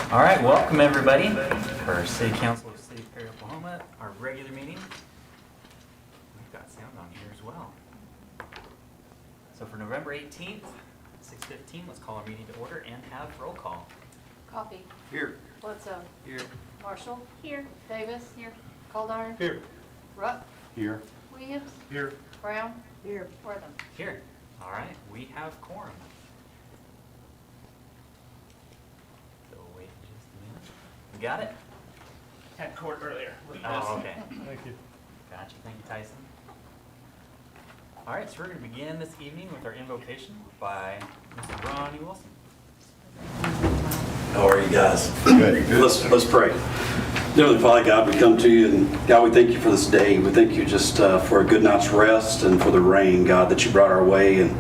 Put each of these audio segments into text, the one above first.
All right, welcome everybody for our City Council of the City of Perry, Oklahoma, our regular meeting. We've got sound on here as well. So for November 18th, 6:15, let's call our meeting to order and have roll call. Coffee. Here. Bledsoe. Here. Marshall. Here. Davis. Here. Caldarn. Here. Rupp. Here. Williams. Here. Brown. Here. Wortham. Here. All right, we have quorum. So wait just a minute. You got it? Had court earlier. Oh, okay. Thank you. Gotcha. Thank you, Tyson. All right, so we're going to begin this evening with our invocation by Mr. Ronnie Wilson. How are you guys? Good. Let's pray. Heavenly Father, God, we come to you, and God, we thank you for this day. We thank you just for a good night's rest and for the rain, God, that you brought our way. And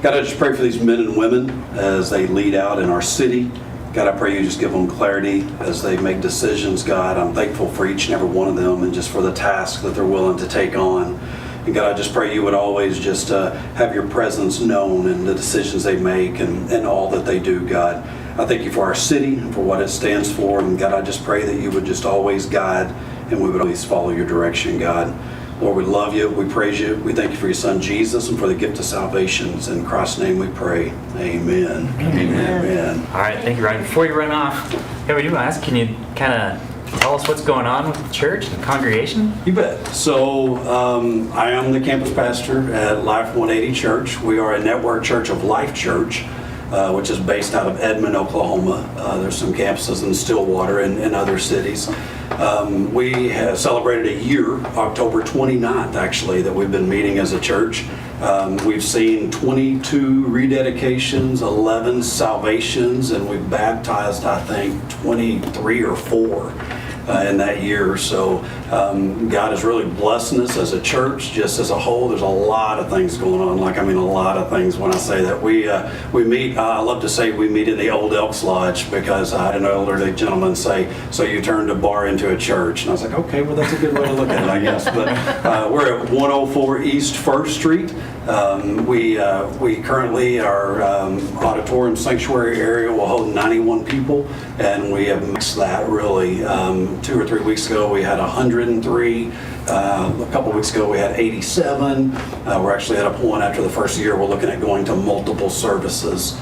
God, I just pray for these men and women as they lead out in our city. God, I pray you just give them clarity as they make decisions, God. I'm thankful for each and every one of them and just for the task that they're willing to take on. And God, I just pray you would always just have your presence known in the decisions they make and all that they do, God. I thank you for our city and for what it stands for. And God, I just pray that you would just always guide and we would always follow your direction, God. Lord, we love you. We praise you. We thank you for your son, Jesus, and for the gift of salvation. In Christ's name we pray. Amen. Amen. All right, thank you, Ryan. Before you run off, hey, we do ask, can you kind of tell us what's going on with the church and the congregation? You bet. So I am the campus pastor at Life 180 Church. We are a network church of Life Church, which is based out of Edmond, Oklahoma. There's some campuses in Stillwater and other cities. We have celebrated a year, October 29th actually, that we've been meeting as a church. We've seen 22 rededications, 11 salvations, and we've baptized, I think, 23 or 4 in that year. So God is really blessing us as a church, just as a whole. There's a lot of things going on. A lot of things when I say that. We meet, I love to say we meet in the old Elks Lodge, because I had an elderly gentleman say, so you turned a bar into a church. And I was like, okay, well, that's a good way to look at it, I guess. But we're at 104 East 1st Street. We currently, our auditorium sanctuary area will hold 91 people, and we have mixed that really. 2 or 3 weeks ago we had 103. A couple weeks ago we had 87. We're actually at a point after the first year we're looking at going to multiple services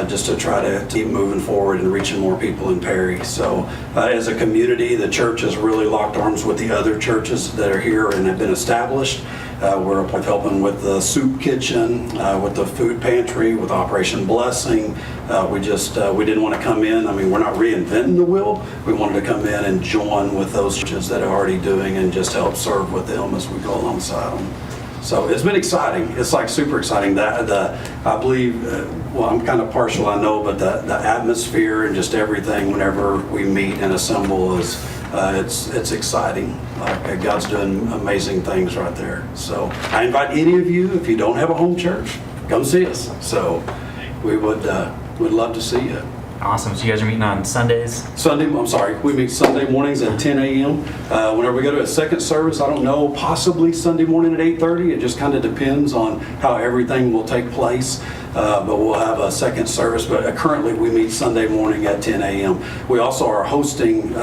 just to try to keep moving forward and reaching more people in Perry. So as a community, the church has really locked arms with the other churches that are here and have been established. We're helping with the soup kitchen, with the food pantry, with Operation Blessing. We didn't want to come in. We're not reinventing the wheel. We wanted to come in and join with those churches that are already doing and just help serve with them as we go alongside them. So it's been exciting. It's like super exciting. I believe, well, I'm kind of partial, I know, but the atmosphere and just everything whenever we meet and assemble is, it's exciting. God's doing amazing things right there. So I invite any of you, if you don't have a home church, come see us. So we would love to see you. Awesome. So you guys are meeting on Sundays? We meet Sunday mornings at 10 a.m. Whenever we go to a second service, I don't know, possibly Sunday morning at 8:30. It just kind of depends on how everything will take place. But we'll have a second service. But currently we meet Sunday morning at 10 a.m. We also are hosting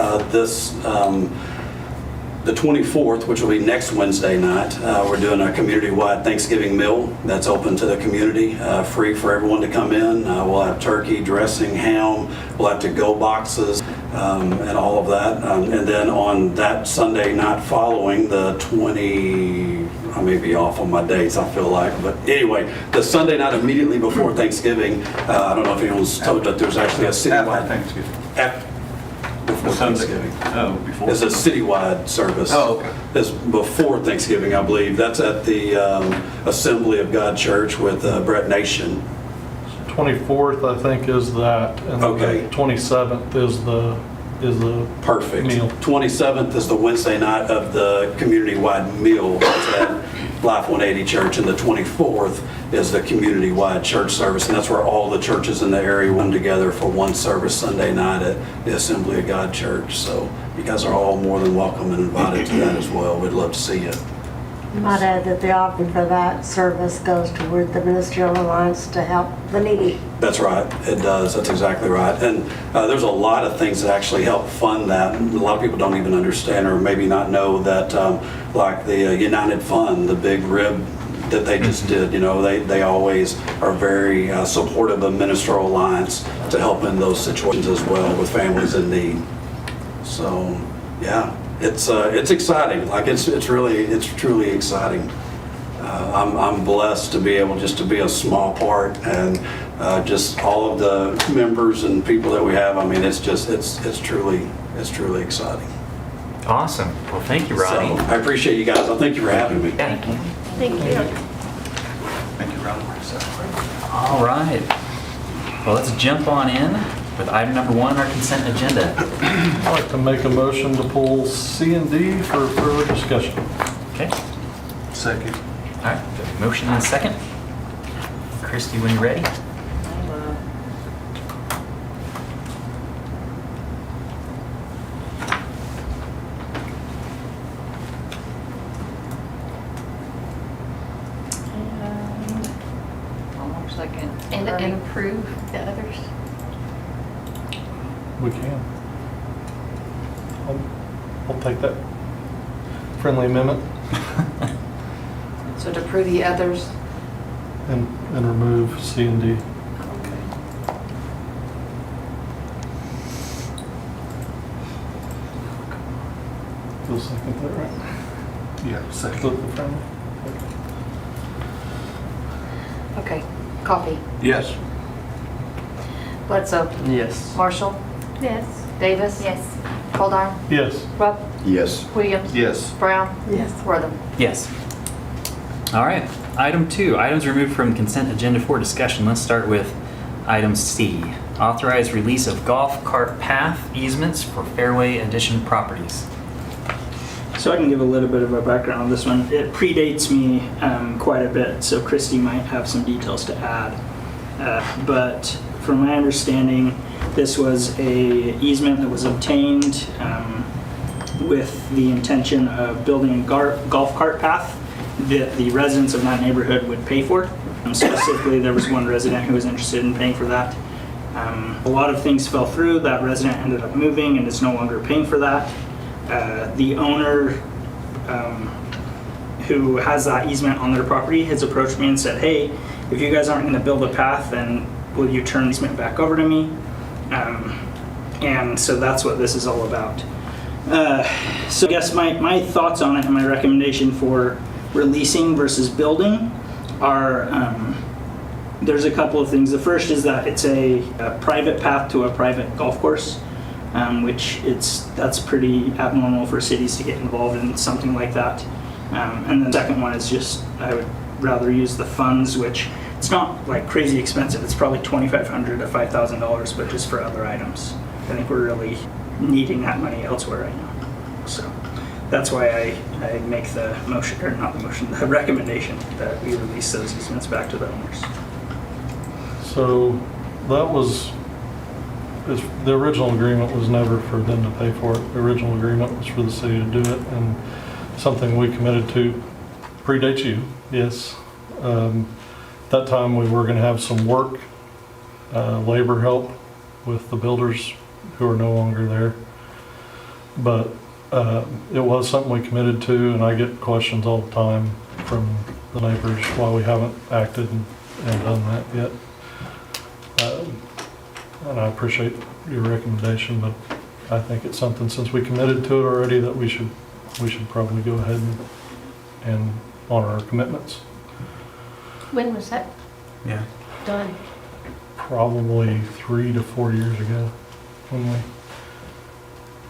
the 24th, which will be next Wednesday night. We're doing a community-wide Thanksgiving meal that's open to the community, free for everyone to come in. We'll have turkey, dressing, ham. We'll have to-go boxes and all of that. And then on that Sunday night following, the I may be off on my dates, I feel like. But anyway, the Sunday night immediately before Thanksgiving, I don't know if anyone's told that there's actually a citywide... After Thanksgiving. Before Thanksgiving. Oh, before. It's a citywide service. Oh, okay. It's before Thanksgiving, I believe. That's at the Assembly of God Church with Brett Nation. 24th, I think, is that, and Okay. the 27th is the Perfect. meal. 27th is the Wednesday night of the community-wide meal. That's at Life 180 Church, and the 24th is the community-wide church service, and that's where all the churches in the area come together for one service Sunday night at the Assembly of God Church. So you guys are all more than welcome and invited to that as well. We'd love to see you. Might add that the offering for that service goes toward the Ministerial Alliance to help the needy. That's right, it does, that's exactly right. And there's a lot of things that actually help fund that. A lot of people don't even understand or maybe not know that, like the United Fund, the big rib that they just did, you know, they always are very supportive of Ministerial Alliance to help in those situations as well with families in need. So, yeah, it's exciting. Like it's truly exciting. I'm blessed to be able just to be a small part, and just all of the members and people that we have. I mean, it's truly exciting. Awesome. Well, thank you, Rodney. So I appreciate you guys. Thank you for having me. Yeah. Thank you. Thank you, Ron. All right. Well, let's jump on in with item number 1, our consent agenda. I'd like to make a motion to pull C and D for further discussion. Okay. Second. All right. Motion and a second. Christy, when you're ready. One more second. And Right. approve the others. We can. I'll take that friendly amendment So to approve the others. and remove C and D. Okay. You'll second that, right? Yeah, second. Flip the friendly. Okay. Coffee. Yes. Bledsoe. Yes. Marshall. Yes. Davis. Yes. Goldar. Yes. Rupp. Yes. Williams. Yes. Brown. Yes. Wortham. Yes. All right. Item 2, items removed from consent agenda for discussion. Let's start with item C. Authorize release of golf cart path easements for Fairway Addition properties. So I can give a little bit of a background on this one. It predates me quite a bit, so Christy might have some details to add. But from my understanding, this was a easement that was obtained with the intention of building a golf cart path that the residents of that neighborhood would pay for. Specifically, there was one resident who was interested in paying for that. A lot of things fell through. That resident ended up moving and is no longer paying for that. The owner who has that easement on their property has approached me and said, hey, if you guys aren't going to build a path, then will you turn the easement back over to me? And so that's what this is all about. So I guess my thoughts on it and my recommendation for releasing versus building are, there's a couple of things. The first is that it's a private path to a private golf course, which that's pretty abnormal for cities to get involved in something like that. And the second one is just, I would rather use the funds, which it's not like crazy expensive. It's probably $2,500 to $5,000, but just for other items. I think we're really needing that money elsewhere right now. So that's why I make the motion, or not the motion, the recommendation that we release those easements back to the owners. So that was, the original agreement was never for them to pay for it. The original agreement was for the city to do it, and something we committed to predates you, yes. That time we were gonna have some work, labor help with the builders who are no longer there. But it was something we committed to, and I get questions all the time from the neighbors why we haven't acted and done that yet. And I appreciate your recommendation, but I think it's something, since we committed to it already, that we should probably go ahead and honor our commitments. When was that Yeah. done? Probably 3 to 4 years ago,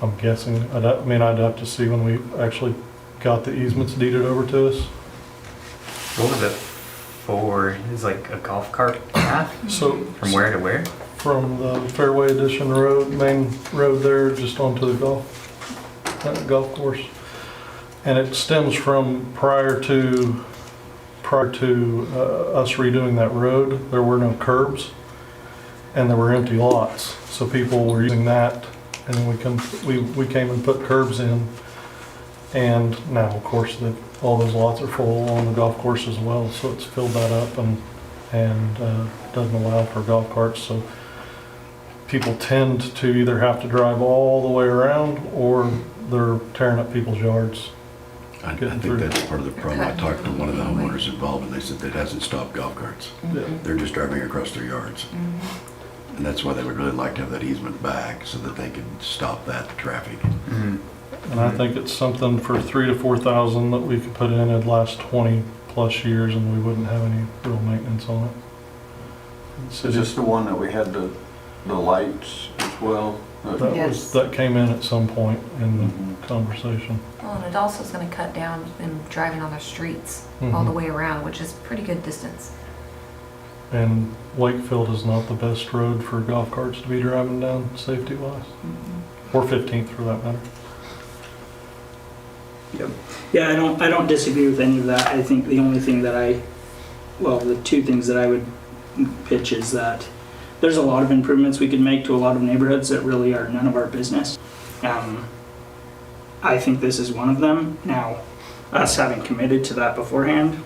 I'm guessing. I'd have to see when we actually got the easements deeded over to us. What was it for? Is like a golf cart path? So From where to where? from the Fairway Addition Road, main road there, just onto the golf course. And it stems from prior to us redoing that road, there were no curbs and there were empty lots. So people were using that, and then we came and put curbs in. And now, of course, all those lots are full on the golf course as well, so it's filled that up and doesn't allow for golf carts. So people tend to either have to drive all the way around or they're tearing up people's yards. I Getting think through. that's part of the problem. I talked to one of the homeowners involved, and they said that hasn't stopped golf carts. Yeah. They're just driving across their yards. And that's why they would really like to have that easement back, so that they could stop that traffic. And I think it's something for 3,000 to 4,000 that we could put in. It'd last 20 plus years and we wouldn't have any real maintenance on it. So just the one that we had the lights as well? Yes. That came in at some point in the conversation. Well, and it also is going to cut down them driving on the streets all the Mhm. way around, which is pretty good distance. And Wakefield is not the best road for golf carts to be driving down safety-wise, or 15th for that matter. Yep. Yeah, I don't disagree with any of that. I think the only thing that the two things that I would pitch is that there's a lot of improvements we could make to a lot of neighborhoods that really are none of our business. I think this is one of them. Now, us having committed to that beforehand,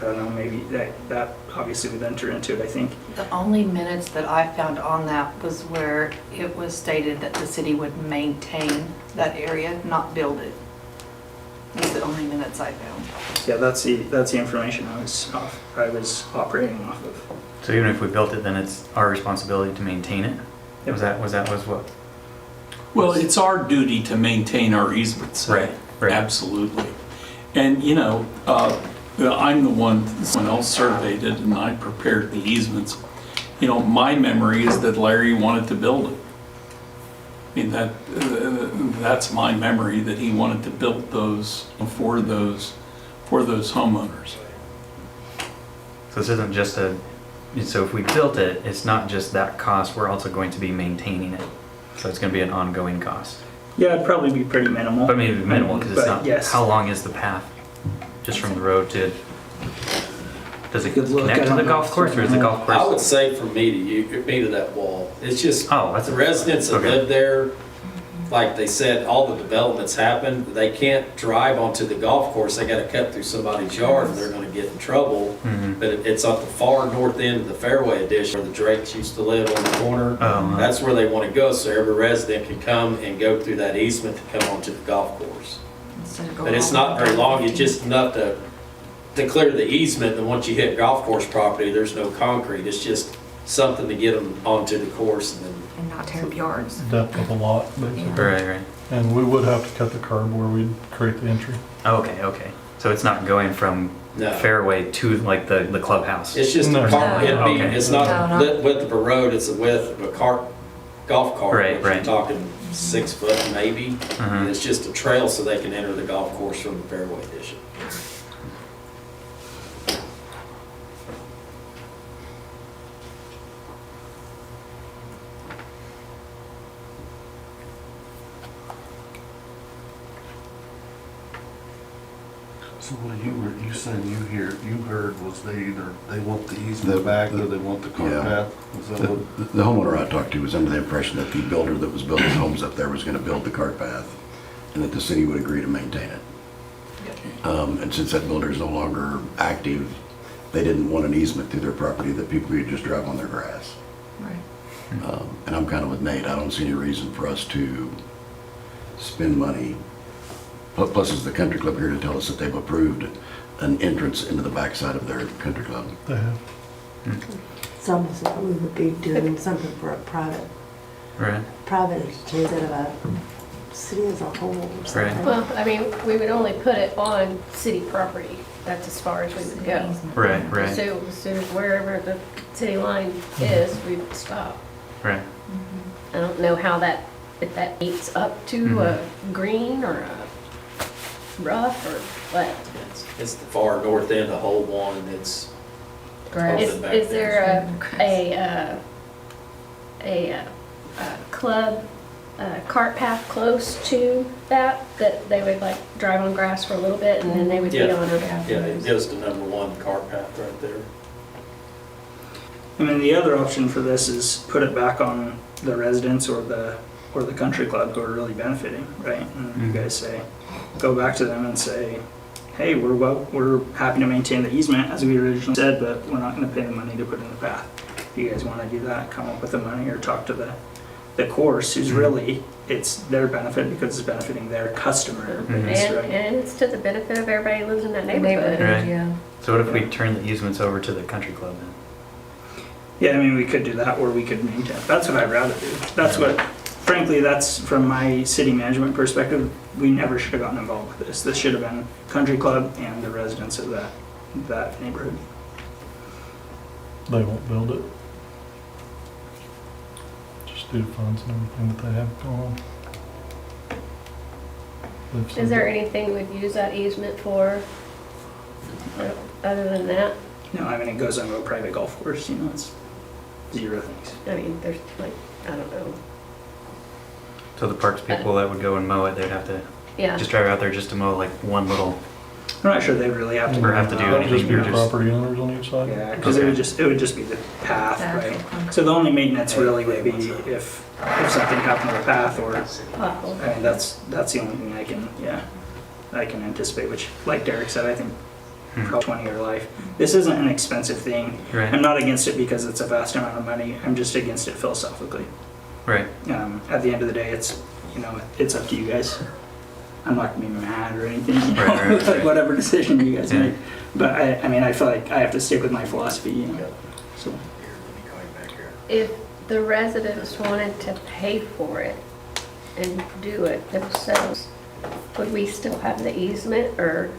I don't know, maybe that obviously would enter into it, I think. The only minutes that I found on that was where it was stated that the city would maintain that area, not build it. That's the only minutes I found. Yeah, that's the information I was operating off of. So even if we built it, then it's our responsibility to maintain it? Yep. Was what? Well, it's our duty to maintain our easements. Right. Absolutely. And, I'm the one, someone else surveyed it and I prepared the easements. My memory is that Larry wanted to build it. I mean, that's my memory, that he wanted to build those for those homeowners. So this isn't just so if we built it, it's not just that cost, we're also going to be maintaining it. So it's going to be an ongoing cost. Yeah, it'd probably be pretty minimal. But maybe minimal, because it's But not, yes. how long is the path? Just from the road to, does it Good luck, connect I to don't the know. golf course, or is the golf course? I would say from me to you, me to that wall, it's just, Oh, that's the residents that okay. live there, like they said, all the developments happen, they can't drive onto the golf course, they gotta cut through somebody's yard, and they're gonna get in trouble. Mhm. But it's at the far north end of the Fairway Edition, where the Drakes used to live on the corner. Oh, That's where they wanna go, so every resident can come and go through that easement to come onto the golf course. Instead of going But it's all not the way very long, it's down. just enough to clear the easement, and once you hit golf course property, there's no concrete, it's just something to get them onto the course and then. And not tear up yards. Depth of the lot, basically. Right. And we would have to cut the curb where we'd create the entry. Okay. So it's not going from No. fairway to like the clubhouse? It's just No. a car, it'd be, Okay. it's not No, the no. width of a road, it's the width of a golf cart. Right, which you're right. talking 6 foot maybe, Mhm. and it's just a trail so they can enter the golf course from the Fairway Edition. So what you said you heard was they want the easement back or they want the cart Yeah. path? Was that what? The homeowner I talked to was under the impression that the builder that was building homes up there was gonna build the cart path, and that the city would agree to maintain it. And since that builder is no longer active, they didn't want an easement through their property that people could just drive on their grass. Right. And I'm kind of with Nate, I don't see any reason for us to spend money. Plus, is the country club here to tell us that they've approved an entrance into the backside of their country club? They have. It's almost like we would be doing something for a Right. private entity instead of a city as a whole or something. Well, I mean, we would only put it on city property. That's as far as we would go. Right. So as soon as wherever the city line is, we would stop. Right. I don't know how if that eats up to a green or a rough or what. It's the far north end of hole one, it's Grass. Is, back is there. there a club cart path close to that they would like drive on grass for a little bit and then they would be Yeah. on it yeah, afterwards? it goes to number 1 cart path right there. And then the other option for this is put it back on the residents or or the country club who are really benefiting, right? And you guys say, go back to them and say, hey, we're happy to maintain the easement as we originally said, but we're not gonna pay the money to put in the path. If you guys wanna do that, come up with the money or talk to the course, who's really, it's their benefit because it's benefiting their customer base, And, right? and it's to the benefit of everybody who lives in that neighborhood. Right. Yeah. So what if we turn the easements over to the country club then? Yeah, I mean, we could do that, or we could maintain. That's what I'd rather do. That's what, frankly, that's from my city management perspective. We never should have gotten involved with this. This should have been country club and the residents of that neighborhood. They won't build it. Just due to funds and everything that they have going on. They've said Is there that. anything we'd use that easement for, other than that? No, I mean, it goes onto a private golf course, you know, it's zero things. I mean, there's like, I don't know, So the parks people that would go and mow it, they'd have to yeah. just drive out there just to mow like one little, I'm not sure they really have to. Or have to do know. That'll just be anything, you're just- property owners on each side? Yeah, because Okay. it would just be the path, Path, right? okay. So the only maintenance really would be if something happened to the path, or, Pothole. I mean, that's the only thing I can anticipate, which, like Derek said, I think probably 20-year life. This isn't an expensive thing. right? I'm not against it because it's a vast amount of money. I'm just against it philosophically. Right. At the end of the day, it's up to you guys. I'm not gonna be mad or anything, you know, Right, right, right. whatever decision you guys Yeah. make. But I mean, I feel like I have to stick with my philosophy, you know. So If the residents wanted to pay for it and do it themselves, would we still have the easement, or?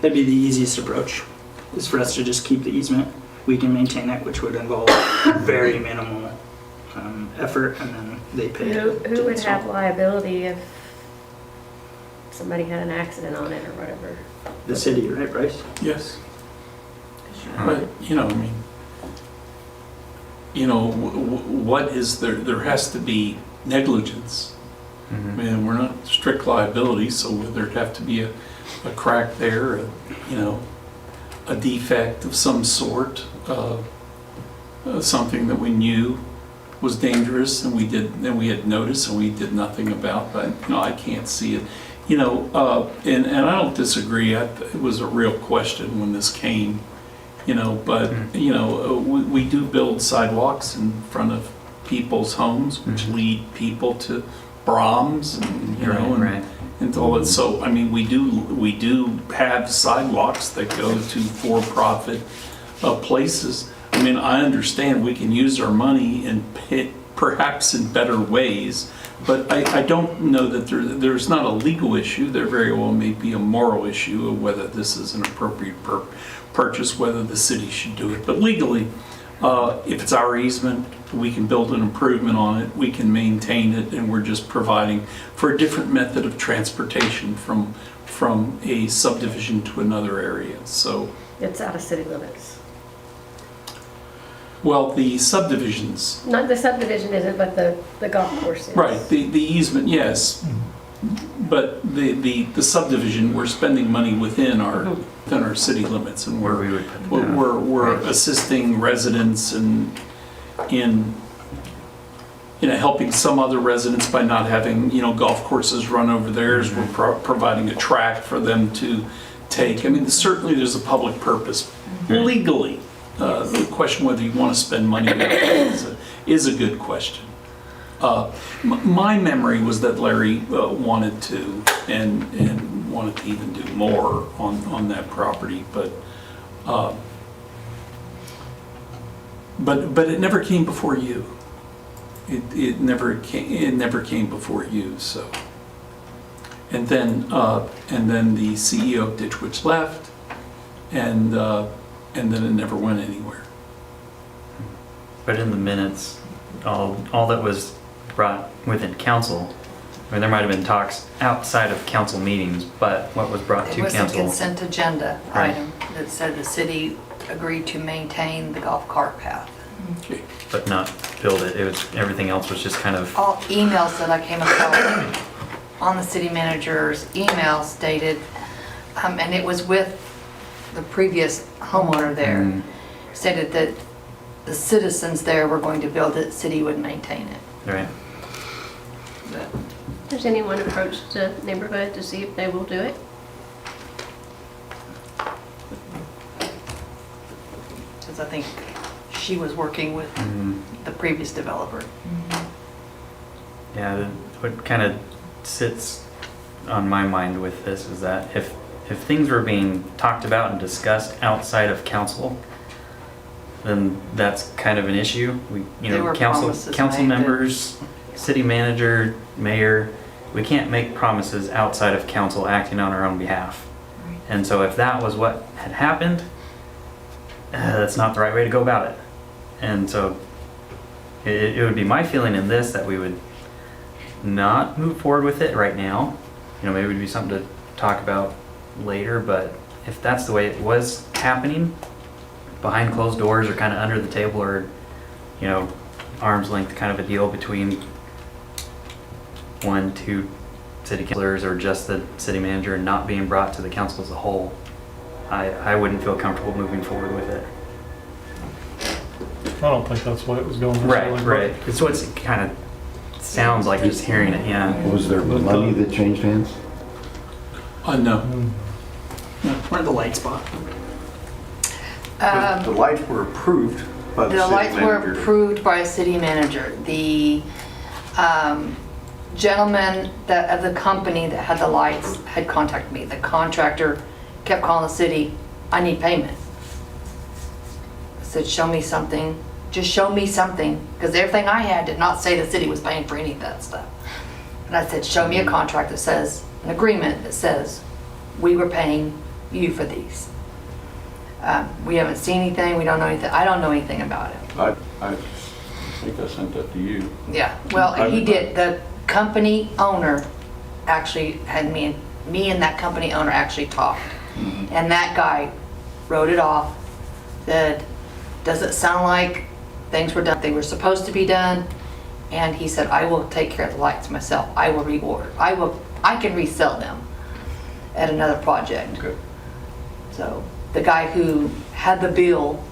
that'd be the easiest approach, is for us to just keep the easement. We can maintain it, which would involve very minimal effort, and then they pay. Who to would install. have liability if somebody had an accident on it or whatever? The city, right, Bryce? Yes. But, I mean, what is there has to be negligence. I Mhm. mean, we're not strict liability, so there'd have to be a crack there, a defect of some sort, something that we knew was dangerous and we had noticed and we did nothing about, but, I can't see it. And I don't disagree, it was a real question when this came, but, we do build sidewalks in front of people's homes, which lead people to Brahms and, Right. and all that. So, I mean, we do have sidewalks that go to for-profit places. I mean, I understand we can use our money and perhaps in better ways, but I don't know that there's not a legal issue. There very well may be a moral issue of whether this is an appropriate purchase, whether the city should do it. But legally, if it's our easement, we can build an improvement on it, we can maintain it, and we're just providing for a different method of transportation from a subdivision to another area. So, It's out of city limits. well, the subdivisions, Not the subdivision isn't, but the golf course is. right, the easement, yes. But the subdivision, we're spending money within our city limits, and Where we're we would put them down. we're Right. assisting residents in helping some other residents by not having, golf courses run over theirs. We're providing a track for them to take. I mean, certainly there's a public purpose legally. The question whether you want to spend money is a good question. My memory was that Larry wanted to and wanted to even do more on that property, but it never came before you. It never came before you. So, and then the CEO of Ditch Witch left, and then it never went anywhere. But in the minutes, all that was brought within council, I mean, there might have been talks outside of council meetings, but what was brought It to was a council. consent agenda Right. item that said the city agreed to maintain the golf cart path. Okay. But not build it. It was, everything else was just kind of, All emails that I came across on the city manager's email stated, and it was with the previous homeowner there, Mm. stated that the citizens there were going to build it, city would maintain it. right? Has anyone approached the neighborhood to see if they will do it? Because I think she was working with the previous developer. Yeah, what kind of sits on my mind with this is that if things were being talked about and discussed outside of council, then that's kind of an issue. We, you There know, were council promises made that- members, city manager, mayor, we can't make promises outside of council acting on our own behalf. And so if that was what had happened, that's not the right way to go about it. And so it would be my feeling in this that we would not move forward with it right now. You know, maybe it would be something to talk about later, but if that's the way it was happening, behind closed doors or kind of under the table, or, you know, arm's length kind of a deal between 1-2 city councilors or just the city manager and not being brought to the council as a whole, I wouldn't feel comfortable moving forward with it. I don't think that's the way it was going. necessarily, Right. It's what it kind of sounds like just hearing it, yeah. Was there money that changed hands? No. Where the lights bought. The lights were approved by the The city lights were manager. approved by a city manager. The gentleman of the company that had the lights had contacted me. The contractor kept calling the city, I need payment. I said, show me something, just show me something, because everything I had did not say the city was paying for any of that stuff. And I said, show me a contract that says, an agreement that says, we were paying you for these. We haven't seen anything, we don't know anything, I don't know anything about it. I think I sent that to you. Yeah, well, he did, the company owner actually had me and that company owner actually talked. And that guy wrote it off, said, doesn't sound like things were done, they were supposed to be done. And he said, I will take care of the lights myself, I will reorder, I can resell them at another project. Okay. So, the guy who had the bill,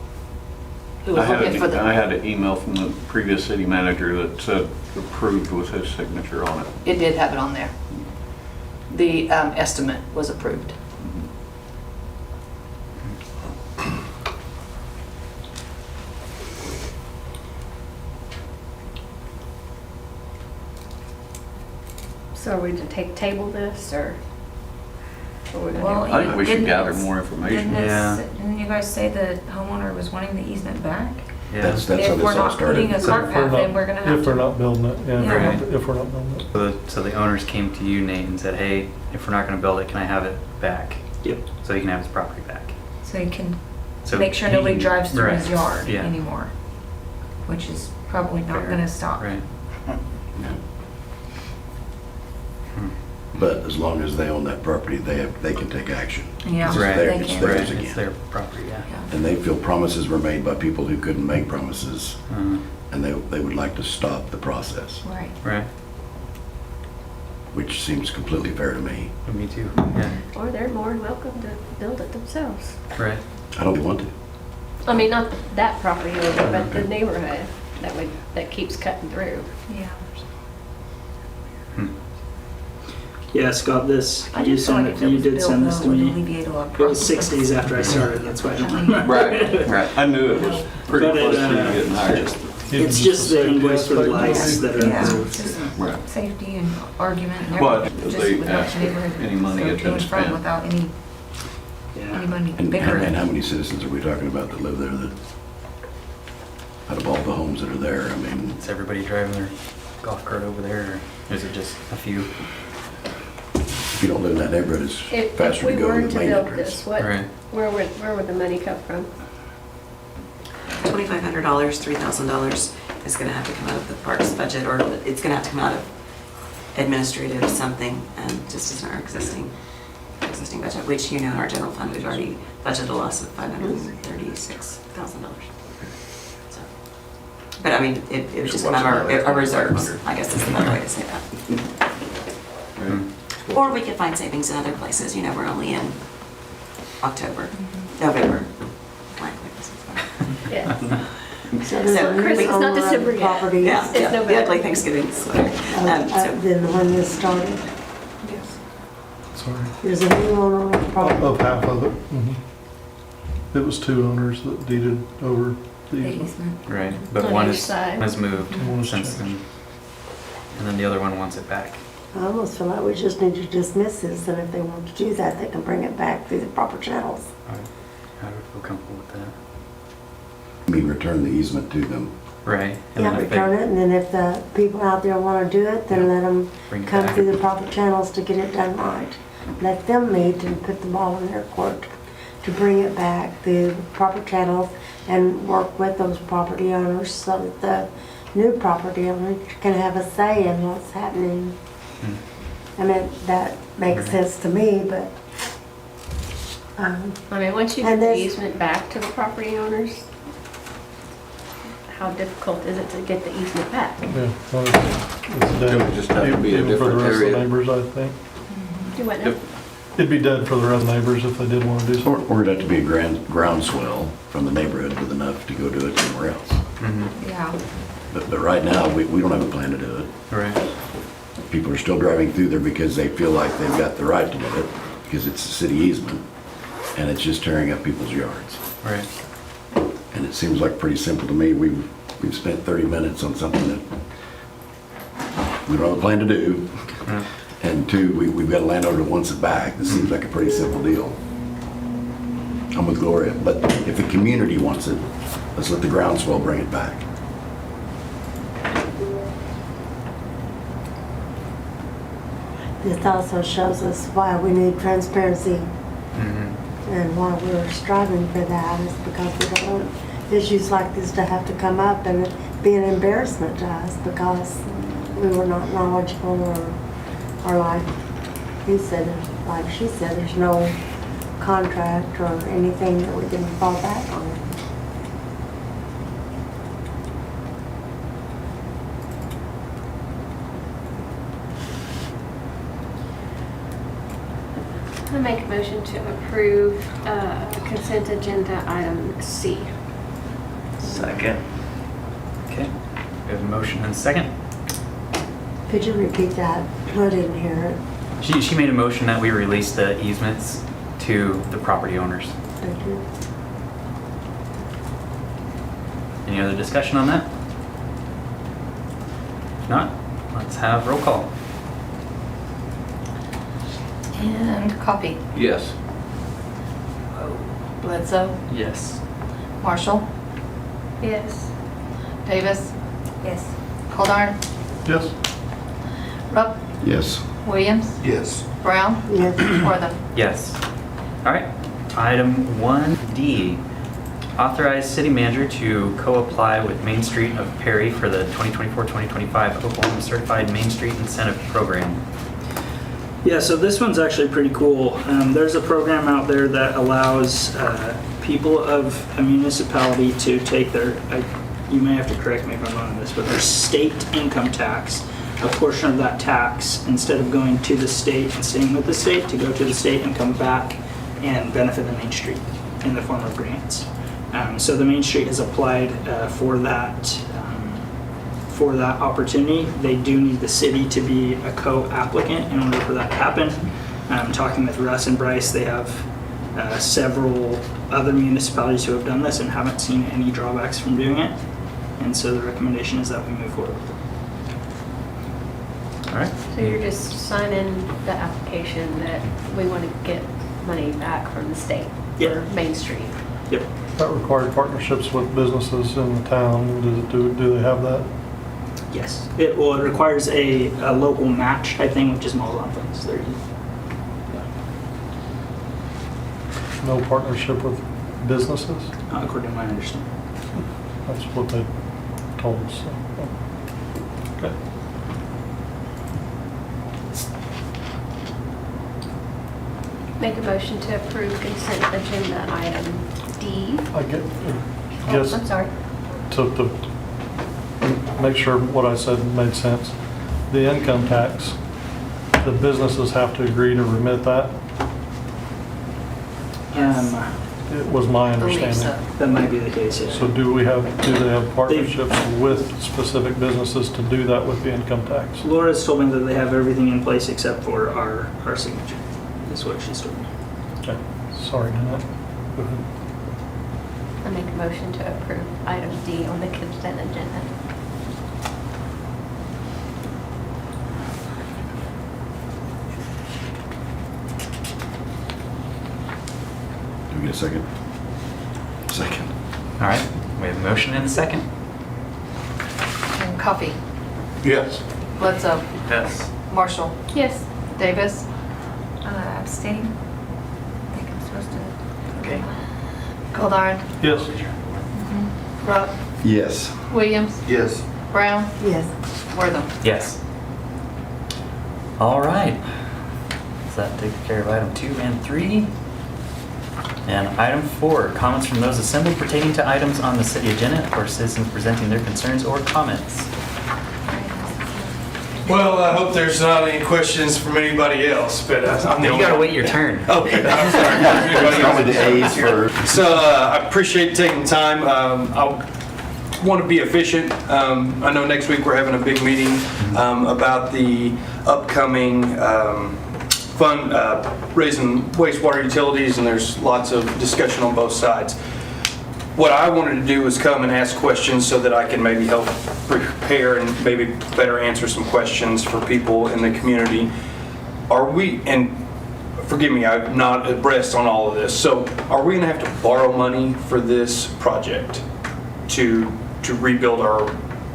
who was looking for the. I had an email from the previous city manager that said approved with his signature on it. It did have it on there. The estimate was approved. So are we to table this, or? What we're gonna Well, do? I think we should Didn't gather it- more information. Didn't you guys say the homeowner was wanting the easement back? Yeah. That's how If this we're all not putting started. a cart If we're path not- in, we're gonna have If we're to. not building it, yeah. Yeah. If we're not building it. So the owners came to you, Nate, and said, hey, if we're not gonna build it, can I have it back? Yep. So he can have his property back. So you can So make sure he nobody can- drives through his right, yard yeah. anymore, which is probably not Fair. gonna stop. Right. But as long as they own that property, they can take action. Yeah, It's Right. theirs- they it's can. theirs Right, again. it's their property, yeah. Yeah. And they feel promises were made by people who couldn't make promises, Uh, and they would like to stop the process, Right. Right, which seems completely fair to me. me too, yeah, Or they're more than welcome to build it themselves. right. I don't want to. I mean, not that property owner, but the neighborhood that keeps cutting through. Yeah. Yeah, Scott, this, I you just feel like sent if it, it you was did built send this now, to it would me. alleviate a lot of It was 6 problems. days after I started, that's why I don't remember. Right. I knew it was pretty But it, close to you uh, getting hired. Even It's just the safety invoice for the aspect. lights that are Yeah, approved. just Right. safety and argument and But everything, just they would help asked the neighborhood if any money go had to been and from spent. without any, Yeah. anybody And bickering. how many citizens are we talking about that live there that, out of all the homes that are there, I mean, Is everybody driving their golf cart over there, or is it just a few? if you don't live in that neighborhood, it's If faster we to go were to to the main build entrance. this, Right. where would the money come from? $2,500, $3,000 is gonna have to come out of the parks budget, or it's gonna have to come out of administrative something, just as in our existing budget, which, you know, in our general fund, we've already budgeted a loss of $536,000. So, but I mean, it would just come out of our reserves, I guess is the better way to say that. Or we could find savings in other places, you know, we're only in October, November. Yeah. So there's So a new Christmas, not owner of December the yet. property Yeah, It's yeah, November. yeah, like Thanksgiving. So, than the one that started. Sorry. There's a new owner of the property. Of half of it. It was two owners that deeded over the The easement. easement. Right, but On one each is, side. one has moved One was since changed. then. And then the other one wants it back. I almost feel like we just need to dismiss this, and if they want to do that, they can bring it back through the proper channels. I would feel comfortable with that. I mean, return the easement to them. Right. And Yeah, then if they return it, and then if the people out there want to do it, then let them bring it come back. through the proper channels to get it done right. Let them meet and put the ball in their court to bring it back through the proper channels and work with those property owners so that the new property owners can have a say in what's happening. I mean, that makes Right. sense to me, but, I mean, once you And give the there's- easement back to the property owners, how difficult is it to get the easement back? Yeah, well, it's dead. It would just have to be a Even for the different rest of the area. neighbors, I think. Do what now? It'd be dead for the rest of the neighbors if they did want to do so. Or it'd have to be a groundswell from the neighborhood with enough to go do it somewhere else. Yeah. But right now, we don't have a plan to do it. Right. People are still driving through there because they feel like they've got the right to do it, because it's a city easement, and it's just tearing up people's yards. Right. And it seems like pretty simple to me. We've spent 30 minutes on something that we don't have a plan to do. Yeah. And two, we've got a landowner that wants it back. This seems like a pretty simple deal. I'm with Gloria, but if the community wants it, let's let the groundswell bring it back. this also shows us why we need transparency and why we're striving for that is because we don't want issues like this to have to come up and it be an embarrassment to us because we were not knowledgeable or like he said, like she said, there's no contract or anything that we can fall back on. I make a motion to approve consent agenda item C. Second. Okay. We have a motion and a second. Could you repeat that? I didn't hear it. She made a motion that we release the easements to the property owners. Thank you. Any other discussion on that? If not, let's have roll call. And Coffee. Yes. Bledsoe. Yes. Marshall. Yes. Davis. Yes. Caldarn. Yes. Rupp. Yes. Williams. Yes. Brown. Yes. Wortham. Yes. All right. Item 1D. Authorize city manager to co-apply with Main Street of Perry for the 2024-2025 Oklahoma Certified Main Street Incentive Program. Yeah, so this one's actually pretty cool. There's a program out there that allows people of a municipality to take their, you may have to correct me if I'm wrong on this, but their state income tax, a portion of that tax, instead of going to the state and staying with the state, to go to the state and come back and benefit the Main Street in the form of grants. So the Main Street has applied for that opportunity. They do need the city to be a co-applicant in order for that to happen. Talking with Russ and Bryce, they have several other municipalities who have done this and haven't seen any drawbacks from doing it. And so the recommendation is that we move forward with it. All right. So you're just signing the application that we want to get money back from the state for Main Street. Yep. That required partnerships with businesses in the town. Do they have that? Yes. It requires a local match type thing, which is Malzahn funds. They're No partnership with businesses? according to my understanding. That's what they told us. So, okay. Make a motion to approve consent agenda item D. I Oh, guess I'm sorry. to make sure what I said made sense. The income tax, the businesses have to agree to remit that? It was my Believe understanding. so. That might be the case, yeah. So do they have partnerships with specific businesses to do that with the income tax? Laura's told me that they have everything in place except for our signature, is what she's told me. Okay, sorry, Nanette. Go ahead. I make a motion to approve item D on the consent agenda. Do we get a second? Second. All right, we have a motion and a second. And Coffee, Yes. Bledsoe, Yes. Marshall, Yes. Davis, Abstain. I think I'm supposed to. Okay. Goldar, Yes. Rupp, Yes. Williams, Yes. Brown, Yes. Wortham. Yes. All right. So that takes care of item 2 and 3. And item 4, comments from those assembled pertaining to items on the city agenda or citizens presenting their concerns or comments. Well, I hope there's not any questions from anybody else, but I'm the You only gotta one. wait your turn. Okay, I'm sorry. Everybody Probably else the is A's here. first. So I appreciate taking the time. I want to be efficient. I know next week we're having a big meeting about the upcoming fund raising wastewater utilities, and there's lots of discussion on both sides. What I wanted to do was come and ask questions so that I can maybe help prepare and maybe better answer some questions for people in the community. Are we, and forgive me, I'm not abreast on all of this, so are we gonna have to borrow money for this project to rebuild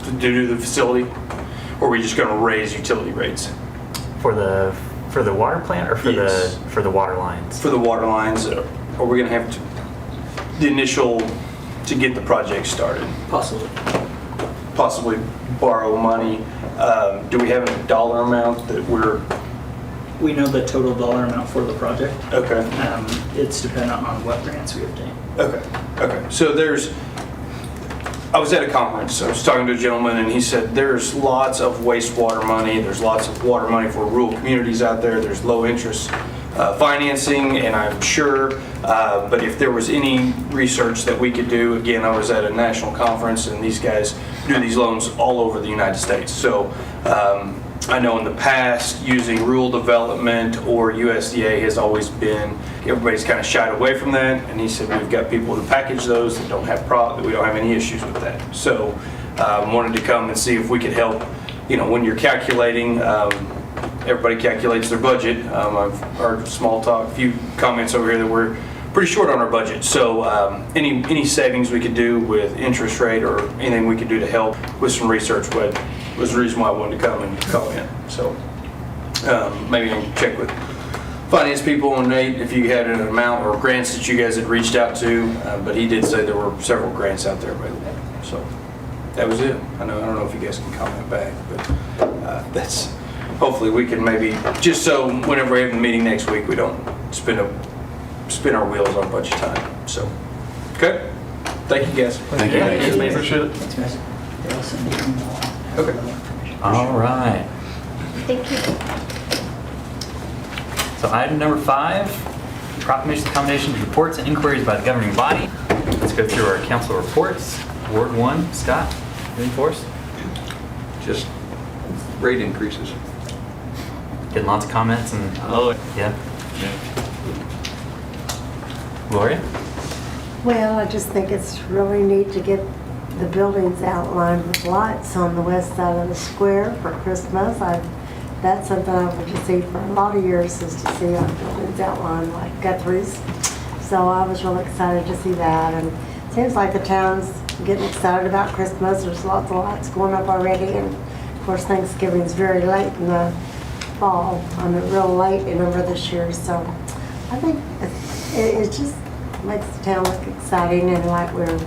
to do the facility? Or are we just gonna raise utility rates? For the water plant or for Yes. the water lines? For the water lines, are we gonna have to, the initial, to get the project started? Possibly borrow money. Do we have a dollar amount that We know the total dollar amount for the project. okay, It's dependent on what grants we obtain. okay. So I was at a conference, I was talking to a gentleman, and he said there's lots of wastewater money, there's lots of water money for rural communities out there, there's low interest financing, and I'm sure, but if there was any research that we could do, again, I was at a national conference, and these guys do these loans all over the United States. So I know in the past, using rural development or USDA has always been, everybody's kind of shied away from that, and he said we've got people who package those that don't have that we don't have any issues with that. So wanted to come and see if we could help, when you're calculating, everybody calculates their budget. I've heard a few comments over here that we're pretty short on our budget. So any savings we could do with interest rate or anything we could do to help with some research was the reason why I wanted to come and call in. So maybe I can check with finance people and Nate if you had an amount or grants that you guys had reached out to, but he did say there were several grants out there available. So that was it. I don't know if you guys can comment back, but that's, hopefully we can maybe, just so whenever we have a meeting next week, we don't spin our wheels on budget time. So, okay. Thank you guys. Thank you. Yeah, Thank you. thanks, Appreciate it. Thanks, guys. They'll send you Okay. All right. Thank you. So item number 5, proclamations, accommodations, reports, and inquiries by the governing body. Let's go through our council reports. Ward 1, Scott, anything for us? Just rate increases. Getting lots of comments and, yeah. Gloria? Well, I just think it's really neat to get the buildings outlined with lights on the west side of the square for Christmas. That's something I wanted to see for a lot of years, is to see our buildings outlined like Guthrie's. So I was really excited to see that, and it seems like the town's getting excited about Christmas. There's lots of lights going up already, and of course Thanksgiving's very late in the fall. I'm real late in number this year, so I think it just makes the town look exciting and like we're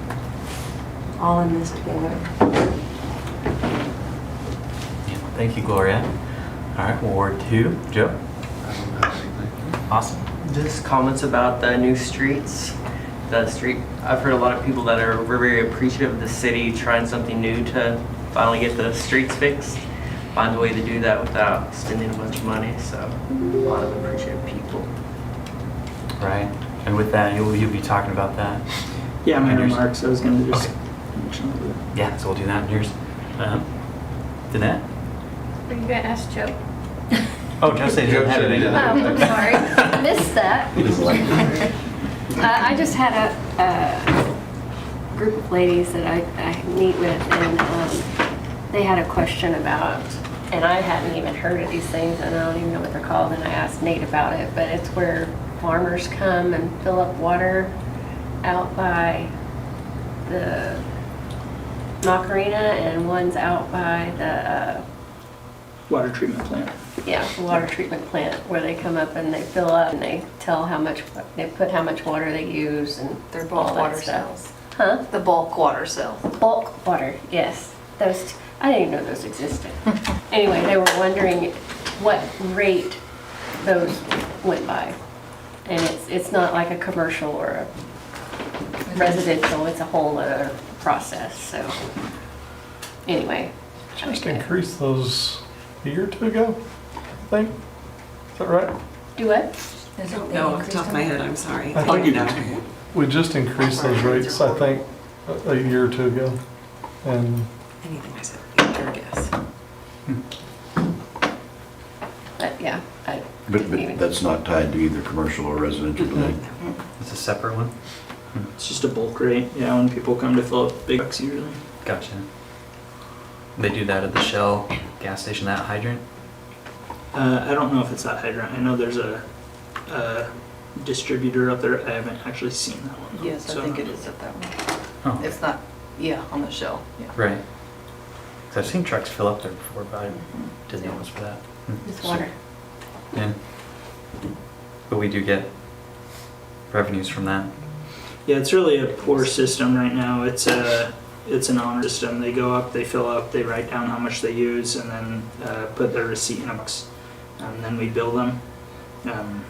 all in this together. Thank you, Gloria. All right, Ward 2, Joe? Awesome. Just comments about the new streets. The street, I've heard a lot of people that are very appreciative of the city trying something new to finally get the streets fixed. Find a way to do that without spending a bunch of money, so a lot of appreciative people. Right. And with that, you'll be talking about that. Yeah, my And yours? remarks, I was gonna just. Okay. Yeah, so we'll do that in yours. Danette? Are you gonna ask Joe? Oh, Joe said he didn't have anything. Oh, I'm sorry. Missed that. I just had a group of ladies that I meet with, and they had a question about, and I hadn't even heard of these things, and I don't even know what they're called, and I asked Nate about it, but it's where farmers come and fill up water out by the Macarena, and one's out by the Water treatment plant. yeah, the water treatment plant, where they come up and they fill up and they tell how much, they put how much water they use and They're all bulk that water stuff. cells. Huh? The bulk water cell. Bulk water, yes. Those, I didn't even know those existed. Anyway, they were wondering what rate those went by. And it's not like a commercial or a residential, it's a whole other process, so. Anyway. I was Just gonna- increased those a year or two ago, I think. Is that right? Do what? No, off the top of my head, I'm sorry. I I'll think give it to you. we just increased those rates, I think, a year or two ago. And Anything I said, your guess. But yeah, I But didn't even. that's not tied to either commercial or residential building. It's a separate one? It's just a bulk rate, yeah, when people come to fill up big trucks usually. Gotcha. They do that at the Shell gas station, that hydrant? I don't know if it's that hydrant. I know there's a distributor up there. I haven't actually seen that one. though, Yes, I so think don't it know. is at that one. Oh, It's not, yeah, on the shell, yeah. right. 'Cause I've seen trucks fill up there before, but I didn't notice for that. It's water. Yeah. But we do get revenues from that. Yeah, it's really a poor system right now. It's an honor system. They go up, they fill up, they write down how much they use, and then put their receipt in a box. And then we bill them.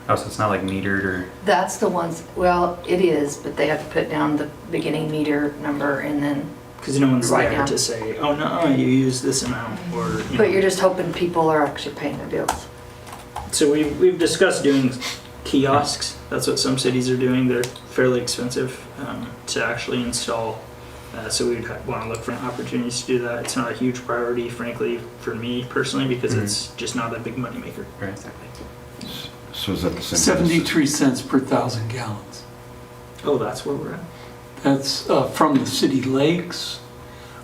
Oh, so it's not like metered or, That's the ones, well, it is, but they have to put down the beginning meter number and then, Because no one's Write there down. to say, oh no, you use this amount, or. You but know. you're just hoping people are actually paying their bills. So we've discussed doing kiosks. That's what some cities are doing. They're fairly expensive to actually install. So we'd want to look for opportunities to do that. It's not a huge priority, frankly, for me personally, because it's just not a big moneymaker. right? So is that the same? 73 cents per 1,000 gallons. Oh, that's where we're at. That's from the city lakes,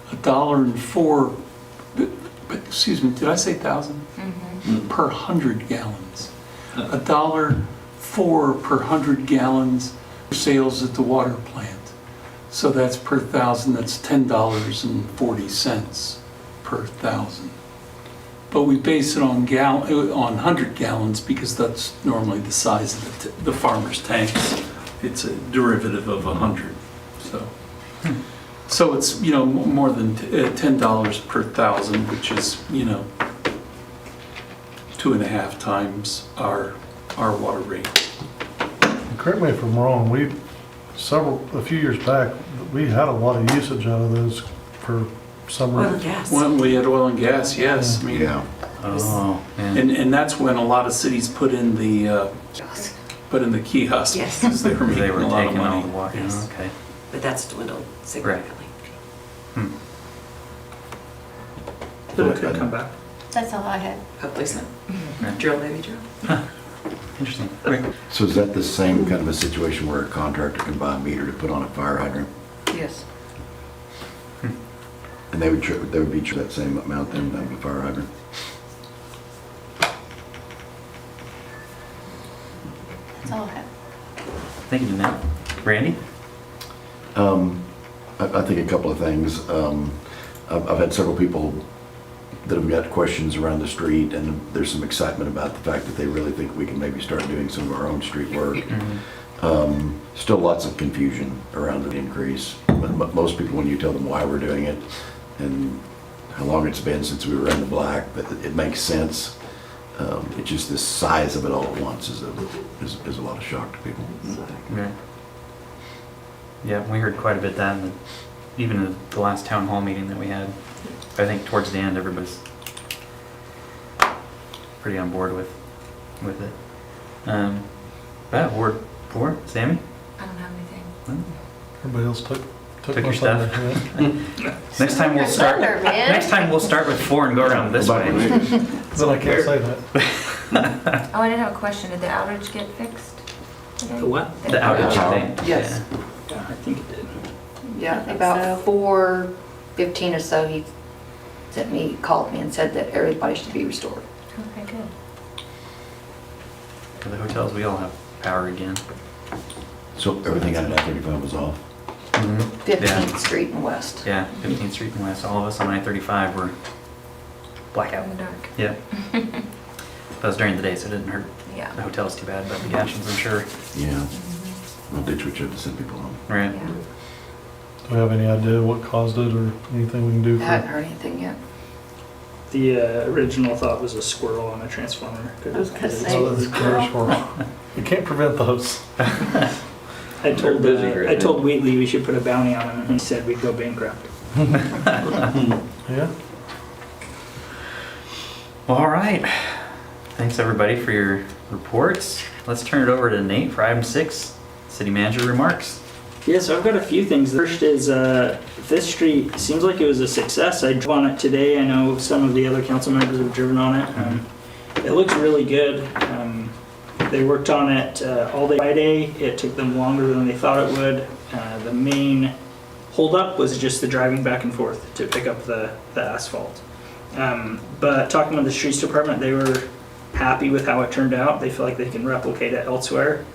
$1.04, excuse me, did I say 1,000? Per 100 gallons. $1.04 per 100 gallons sales at the water plant. So that's per 1,000, that's $10.40 per 1,000. But we base it on 100 gallons because that's normally the size of the farmer's tanks. It's a derivative of 100, so. So it's, more than $10 per 1,000, which is, 2.5 times our water rate. and correct me if I'm wrong, a few years back, we had a lot of usage out of those for some Oil and reason. gas. When we had oil and gas, yes. I mean, Yeah. Oh, yeah. And that's when a lot of cities put in the kiosks. Yes. Because they were making They were a lot of taking all money. the water, Yes. okay. But that's dwindled significantly. But it could come back. That's all I had. Hopefully so. Yeah. Drill, baby, drill. Interesting. Right. So is that the same kind of a situation where a contractor can buy a meter to put on a fire hydrant? Yes. And they would be that same amount then of the fire hydrant? That's all I had. Thank you, Danette. Randy? I think a couple of things. I've had several people that have got questions around the street, and there's some excitement about the fact that they really think we can maybe start doing some of our own street work. Still lots of confusion around the increase. But most people, when you tell them why we're doing it and how long it's been since we were in the black, but it makes sense. It's just the size of it all at once is a lot of shock to people. Right. Yeah, we heard quite a bit that, even in the last town hall meeting that we had. I think towards the end, everybody's pretty on board with it. Yeah, 4, Sammy? I don't have anything. Everybody else took Took my your stuff. thunder, yeah. Next time we'll start. Thunder, man. Next time we'll start with 4 and go around this way. But I can't say that. Oh, I did have a question. Did the outage get fixed today? The what? The outage thing. Yes. Yeah. Yeah, I think it did. Yeah, I think about so. 4:15 or so, he called me and said that everybody should be restored. Okay, good. For the hotels, we all have power again. So everything on I-35 was off? 15th Street and West. Yeah, 15th Street and West. All of us on I-35 were blackout. In the dark. Yeah. That was during the day, so it didn't hurt Yeah. the hotels too bad, but the Ashlands, I'm sure. Yeah. Well, ditch what you have to send people home. Right. Yeah. Do we have any idea what caused it or anything we can do I hadn't for? heard anything yet. The original thought was a squirrel on a transformer. I was gonna say. Oh, that's curious for. You can't prevent those. I told They're busy right I now. told Wheatley we should put a bounty on him, and he said we'd go bankrupt. Yeah. Well, all right. Thanks everybody for your reports. Let's turn it over to Nate for item 6, city manager remarks. Yeah, so I've got a few things. The first is this street seems like it was a success. I drove on it today. I know some of the other council members have driven on it. It looks really good. They worked on it all day Friday. It took them longer than they thought it would. The main holdup was just the driving back and forth to pick up the asphalt. But talking with the streets department, they were happy with how it turned out. They feel like they can replicate it elsewhere.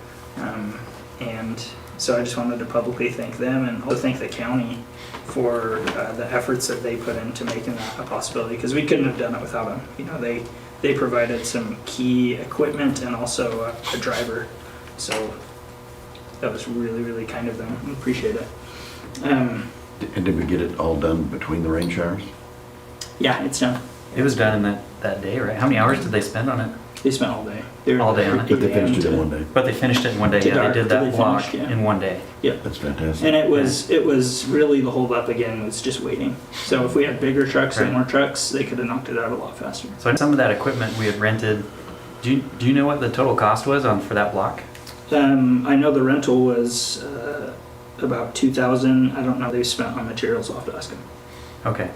And so I just wanted to publicly thank them and also thank the county for the efforts that they put into making that a possibility, because we couldn't have done it without them. You know, they provided some key equipment and also a driver. So that was really, really kind of them. I appreciate it. And did we get it all done between the rain showers? Yeah, it's done. It was done in that day, right? How many hours did they spend on it? They spent all day. They were All day on it? But they finished it in one day. But they finished it in one day. To Yeah, dark, they did till that they block finished, yeah. in one day. Yep. That's fantastic. And it was really the holdup again was just waiting. So if we had bigger trucks and Right. more trucks, they could have knocked it out a lot faster. So some of that equipment we had rented. Do you know what the total cost was for that block? I know the rental was about 2,000. I don't know they spent on materials. I'll have to ask them. Okay.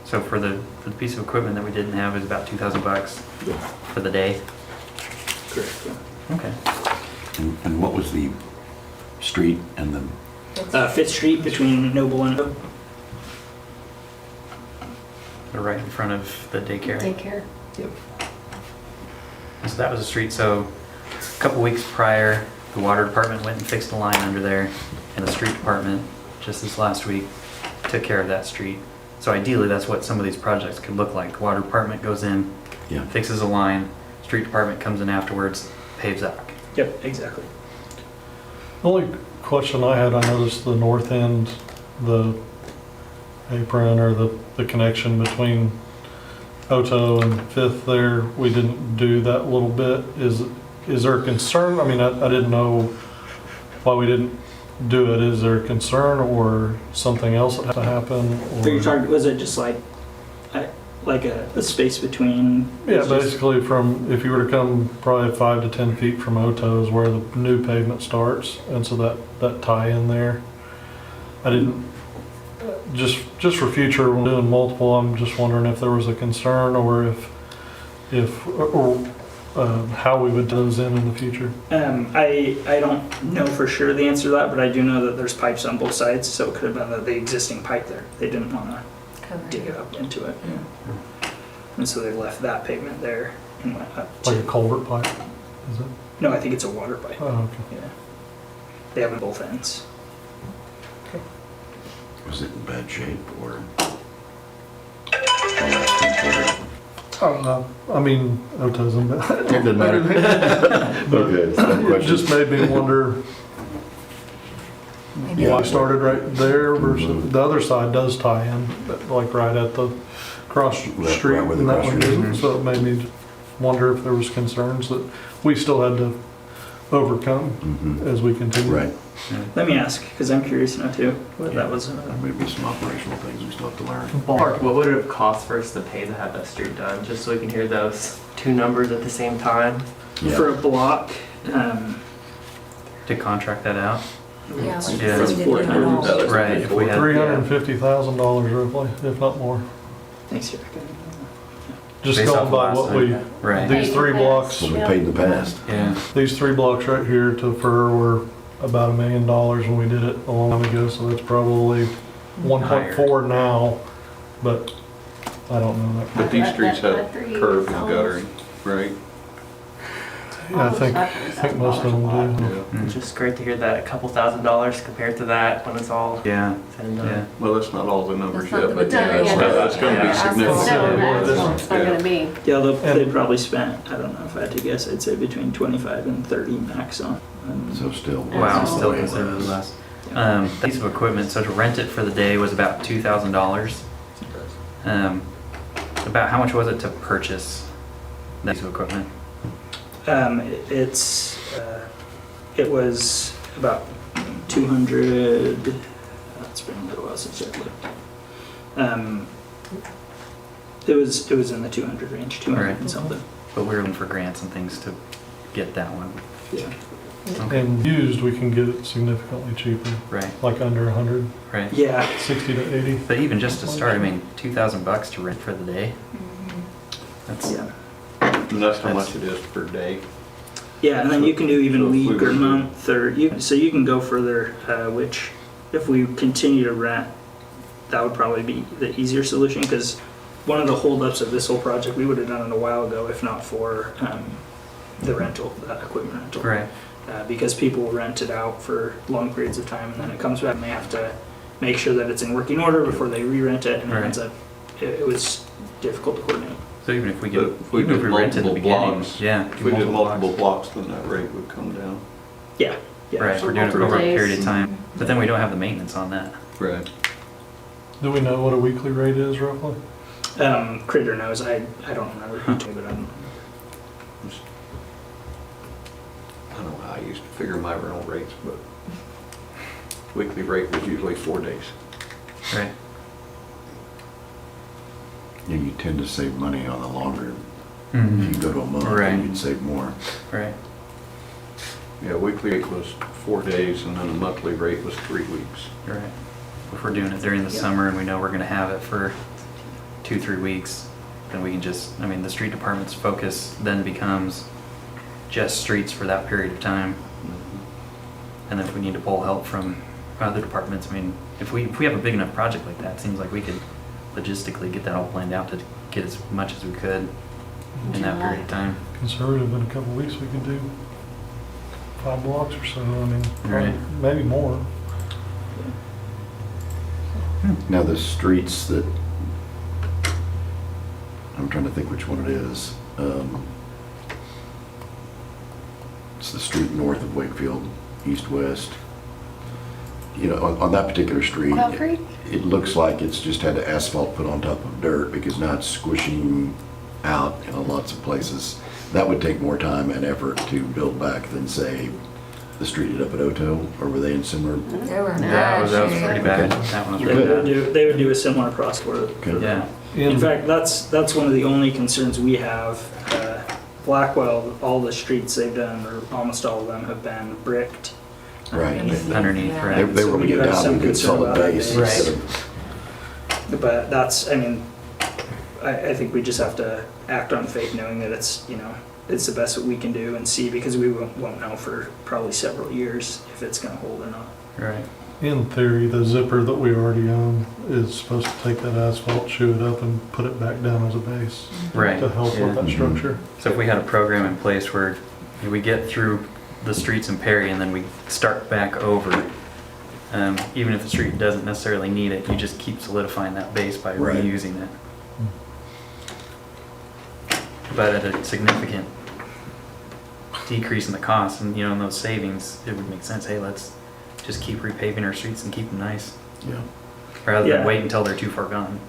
So for the piece of equipment that we didn't have is about $2,000 Yeah. for the day. Correct. Yeah. Okay. And what was the street and the, 5th Street between Noble and Oak. They're right in front of the daycare. Daycare. Yep. So that was a street. So a couple weeks prior, the water department went and fixed a line under there, and the street department just this last week took care of that street. So ideally, that's what some of these projects could look like. Water department goes in, yeah. fixes a line, street department comes in afterwards, paves up. Yep, exactly. The only question I had, I noticed the north end, the apron or the connection between Oto and Fifth there, we didn't do that little bit. Is there a concern? I mean, I didn't know why we didn't do it. Is there a concern or something else that had to happen? So you're or- talking, was it just like a space between? Yeah, it's just- basically from, if you were to come probably 5 to 10 feet from Oto is where the new pavement starts, and so that tie in there. I didn't, just for future, when doing multiple, I'm just wondering if there was a concern or how we would do those in the future. I don't know for sure the answer to that, but I do know that there's pipes on both sides, so it could have been the existing pipe there. They didn't want to dig it up into it. Yeah. And so they left that pavement there and went up Like a to, culvert pipe, is it? no, I think it's a water pipe. Oh, okay. Yeah. They have it on both ends. Was it in bad shape or? I mean, Oto's in bad. It doesn't matter. Okay, so that It question. just made me wonder Maybe why it started right there versus the other side does tie in, but like right at the cross Right street where the and that cross one street didn't. So it made me wonder if there was concerns that we still had to overcome Mhm. as we continue. Right. Let me ask, because I'm curious now too, what that was. There may be some operational things we still have to learn. Ballpark, what would it have cost for us to pay to have that street done, just so we can hear those two numbers at the same time? Yeah. For a block, to contract that out. Yeah, like Yeah. the city didn't do it all. Right, if we had. $350,000 roughly, if not more. Thanks, Jack. Just Based going off by last what time. we, Right. these 3 blocks, What we paid in the past. Yeah. these 3 blocks right here to Fur were about $1 million when we did it a long time ago, so that's probably 1.4 now, but I don't know that. But these streets have That three curb and sounds- guttering, right? Yeah, I think most of them do. Yeah. It's just great to hear that a couple $1,000s compared to that when it's all Yeah, said and yeah. done. Well, that's not all the numbers That's not yet, the but yeah, majority. that's gonna be Yeah, significant. It's not gonna be. Yeah, they And- probably spent, I don't know if I had to guess, I'd say between 25 and 30 max on. So still. Wow, Oh. still considerably less. Piece of equipment, so to rent it for the day was about $2,000. About how much was it to purchase that piece of equipment? It was about 200, it's been a little while since I've looked. It was in the 200 range, 200 Right. and something. But we were looking for grants and things to get that one. Yeah. Okay. And used, we can get it significantly cheaper, Right, like under 100, right. Yeah, 60 to 80. But even just to start, I mean, $2,000 to rent for the day. That's, yeah. And that's how much it is per day. Yeah, and then you can do So even if we week were or to- month, or so you can go further, which if we continue to rent, that would probably be the easier solution, because one of the holdups of this whole project, we would have done it a while ago if not for the rental, equipment rental. right, Because people rent it out for long periods of time, and then it comes back and they have to make sure that it's in working order before they re-rent it, and it Right. ends up, it was difficult to coordinate. so even if we But get, if we even if did we rented in the multiple beginning, blocks, yeah. If we did multiple blocks, then that rate would come down. Yeah, yeah. Right, we're doing it multiple over a days. period of time, but then we don't have the maintenance on that. Right. Do we know what a weekly rate is roughly? Critter knows, I don't remember who told me, but I'm. I don't know how I used to figure my rental rates, but weekly rate was usually 4 days. Right, Yeah, you tend to save money on the longer. If Mhm. you go to a month, Right. then you'd save more. right, Yeah, weekly rate was 4 days, and then the monthly rate was 3 weeks. right. If we're doing it during the Yeah. summer and we know we're gonna have it for 2-3 weeks, then we can just, I mean, the street department's focus then becomes just streets for that period of time. And then if we need to pull help from other departments, I mean, if we have a big enough project like that, it seems like we could logistically get that all planned out to get as much as we could in that period of time. Conservative, in a couple of weeks, we can do 5 blocks or so, I mean, Right. maybe more. Now, the streets that, I'm trying to think which one it is. It's the street north of Wakefield, east-west. You know, on that particular street, Quail Creek? it looks like it's just had asphalt put on top of dirt because now it's squishing out in lots of places. That would take more time and effort to build back than, say, the street up at Oto, or were they in similar? They were That was nice. pretty bad, Okay. that one was They pretty would bad. they would do a similar process where. Yeah, In fact, that's one of the only concerns we have. Blackwell, all the streets they've done, or almost all of them, have been bricked. Right. underneath, Yeah. right. They were So going we to do get have down some to a good concern solid about that base. base. instead of- But that's, I mean, I think we just have to act on faith, knowing that it's, it's the best that we can do and see, because we won't know for probably several years if it's gonna hold or not. Right, In theory, the zipper that we already own is supposed to take that asphalt, chew it up, and put it back down as a base right. to help yeah. with that structure. So if we had a program in place where we get through the streets in Perry and then we start back over, even if the street doesn't necessarily need it, you just keep solidifying that base by Right. reusing it. But at a significant decrease in the cost and, in those savings, it would make sense, hey, let's just keep repaving our streets and keep them nice, Yeah. rather Yeah. than wait until they're too far gone.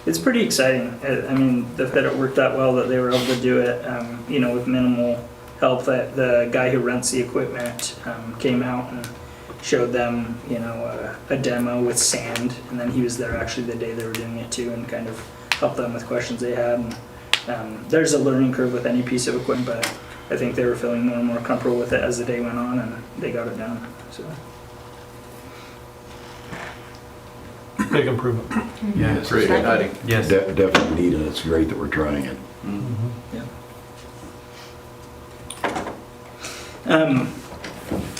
It's pretty exciting. I mean, that it worked that well, that they were able to do it, with minimal help. That the guy who rents the equipment came out and showed them, a demo with sand, and then he was there actually the day they were doing it too, and kind of helped them with questions they had. And there's a learning curve with any piece of equipment, but I think they were feeling more and more comfortable with it as the day went on, and they got it done, so. Big improvement. Yeah, Yes, Pretty exciting. Yes. Definitely neat, and it's great that we're trying it.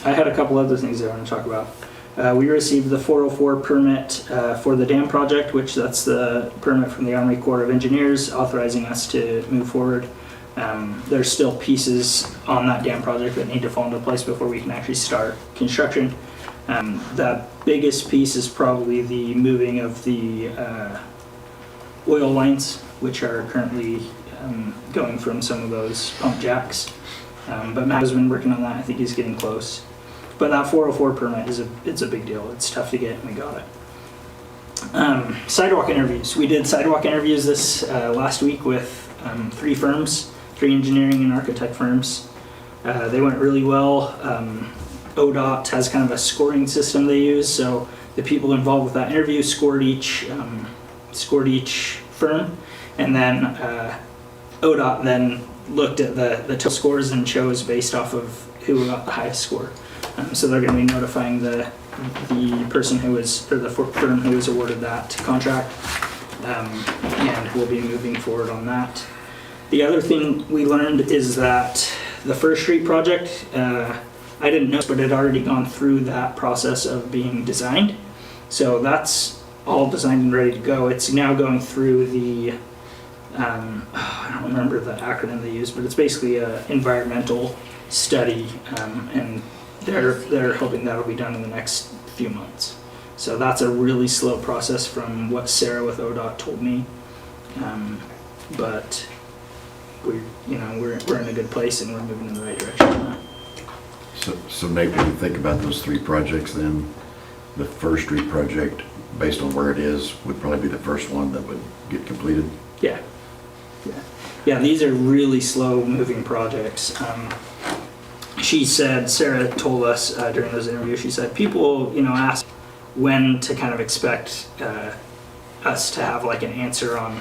I had a couple other things I want to talk about. We received the 404 permit for the dam project, which that's the permit from the Army Corps of Engineers authorizing us to move forward. There's still pieces on that dam project that need to fall into place before we can actually start construction. The biggest piece is probably the moving of the oil lines, which are currently going from some of those pump jacks. But Matt has been working on that. I think he's getting close. But that 404 permit it's a big deal. It's tough to get, and we got it. Sidewalk interviews. We did sidewalk interviews this last week with 3 firms, 3 engineering and architect firms. They went really well. ODOT has kind of a scoring system they use, so the people involved with that interview scored each firm, and then ODOT then looked at the total scores and chose based off of who got the highest score. So they're going to be notifying the person who was, or the firm who was awarded that contract, and we'll be moving forward on that. The other thing we learned is that the First Street project, I didn't know, but it had already gone through that process of being designed. So that's all designed and ready to go. It's now going through the, I don't remember the acronym they use, but it's basically an environmental study, and they're hoping that'll be done in the next few months. So that's a really slow process from what Sarah with ODOT told me, but we're in a good place and we're moving in the right direction on that. So Nate, when you think about those 3 projects, then the First Street project, based on where it is, would probably be the first one that would get completed? Yeah, these are really slow moving projects. She said, Sarah told us during those interviews, she said people, ask when to kind of expect us to have like an answer on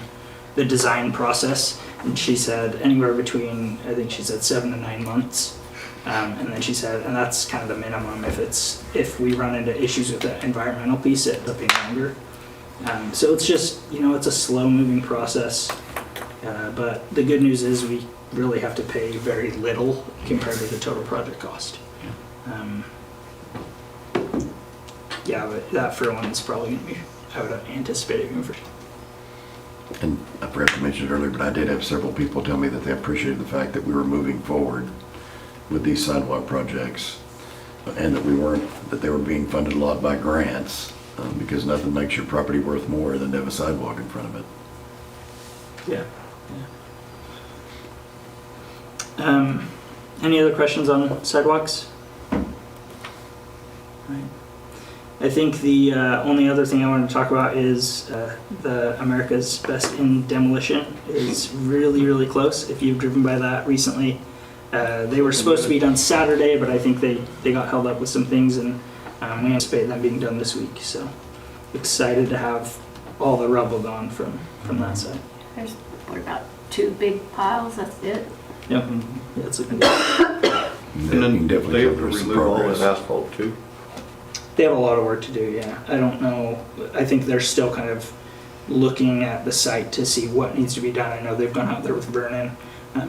the design process. And she said anywhere between, I think she said 7 to 9 months. And then she said, and that's kind of the minimum. If we run into issues with the environmental piece, it ends up being longer. So it's just, it's a slow moving process. But the good news is we really have to pay very little compared to the total project cost. But that for one is probably going to be, I would anticipate it being for. And I forgot to mention it earlier, but I did have several people tell me that they appreciated the fact that we were moving forward with these sidewalk projects, and that they were being funded a lot by grants, because nothing makes your property worth more than to have a sidewalk in front of it. Any other questions on sidewalks? Right. I think the only other thing I wanted to talk about is the America's Best in Demolition is really, really close. If you've driven by that recently, they were supposed to be done Saturday, but I think they got held up with some things, and we anticipate them being done this week. So excited to have all the rubble gone from that side. There's about 2 big piles, that's it. Yep. Yeah, it's looking good. And then they have to remove all that asphalt too? They have a lot of work to do, yeah. I don't know. I think they're still kind of looking at the site to see what needs to be done. I know they've gone out there with Vernon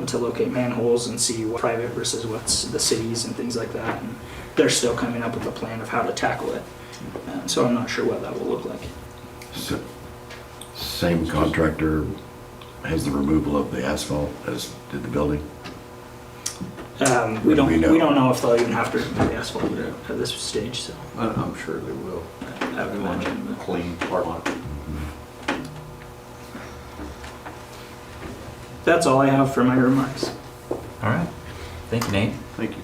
to locate manholes and see what private versus what's the cities and things like that. And they're still coming up with a plan of how to tackle it. So I'm not sure what that will look like. So, same contractor has the removal of the asphalt as did the building? We don't know if they'll even have to remove the asphalt at this stage. So I'm sure they will. I would imagine. Clean parking lot. That's all I have for my remarks. All right. Thank you, Nate. Thank you.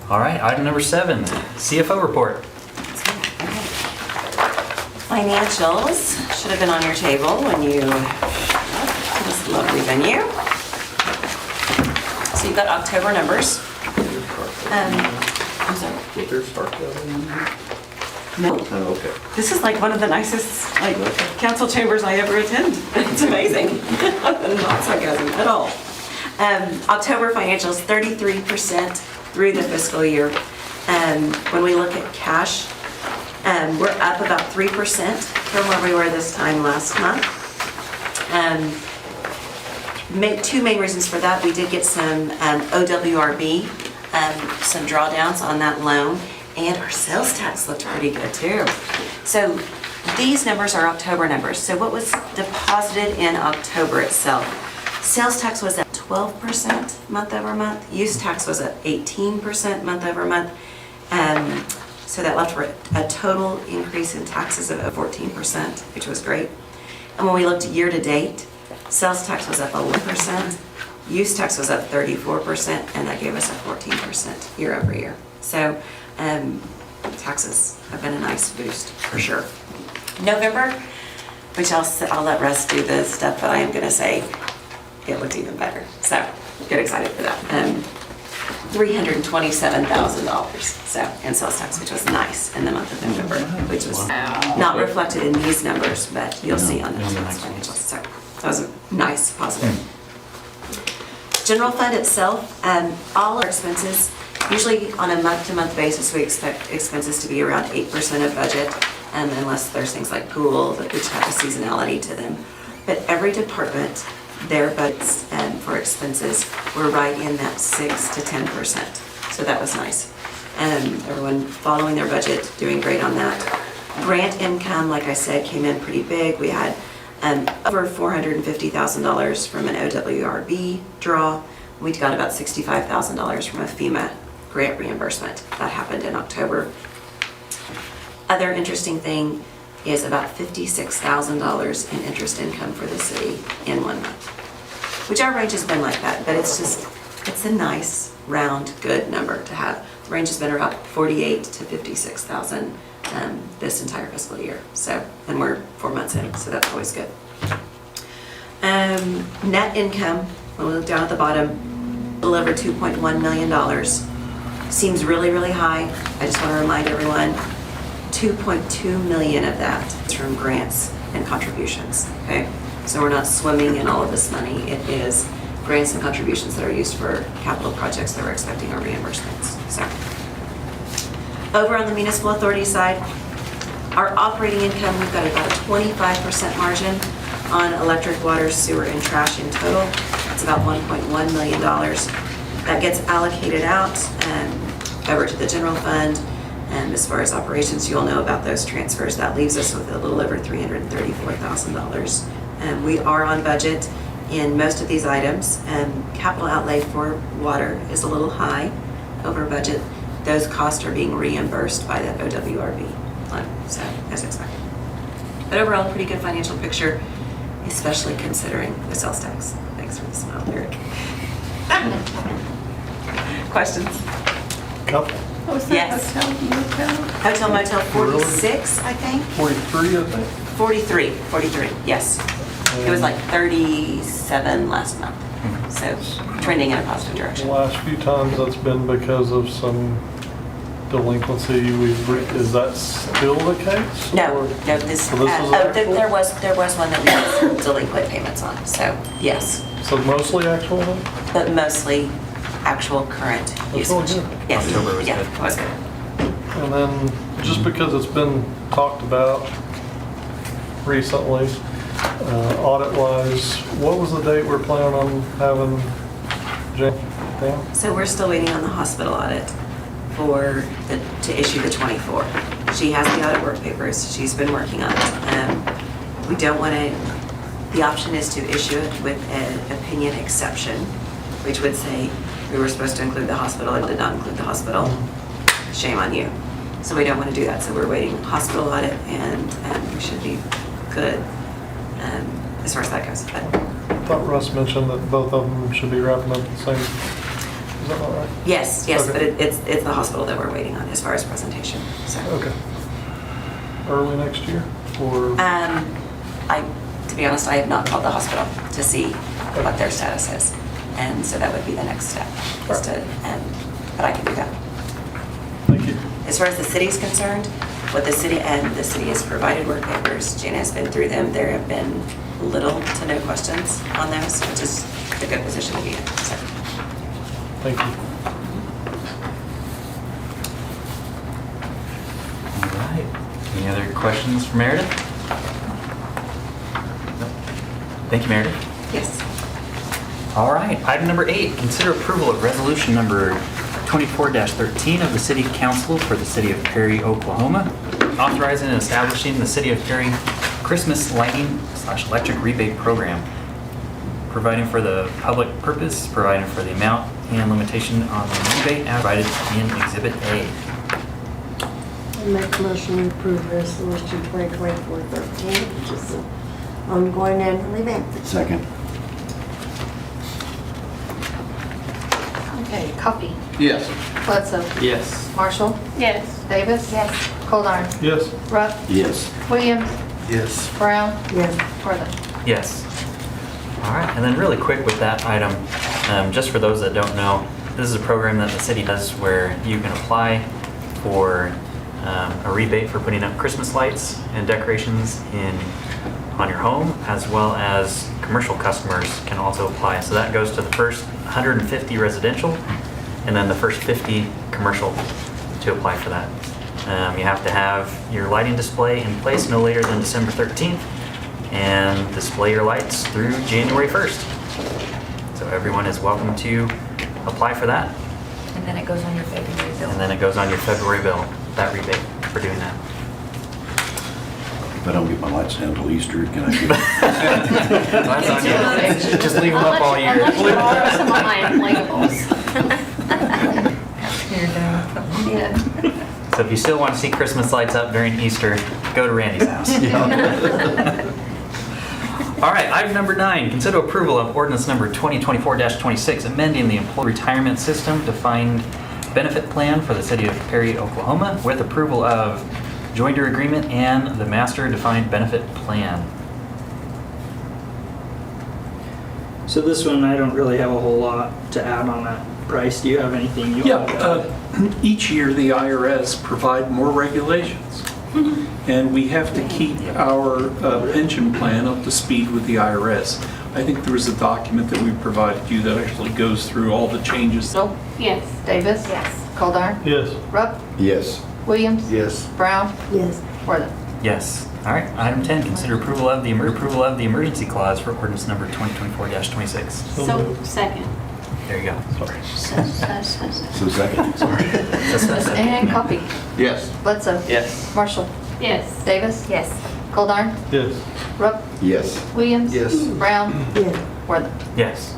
All right, item number 7, CFO report. Financials should have been on your table when you left this lovely venue. So you've got October numbers. I'm sorry. Was there start No. Oh, okay. This is like one of the nicest council chambers I ever attend. It's amazing. Not sarcasm at all. October financials, 33% through the fiscal year. When we look at cash, we're up about 3% from where we were this time last month. Two main reasons for that. We did get some OWRB, some drawdowns on that loan, and our sales tax looked pretty good too. So these numbers are October numbers. So what was deposited in October itself? Sales tax was at 12% month over month. Use tax was at 18% month over month. So that left for a total increase in taxes of 14%, which was great. And when we looked year to date, sales tax was up 11%, use tax was up 34%, and that gave us a 14% year over year. So taxes have been a nice boost for sure. November, which I'll let Russ do the stuff, but I am gonna say it looked even better. So get excited for that. $327,000 so in sales tax, which was nice in the month of November, which was not reflected in these numbers, but you'll see on the financials. So that was a nice positive. General fund itself, all our expenses, usually on a month-to-month basis, we expect expenses to be around 8% of budget, unless there's things like pool, which have a seasonality to them. But every department, their budgets for expenses were right in that 6 to 10%. So that was nice. Everyone following their budget, doing great on that. Grant income, like I said, came in pretty big. We had over $450,000 from an OWRB draw. We got about $65,000 from a FEMA grant reimbursement. That happened in October. Other interesting thing is about $56,000 in interest income for the city in 1 month, which our range has been like that, but it's a nice, round, good number to have. The range has been around 48 to 56,000 this entire fiscal year. So, and we're 4 months in, so that's always good. Net income, when we look down at the bottom, a little over $2.1 million. Seems really, really high. I just want to remind everyone, 2.2 million of that is from grants and contributions, okay? So we're not swimming in all of this money. It is grants and contributions that are used for capital projects that we're expecting our reimbursements. So, over on the municipal authority side, our operating income, we've got about a 25% margin on electric, water, sewer, and trash in total. It's about $1.1 million. That gets allocated out over to the general fund. As far as operations, you'll know about those transfers. That leaves us with a little over $334,000. We are on budget in most of these items. Capital outlay for water is a little high over budget. Those costs are being reimbursed by that OWRB fund, so as expected. But overall, pretty good financial picture, especially considering the sales tax. Thanks for the smile, Eric. Questions? Couple. Yes. Hotel Motel 46, I think? 43, I think. 43, yes. It was like 37 last month, so trending in a positive The direction. last few times that's been because of some delinquency. Is that still the case? No, or- no, this, So this is actual? there was one that we had some delinquent payments on, so yes, So mostly actual then? but mostly actual current That's really usage. good. Yes, October was yeah, good. it was good. And then, just because it's been talked about recently, audit-wise, what was the date we're planning on having Jan? So we're still waiting on the hospital audit to issue the 24. She has the audit work papers, she's been working on it. We don't want to, the option is to issue it with an opinion exception, which would say we were supposed to include the hospital and did not include the hospital. Shame on you. So we don't want to do that, so we're waiting hospital audit and we should be good as far as that goes. But I thought Russ mentioned that both of them should be wrapping up the same. Is that not right? yes, Okay. but it's the hospital that we're waiting on as far as presentation, so. Okay. Early next year, or? To be honest, I have not called the hospital to see what their status is. And so that would be the next step, is to, but I can do that. Thank you. As far as the city's concerned, what the city has provided work papers. Jana has been through them. There have been little to no questions on those, which is a good position to be in. So. Thank you. All right. Any other questions for Meredith? Nope. Thank you, Meredith. Yes. All right, item number 8, consider approval of resolution number 24-13 of the City Council for the City of Perry, Oklahoma, authorizing and establishing the City of Perry Christmas lighting / electric rebate program, providing for the public purpose, providing for the amount and limitation on the rebate as provided in Exhibit A. I make a motion to approve resolution 2024-13, which is an ongoing annual event. Second. Okay, Coffee. Yes. Bledsoe. Yes. Marshall. Yes. Davis. Yes. Goldar. Yes. Rupp. Yes. Williams. Yes. Brown. Yes. Worthing. Yes. All right, and then really quick with that item, just for those that don't know, this is a program that the city does where you can apply for a rebate for putting up Christmas lights and decorations on your home, as well as commercial customers can also apply. So that goes to the first 150 residential, and then the first 50 commercial to apply for that. You have to have your lighting display in place no later than December 13th, and display your lights through January 1st. So everyone is welcome to apply for that, And then it goes on your February bill. and then it goes on your February bill, that rebate for doing that. If I don't get my lights down till Easter, can I get That's on you. Just leave them up all year. I'll let you borrow some of my inflatables. You're done. Yeah. So if you still want to see Christmas lights up during Easter, go to Randy's house. All right, item number 9, consider approval of ordinance number 2024-26, amending the employee retirement system defined benefit plan for the city of Perry, Oklahoma, with approval of joinder agreement and the master defined benefit plan. So this one, I don't really have a whole lot to add on that. Bryce, do you have anything you want to add? Each year, the IRS provide more regulations. And we have to keep our pension plan up to speed with the IRS. I think there was a document that we provided you that actually goes through all the changes. Bill. Yes. Davis. Yes. Goldar. Yes. Rupp. Yes. Williams. Yes. Brown. Yes. Worthing. Yes. All right, item 10, consider approval of the emergency clause for ordinance number 2024-26. So, second. There you go. Sorry. So second. Sorry. And Coffee. Yes. Bledsoe. Yes. Marshall. Yes. Davis. Yes. Goldar. Yes. Rupp. Yes. Williams. Yes. Brown. Yes. Worthing. Yes.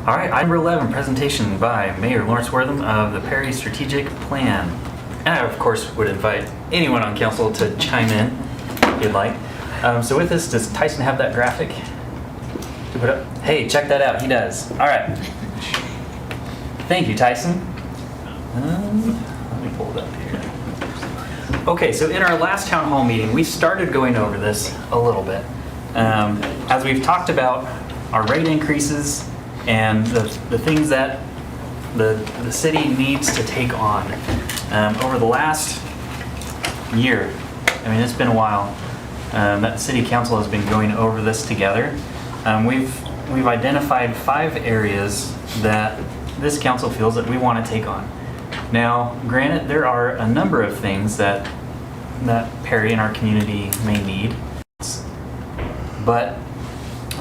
All right, item number 11, presentation by Mayor Lawrence Wortham of the Perry Strategic Plan. And I, of course, would invite anyone on council to chime in if you'd like. So with this, does Tyson have that graphic to put up? Hey, check that out, he does. All right. Thank you, Tyson. Let me pull it up here. Okay, so in our last town hall meeting, we started going over this a little bit. As we've talked about our rate increases and the things that the city needs to take on. Over the last year, I mean, it's been a while, that the city council has been going over this together. We've identified 5 areas that this council feels that we want to take on. Now, granted, there are a number of things that Perry and our community may need, but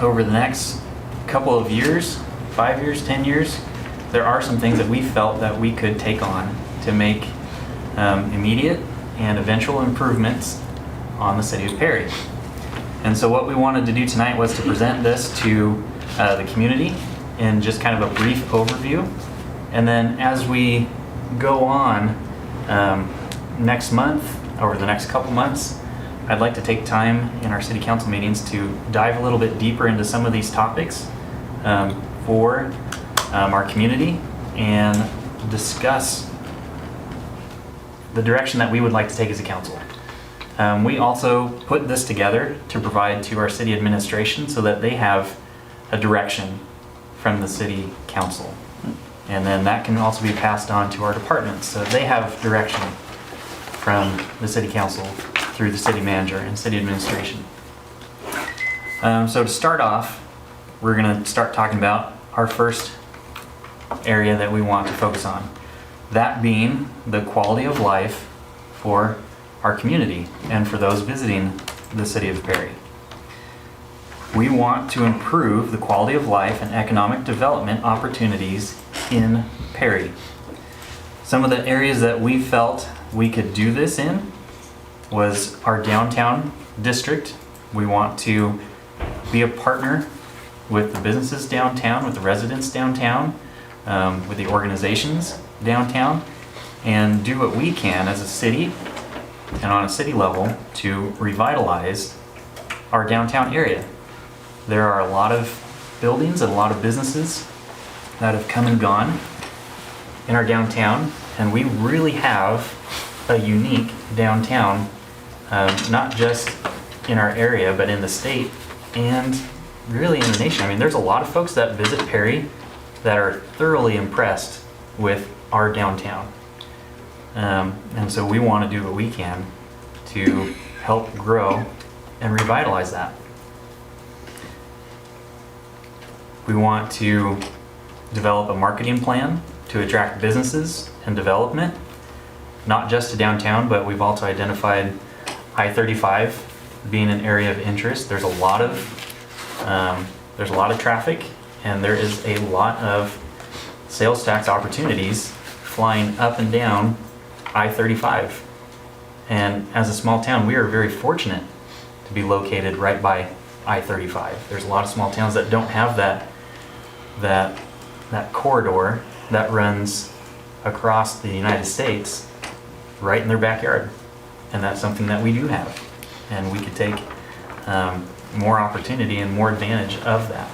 over the next couple of years, 5 years, 10 years, there are some things that we felt that we could take on to make immediate and eventual improvements on the city of Perry. And so what we wanted to do tonight was to present this to the community in just kind of a brief overview. And then as we go on next month, over the next couple months, I'd like to take time in our city council meetings to dive a little bit deeper into some of these topics for our community and discuss the direction that we would like to take as a council. We also put this together to provide to our city administration so that they have a direction from the city council. And then that can also be passed on to our departments so they have direction from the city council through the city manager and city administration. So to start off, we're gonna start talking about our first area that we want to focus on. That being the quality of life for our community and for those visiting the city of Perry. We want to improve the quality of life and economic development opportunities in Perry. Some of the areas that we felt we could do this in was our downtown district. We want to be a partner with the businesses downtown, with the residents downtown, with the organizations downtown, and do what we can as a city and on a city level to revitalize our downtown area. There are a lot of buildings and a lot of businesses that have come and gone in our downtown, and we really have a unique downtown, not just in our area, but in the state and really in the nation. I mean, there's a lot of folks that visit Perry that are thoroughly impressed with our downtown. And so we want to do what we can to help grow and revitalize that. We want to develop a marketing plan to attract businesses and development, not just to downtown, but we've also identified I-35 being an area of interest. There's a lot of traffic, and there is a lot of sales tax opportunities flying up and down I-35. And as a small town, we are very fortunate to be located right by I-35. There's a lot of small towns that don't have that corridor that runs across the United States right in their backyard. And that's something that we do have. And we could take more opportunity and more advantage of that.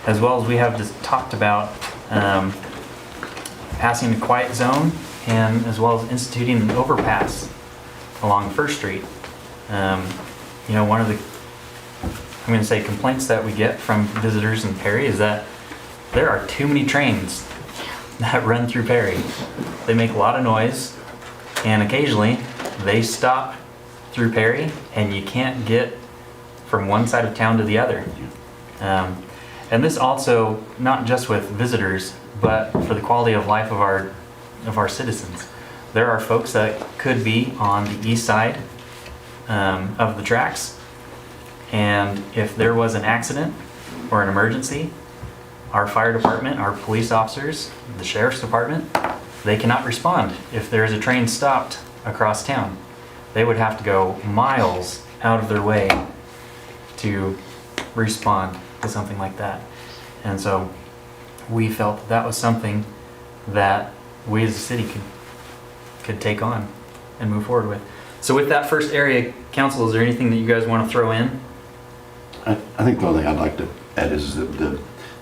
As well as we have just talked about passing a quiet zone, and as well as instituting an overpass along First Street. One of the, I'm going to say, complaints that we get from visitors in Perry is that there are too many trains that run through Perry. They make a lot of noise, and occasionally they stop through Perry, and you can't get from one side of town to the other. And this also, not just with visitors, but for the quality of life of our citizens. There are folks that could be on the east side of the tracks, and if there was an accident or an emergency, our fire department, our police officers, the sheriff's department, they cannot respond if there is a train stopped across town. They would have to go miles out of their way to respond to something like that. And so we felt that was something that we as a city could take on and move forward with. So with that first area, council, is there anything that you guys want to throw in? I think the only thing I'd like to add is that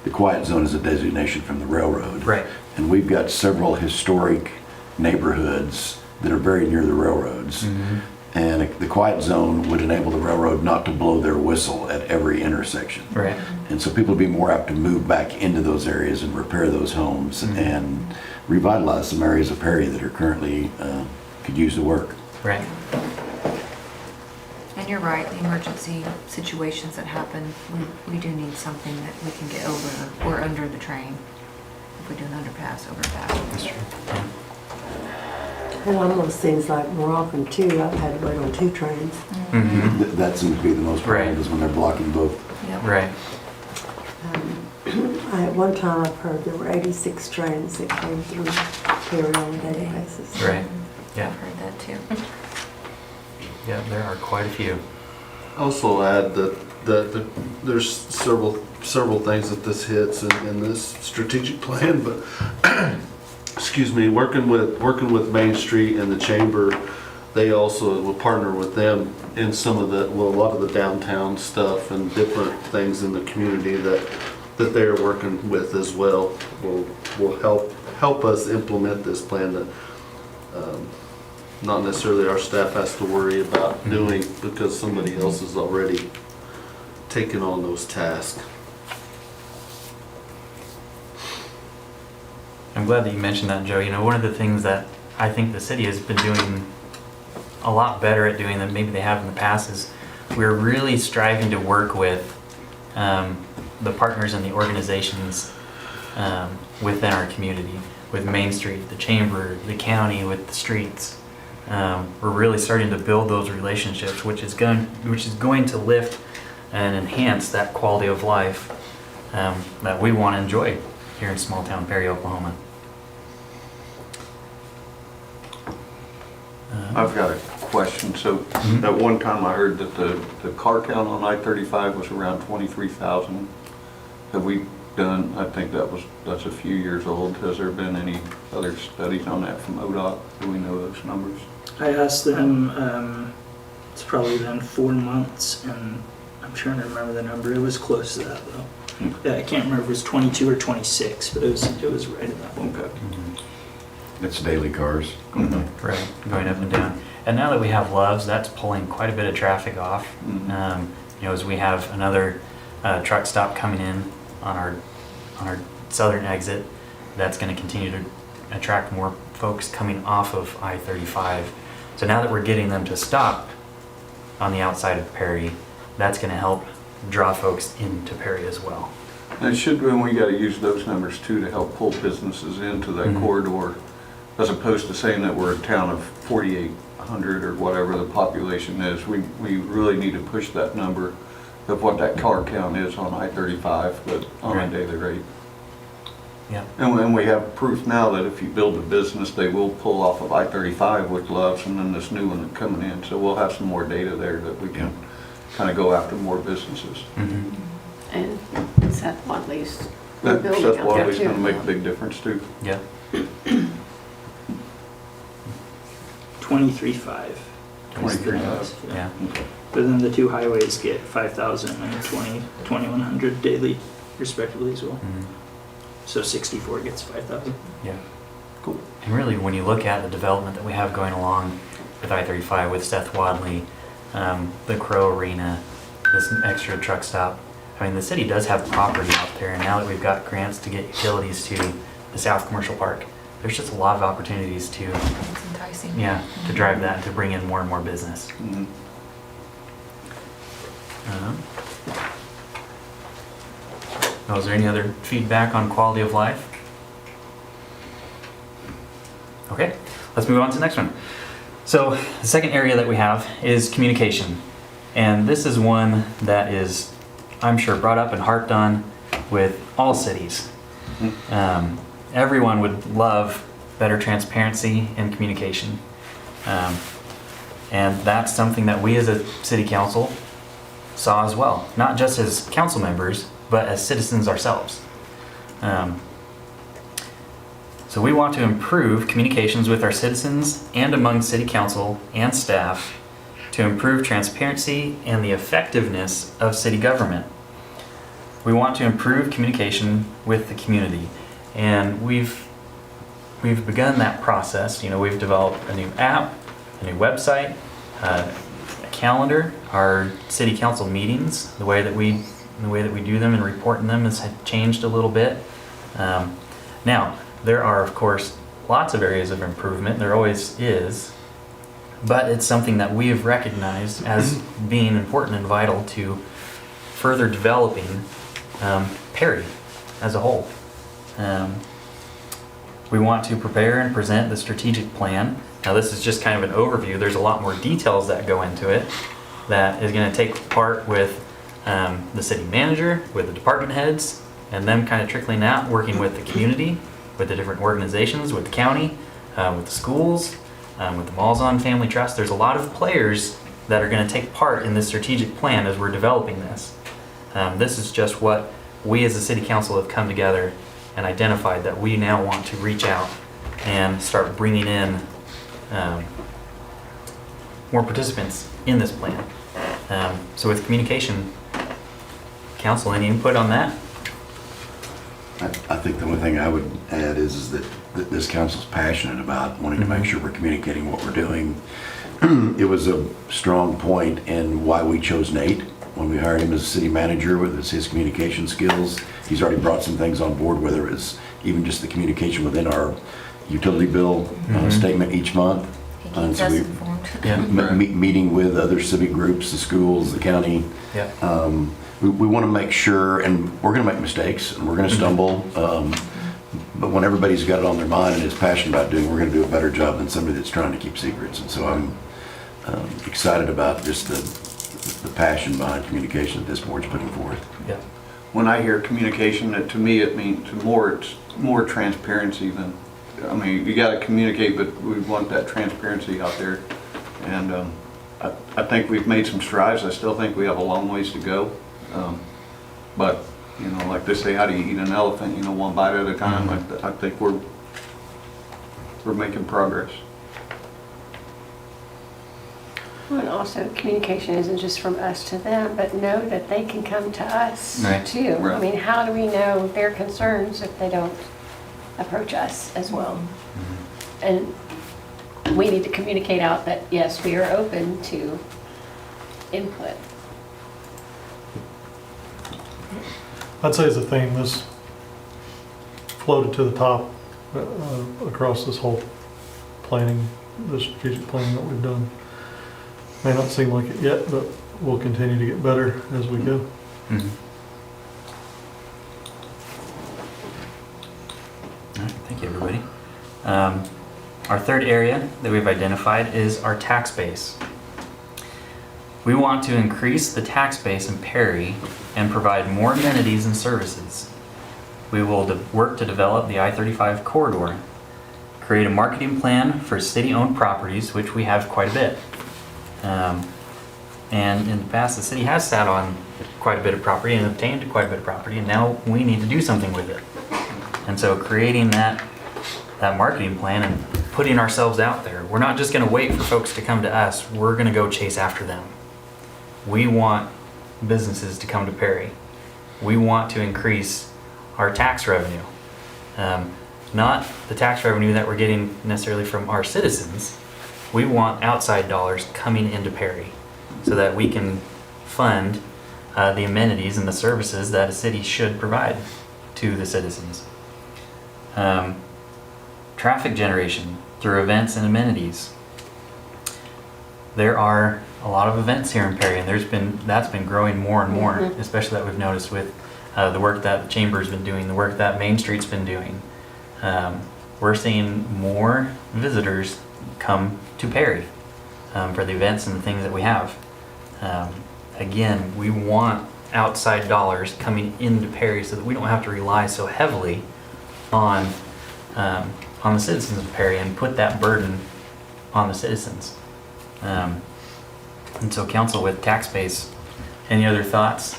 the quiet zone is a designation from the railroad. Right. And we've got several historic neighborhoods that are very near the railroads. Mm-hmm. And the quiet zone would enable the railroad not to blow their whistle at every intersection. Right. And so people would be more apt to move back into those areas and repair those homes and revitalize some areas of Perry that are currently could use the work. Right. And you're right, the emergency situations that happen, we do need something that we can get over or under the train. If we do an underpass, overpass. That's true. Yeah. And almost seems like more often too, I've had to wait on 2 trains. Mm-hmm. That seems to be the most problem, is when they're blocking both. Yep. Right. At one time, I've heard there were 86 trains that came through Perry on a daily basis. Right. Yeah. I've heard that too. Yeah, there are quite a few. Also add that there's several things that this hits in this strategic plan, but excuse me, working with Main Street and the Chamber, they also will partner with them in some of a lot of the downtown stuff and different things in the community that they're working with as well. Will help us implement this plan that not necessarily our staff has to worry about doing, because somebody else is already taking on those tasks. I'm glad that you mentioned that, Joe. One of the things that I think the city has been doing a lot better at doing than maybe they have in the past is we're really striving to work with the partners and the organizations within our community, with Main Street, the chamber, the county, with the streets. We're really starting to build those relationships, which is going to lift and enhance that quality of life that we want to enjoy here in small town Perry, Oklahoma. I've got a question. So at one time I heard that the car count on I-35 was around 23,000. Have we done, I think that's a few years old. Has there been any other studies on that from ODOT? Do we know those numbers? I asked them, it's probably been 4 months, and I'm trying to remember the number. It was close to that though. Yeah, I can't remember if it was 22 or 26, but it was right in that one. Okay. It's daily cars. Right, going up and down. And now that we have Love's, that's pulling quite a bit of traffic off. As we have another truck stop coming in on our southern exit, that's going to continue to attract more folks coming off of I-35. So now that we're getting them to stop on the outside of Perry, that's going to help draw folks into Perry as well. And we got to use those numbers too to help pull businesses into that corridor, as opposed to saying that we're a town of 4,800 or whatever the population is. We really need to push that number of what that car count is on I-35, but on a daily rate. Yeah. And we have proof now that if you build a business, they will pull off of I-35 with Love's and then this new one coming in. So we'll have some more data there that we can kind of go after more businesses. And Seth Wadley's Seth building out there Wadley's too. going to make a big difference too. Yeah. 23.5. 23.5. Yeah. But then the two highways get 5,000 and 2,100 daily respectively as well. So 64 gets 5,000. Yeah. Cool. And really, when you look at the development that we have going along with I-35, with Seth Wadley, the Crow Arena, this extra truck stop, I mean, the city does have property out there, and now that we've got grants to get utilities to the South Commercial Park, there's just a lot of opportunities to, It's enticing. yeah, to drive that and to bring in more and more business. Was there any other feedback on quality of life? Okay, let's move on to the next one. So the second area that we have is communication. And this is one that is, I'm sure, brought up and harped on with all cities. Everyone would love better transparency and communication. And that's something that we as a city council saw as well, not just as council members, but as citizens ourselves. So we want to improve communications with our citizens and among city council and staff to improve transparency and the effectiveness of city government. We want to improve communication with the community, and we've begun that process. We've developed a new app, a new website, a calendar. Our city council meetings, the way that we do them and report in them has changed a little bit. Now, there are, of course, lots of areas of improvement. There always is. But it's something that we have recognized as being important and vital to further developing Perry as a whole. We want to prepare and present the strategic plan. Now, this is just kind of an overview. There's a lot more details that go into it that is going to take part with the city manager, with the department heads, and them kind of trickling out, working with the community, with the different organizations, with the county, with the schools, with the Malzahn Family Trust. There's a lot of players that are going to take part in this strategic plan as we're developing this. This is just what we as a city council have come together and identified that we now want to reach out and start bringing in more participants in this plan. So with communication, council, any input on that? I think the only thing I would add is that this council's passionate about wanting to make sure we're communicating what we're doing. It was a strong point in why we chose Nate when we hired him as city manager, with his communication skills. He's already brought some things on board, whether it's even just the communication within our utility bill statement each month. He And keeps so us we- informed. Meeting with other civic groups, the schools, the county. Yeah. We want to make sure, and we're going to make mistakes, and we're going to stumble, but when everybody's got it on their mind and is passionate about doing, we're going to do a better job than somebody that's trying to keep secrets. And so I'm excited about just the passion behind communication that this board's putting forth. Yeah. When I hear communication, to me, it means it's more transparency than, I mean, you gotta communicate, but we want that transparency out there. And I think we've made some strides. I still think we have a long ways to go. But, you know, like they say, how do you eat an elephant, you know, one bite at a time? I think we're making progress. Well, and also communication isn't just from us to them, but know that they can come to us Right. too. I Right. mean, how do we know their concerns if they don't approach us as well? And we need to communicate out that, yes, we are open to input. I'd say as a theme, this floated to the top across this whole planning, the strategic planning that we've done. May not seem like it yet, but we'll continue to get better as we go. Mhm. All right, thank you, everybody. Our third area that we've identified is our tax base. We want to increase the tax base in Perry and provide more amenities and services. We will work to develop the I-35 corridor, create a marketing plan for city-owned properties, which we have quite a bit. And in the past, the city has sat on quite a bit of property and obtained quite a bit of property, and now we need to do something with it. And so creating that marketing plan and putting ourselves out there. We're not just gonna wait for folks to come to us, we're gonna go chase after them. We want businesses to come to Perry. We want to increase our tax revenue. Not the tax revenue that we're getting necessarily from our citizens. We want outside dollars coming into Perry so that we can fund the amenities and the services that a city should provide to the citizens. Traffic generation through events and amenities. There are a lot of events here in Perry, and that's been growing more and more, especially that we've noticed with the work that the Chamber's been doing, the work that Main Street's been doing. We're seeing more visitors come to Perry for the events and the things that we have. Again, we want outside dollars coming into Perry so that we don't have to rely so heavily on the citizens of Perry and put that burden on the citizens. And so council, with tax base, any other thoughts?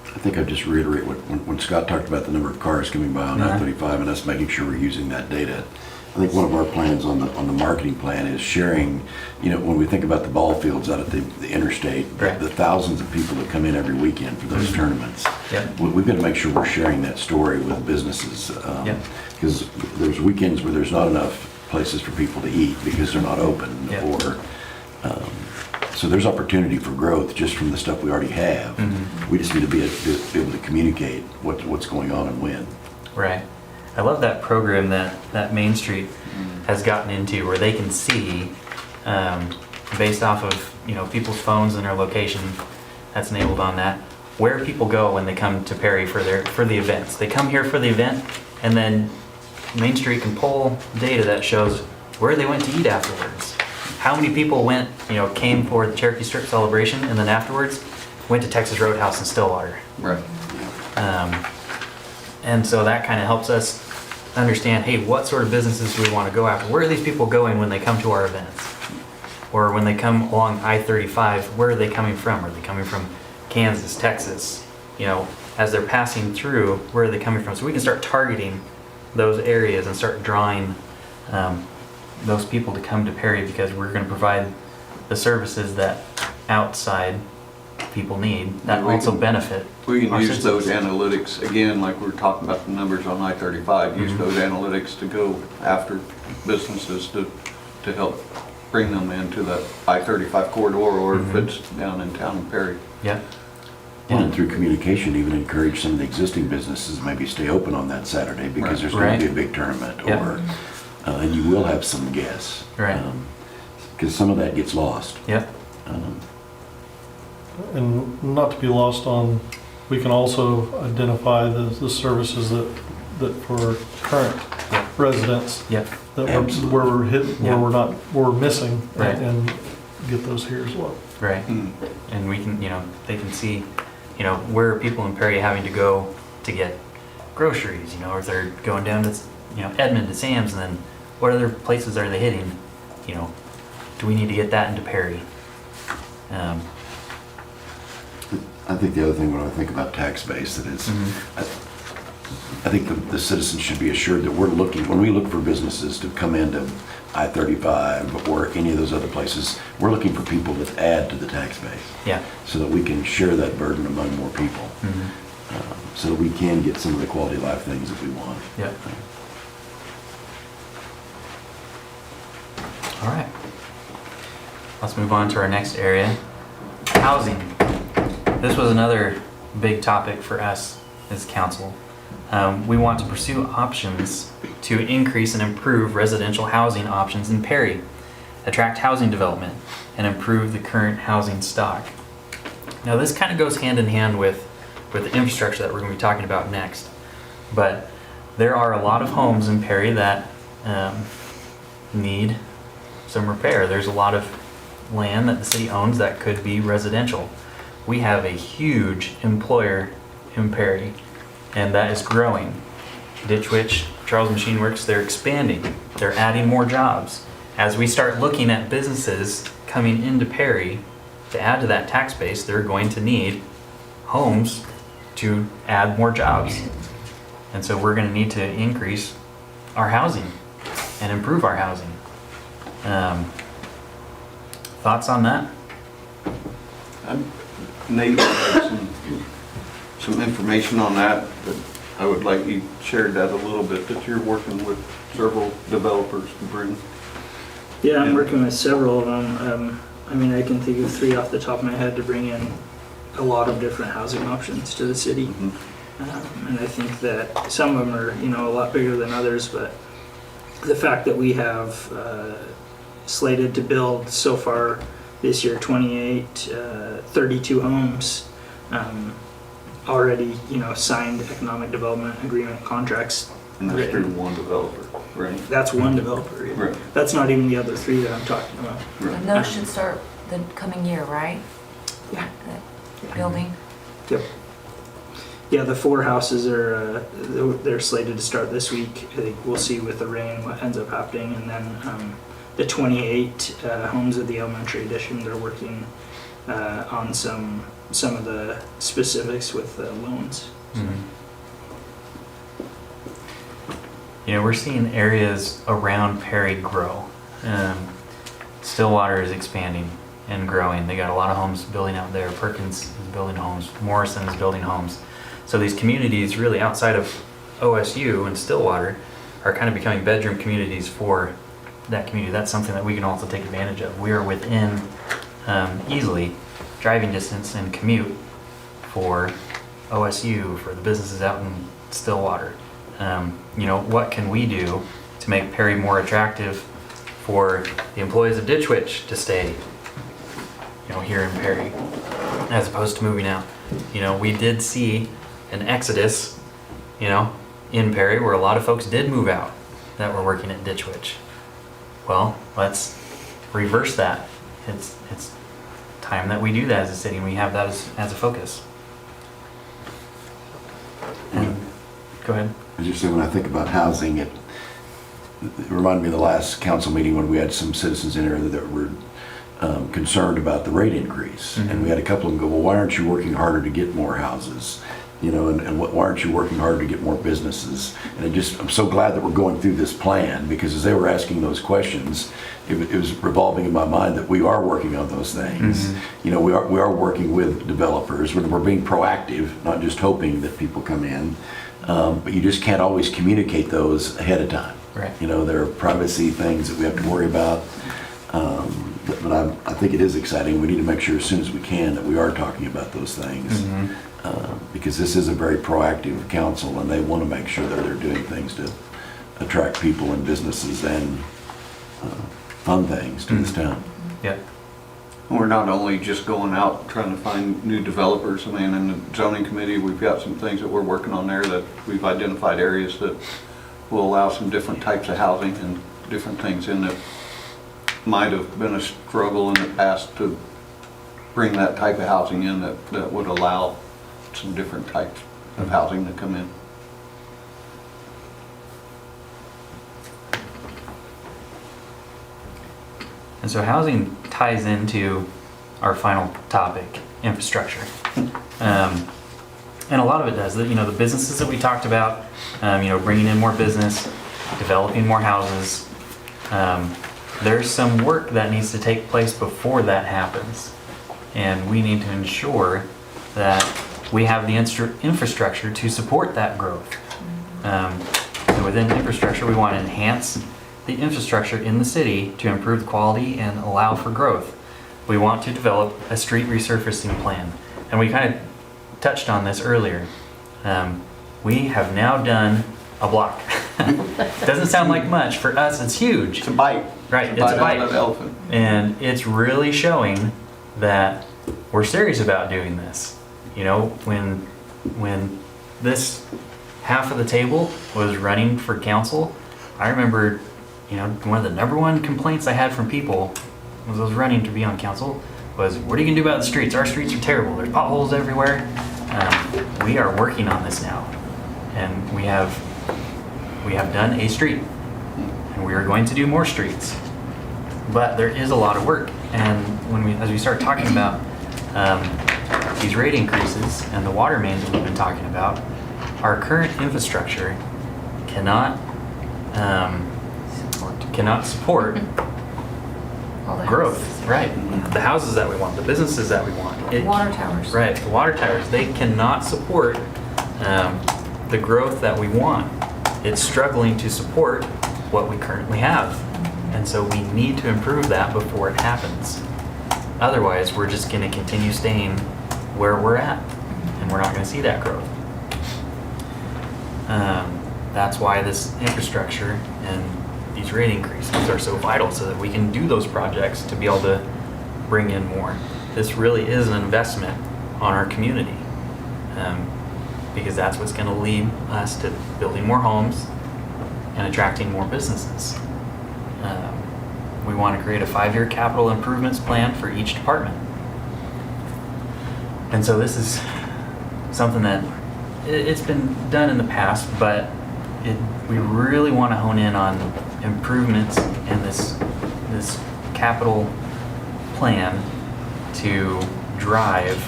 I think I'd just reiterate when Scott talked about the number of cars coming by on I-35 and us making sure we're using that data. I think one of our plans on the marketing plan is sharing, you know, when we think about the ball fields out at the interstate, Right. the thousands of people that come in every weekend for those tournaments. Yep. We've got to make sure we're sharing that story with businesses. Yep. Because there's weekends where there's not enough places for people to eat because they're not open. Yep. Or so there's opportunity for growth just from the stuff we already have. We just need to be able to communicate what's going on and when. Right. I love that program that Main Street has gotten into, where they can see, based off of, you know, people's phones and their location that's enabled on that, where people go when they come to Perry for the events. They come here for the event, and then Main Street can pull data that shows where they went to eat afterwards. How many people came for the Cherokee Strip celebration, and then afterwards went to Texas Roadhouse in Stillwater. Right. And so that kind of helps us understand, hey, what sort of businesses do we want to go after? Where are these people going when they come to our events? Or when they come along I-35, where are they coming from? Are they coming from Kansas, Texas? You know, as they're passing through, where are they coming from? So we can start targeting those areas and start drawing those people to come to Perry, because we're going to provide the services that outside people need that also benefit. We can our use those citizens. analytics, again, like we were talking about the numbers on I-35, use those analytics to go after businesses to help bring them into the I-35 corridor, or if it's down in town in Perry. Yeah. And through communication, even encourage some of the existing businesses, maybe stay open on that Saturday because there's going to be a big tournament. Yep. Or, and you will have some guests. Right. Because some of that gets lost. Yep. And not to be lost on, we can also identify the services that for current residents. Yep. That Absolutely. where we're hit, Yeah. where we're missing. Right. And get those here as well. Right. And we can, they can see, where are people in Perry having to go to get groceries, or if they're going down to, Edmond to Sam's, and then what other places are they hitting? Do we need to get that into Perry? I think the other thing when I think about tax base, that is, I think the citizens should be assured that we're looking, when we look for businesses to come into I-35 or any of those other places, we're looking for people that add to the tax base. Yeah. So that we can share that burden among more people. So that we can get some of the quality of life things that we want. Yep. All right. Let's move on to our next area, housing. This was another big topic for us as council. We want to pursue options to increase and improve residential housing options in Perry, attract housing development, and improve the current housing stock. Now this kind of goes hand in hand with the infrastructure that we're going to be talking about next. But there are a lot of homes in Perry that need some repair. There's a lot of land that the city owns that could be residential. We have a huge employer in Perry, and that is growing. Ditch Witch, Charles Machine Works, they're expanding. They're adding more jobs. As we start looking at businesses coming into Perry to add to that tax base, they're going to need homes to add more jobs. And so we're going to need to increase our housing and improve our housing. Thoughts on that? Nate had some information on that, but I would like you shared that a little bit, that you're working with several developers to bring. Yeah, I'm working with several of them. I can think of 3 off the top of my head to bring in a lot of different housing options to the city. And I think that some of them are, a lot bigger than others, but the fact that we have slated to build so far this year 32 homes, already, signed economic development agreement contracts. And that's through one developer, right? That's one developer. Yeah. Right. That's not even the other 3 that I'm talking about. Right. And those should start the coming year, right? Yeah. That building? Yep. Yeah, the 4 houses are, they're slated to start this week. I think we'll see with the rain what ends up happening. And then the 28 homes of the elementary addition, they're working on some of the specifics with the loans. We're seeing areas around Perry grow. Stillwater is expanding and growing. They got a lot of homes building out there. Perkins is building homes. Morrison is building homes. So these communities really outside of OSU and Stillwater are kind of becoming bedroom communities for that community. That's something that we can also take advantage of. We are within easily driving distance and commute for OSU, for the businesses out in Stillwater. What can we do to make Perry more attractive for the employees of Ditch Witch to stay, here in Perry, as opposed to moving out? We did see an exodus, in Perry where a lot of folks did move out that were working at Ditch Witch. Well, let's reverse that. It's time that we do that as a city, and we have that as a focus. And go ahead. As you say, when I think about housing, it reminded me of the last council meeting when we had some citizens in here that were concerned about the rate increase. And we had a couple of them go, well, why aren't you working harder to get more houses? And why aren't you working harder to get more businesses? And I'm so glad that we're going through this plan, because as they were asking those questions, it was revolving in my mind that we are working on those things. We are working with developers. We're being proactive, not just hoping that people come in. But you just can't always communicate those ahead of time. Right. There are privacy things that we have to worry about. But I think it is exciting. We need to make sure as soon as we can that we are talking about those things. Because this is a very proactive council and they want to make sure that they're doing things to attract people and businesses and fun things to this town. Yep. We're not only just going out trying to find new developers. I mean, in the zoning committee, we've got some things that we're working on there that we've identified areas that will allow some different types of housing and different things in that might have been a struggle in the past to bring that type of housing in that would allow some different types of housing to come in. And so housing ties into our final topic, infrastructure. And a lot of it does. The businesses that we talked about, bringing in more business, developing more houses. There's some work that needs to take place before that happens. And we need to ensure that we have the infrastructure to support that growth. And within infrastructure, we want to enhance the infrastructure in the city to improve the quality and allow for growth. We want to develop a street resurfacing plan. And we kind of touched on this earlier. We have now done a block. Doesn't sound like much. For us, it's huge. It's a bite. Right, it's a bite. Out of the elephant. And it's really showing that we're serious about doing this. When this half of the table was running for council, I remember, one of the number one complaints I had from people as I was running to be on council was, what are you gonna do about the streets? Our streets are terrible. There's potholes everywhere. We are working on this now, and we have done a street, and we are going to do more streets. But there is a lot of work, and as we start talking about these rate increases and the water mains that we've been talking about, our current infrastructure cannot support All the growth. houses. Right. The houses that we want, the businesses that we want. Water towers. Right. The water towers, they cannot support the growth that we want. It's struggling to support what we currently have. And so we need to improve that before it happens. Otherwise, we're just going to continue staying where we're at, and we're not going to see that growth. That's why this infrastructure and these rate increases are so vital, so that we can do those projects to be able to bring in more. This really is an investment on our community, because that's what's going to lead us to building more homes and attracting more businesses. We want to create a 5-year capital improvements plan for each department. And so this is something that it's been done in the past, but we really want to hone in on improvements in this capital plan to drive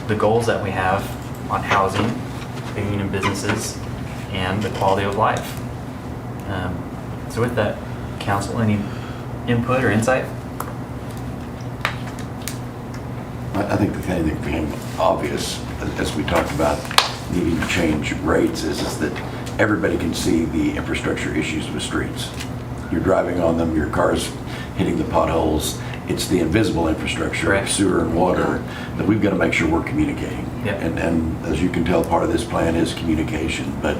the goals that we have on housing, bringing in businesses, and the quality of life. So with that, council, any input or insight? I think the thing that became obvious as we talked about needing to change rates is that everybody can see the infrastructure issues with streets. You're driving on them, your car's hitting the potholes. It's the invisible infrastructure, Right. sewer and water, that we've got to make sure we're communicating. Yep. And as you can tell, part of this plan is communication. But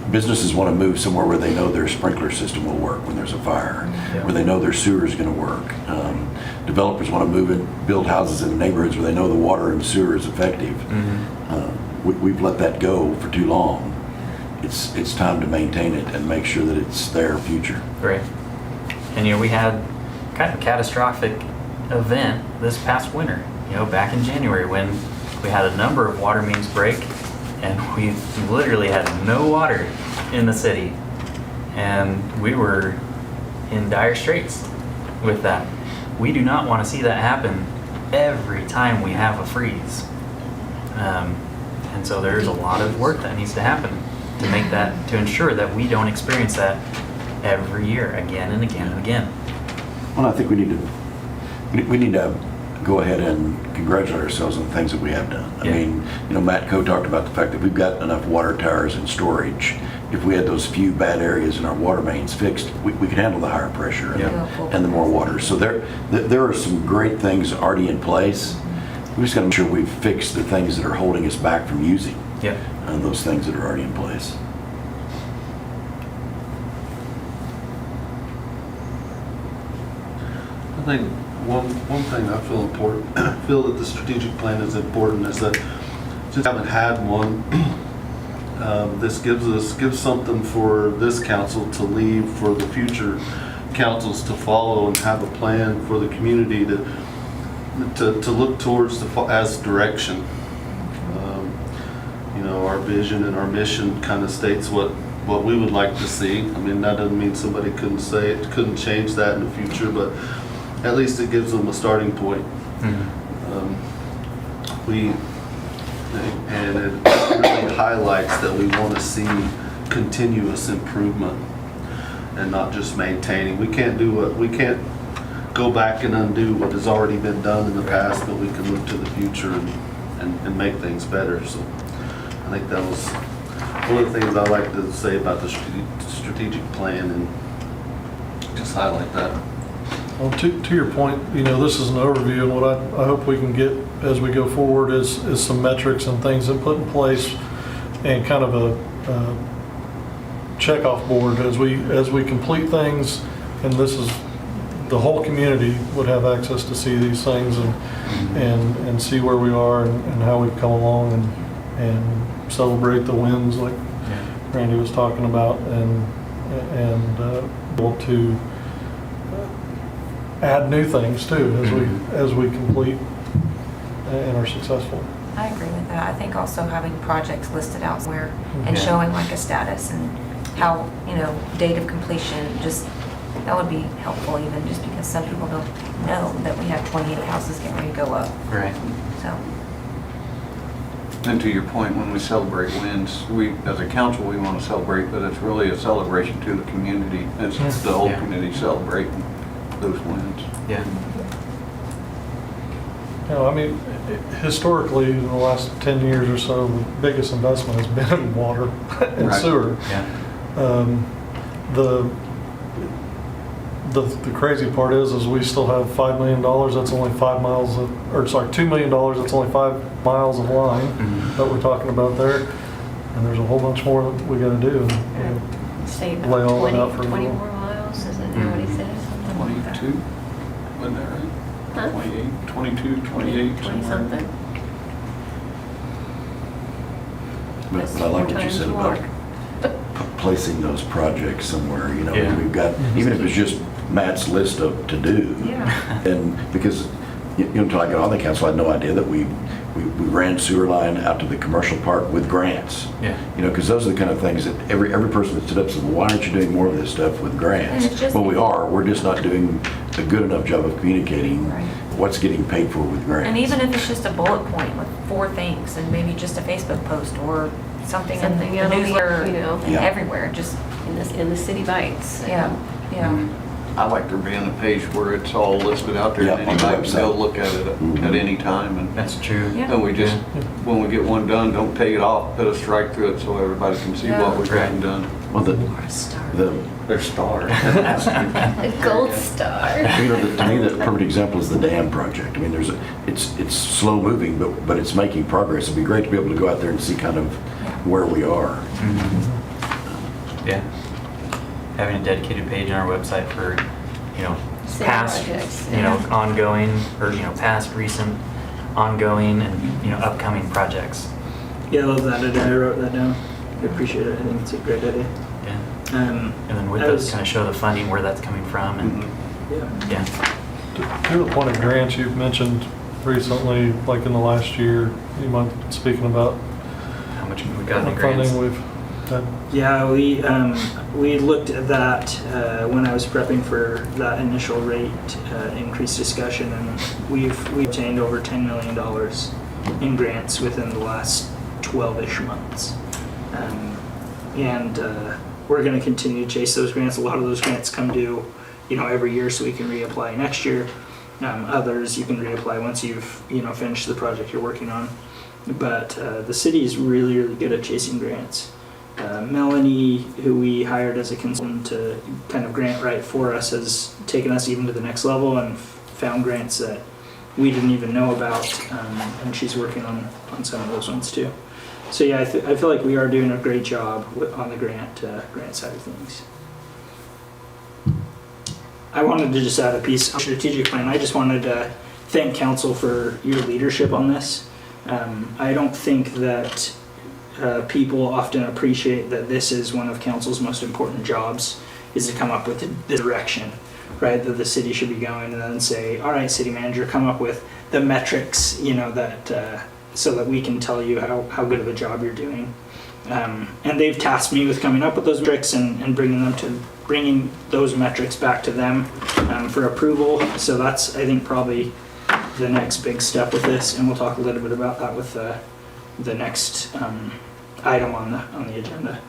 businesses want to move somewhere where they know their sprinkler system will work when there's a fire, Yeah. where they know their sewer is going to work. Developers want to move and build houses in neighborhoods where they know the water and sewer is effective. We've let that go for too long. It's time to maintain it and make sure that it's their future. Right. And we had kind of a catastrophic event this past winter, back in January, when we had a number of water mains break, and we literally had no water in the city, and we were in dire straits with that. We do not want to see that happen every time we have a freeze. And so there's a lot of work that needs to happen to ensure that we don't experience that every year, again and again and again. Well, I think we need to go ahead and congratulate ourselves on the things that we have done. I Yeah. mean, Matt Coe talked about the fact that we've got enough water towers and storage if we had those few bad areas in our water mains fixed, we could handle the higher pressure and the more water. So there are some great things already in place. We just got to make sure we fix the things that are holding us back from using those things that are already in place. I think one thing I feel important, feel that the strategic plan is important, is that since we haven't had one, this gives something for this council to leave for the future councils to follow, and have a plan for the community to look towards as direction. You know, our vision and our mission kind of states what we would like to see. I mean, that doesn't mean somebody couldn't change that in the future, but at least it gives them a starting point. And it really highlights that we want to see continuous improvement and not just maintaining. We can't go back and undo what has already been done in the past, but we can look to the future and make things better. So I think that was one of the things I like to say about the strategic plan, and just highlight that. Well, to your point, you know, this is an overview, and what I hope we can get as we go forward is some metrics and things that put in place, and kind of a checkoff board as we complete things. And this is, the whole community would have access to see these things and see where we are and how we've come along, and celebrate the wins like Randy was talking about, and be able to add new things too as we complete and are successful. I agree with that. I think also having projects listed out somewhere and showing like a status and how, you know, date of completion, just that would be helpful, even just because some people don't know that we have 28 houses getting ready to go up. Right. So. And to your point, when we celebrate wins, we, as a council, we want to celebrate, but it's really a celebration to the community. It's the whole community celebrating those wins. Yeah. You know, I mean, historically, in the last 10 years or so, the biggest investment has been in water and sewer. Yeah. The crazy part is we still have $5 million. That's only 5 miles of, or sorry, $2 million. That's only 5 miles of line that we're talking about there. And there's a whole bunch more that we got to do. Say Lay about all that out 20 for more the miles, isn't that what he said? Something like that. 22, wasn't that right? Huh? 28, 22, 28, 20 somewhere. something. But I like what you said about placing those projects somewhere, you know, we've got, even if it's just Matt's list of to do. Yeah. And because, you know, until I got on the council, I had no idea that we ran sewer line out to the commercial park with grants. Yeah. You know, because those are the kind of things that every person that stood up said, well, why aren't you doing more of this stuff with grants? Well, we are. We're just not doing a good enough job of communicating what's getting paid for with grants. And even if it's just a bullet point with 4 things and maybe just a Facebook post or something in the else, newsletter, you know, everywhere, just in the city bites. yeah. I like there being a page where it's all listed out there, and anybody can go look at it at any time. And that's true. And we just, when we get one done, don't take it off, put a strike through it so everybody can see what we've gotten done. Well, Their star. A gold star. You know, to me, the perfect example is the dam project. I mean, it's slow moving, but it's making progress. It'd be great to be able to go out there and see kind of where we are. Yeah. Having a dedicated page on our website for, you know, City past, projects, you know, ongoing, or, you know, past, recent, ongoing, and, you know, upcoming projects. Yeah, I love that idea. I wrote that down. I appreciate it. I think it's a great idea. Yeah. And then with those, kind of show the funding, where that's coming from, and yeah. To the point of grants you've mentioned recently, like in the last year, you might be speaking about how much we got in funding grants. we've had. yeah, we looked at that when I was prepping for that initial rate increase discussion, and we've obtained over $10 million in grants within the last 12-ish months. And we're going to continue to chase those grants. A lot of those grants come due, you know, every year, so we can reapply next year. Others you can reapply once you've, you know, finished the project you're working on. But the city is really, really good at chasing grants. Melanie, who we hired as a consultant to kind of grant write for us, has taken us even to the next level and found grants that we didn't even know about, and she's working on some of those ones too. So yeah, I feel like we are doing a great job on the grant side of things. I wanted to just add a piece on strategic plan. I just wanted to thank council for your leadership on this. I don't think that people often appreciate that this is one of council's most important jobs, is to come up with the direction, right, that the city should be going, and then say, all right, city manager, come up with the metrics, you know, that so that we can tell you how good of a job you're doing. And they've tasked me with coming up with those metrics and bringing those metrics back to them for approval. So that's, I think, probably the next big step with this, and we'll talk a little bit about that with the next item on the agenda.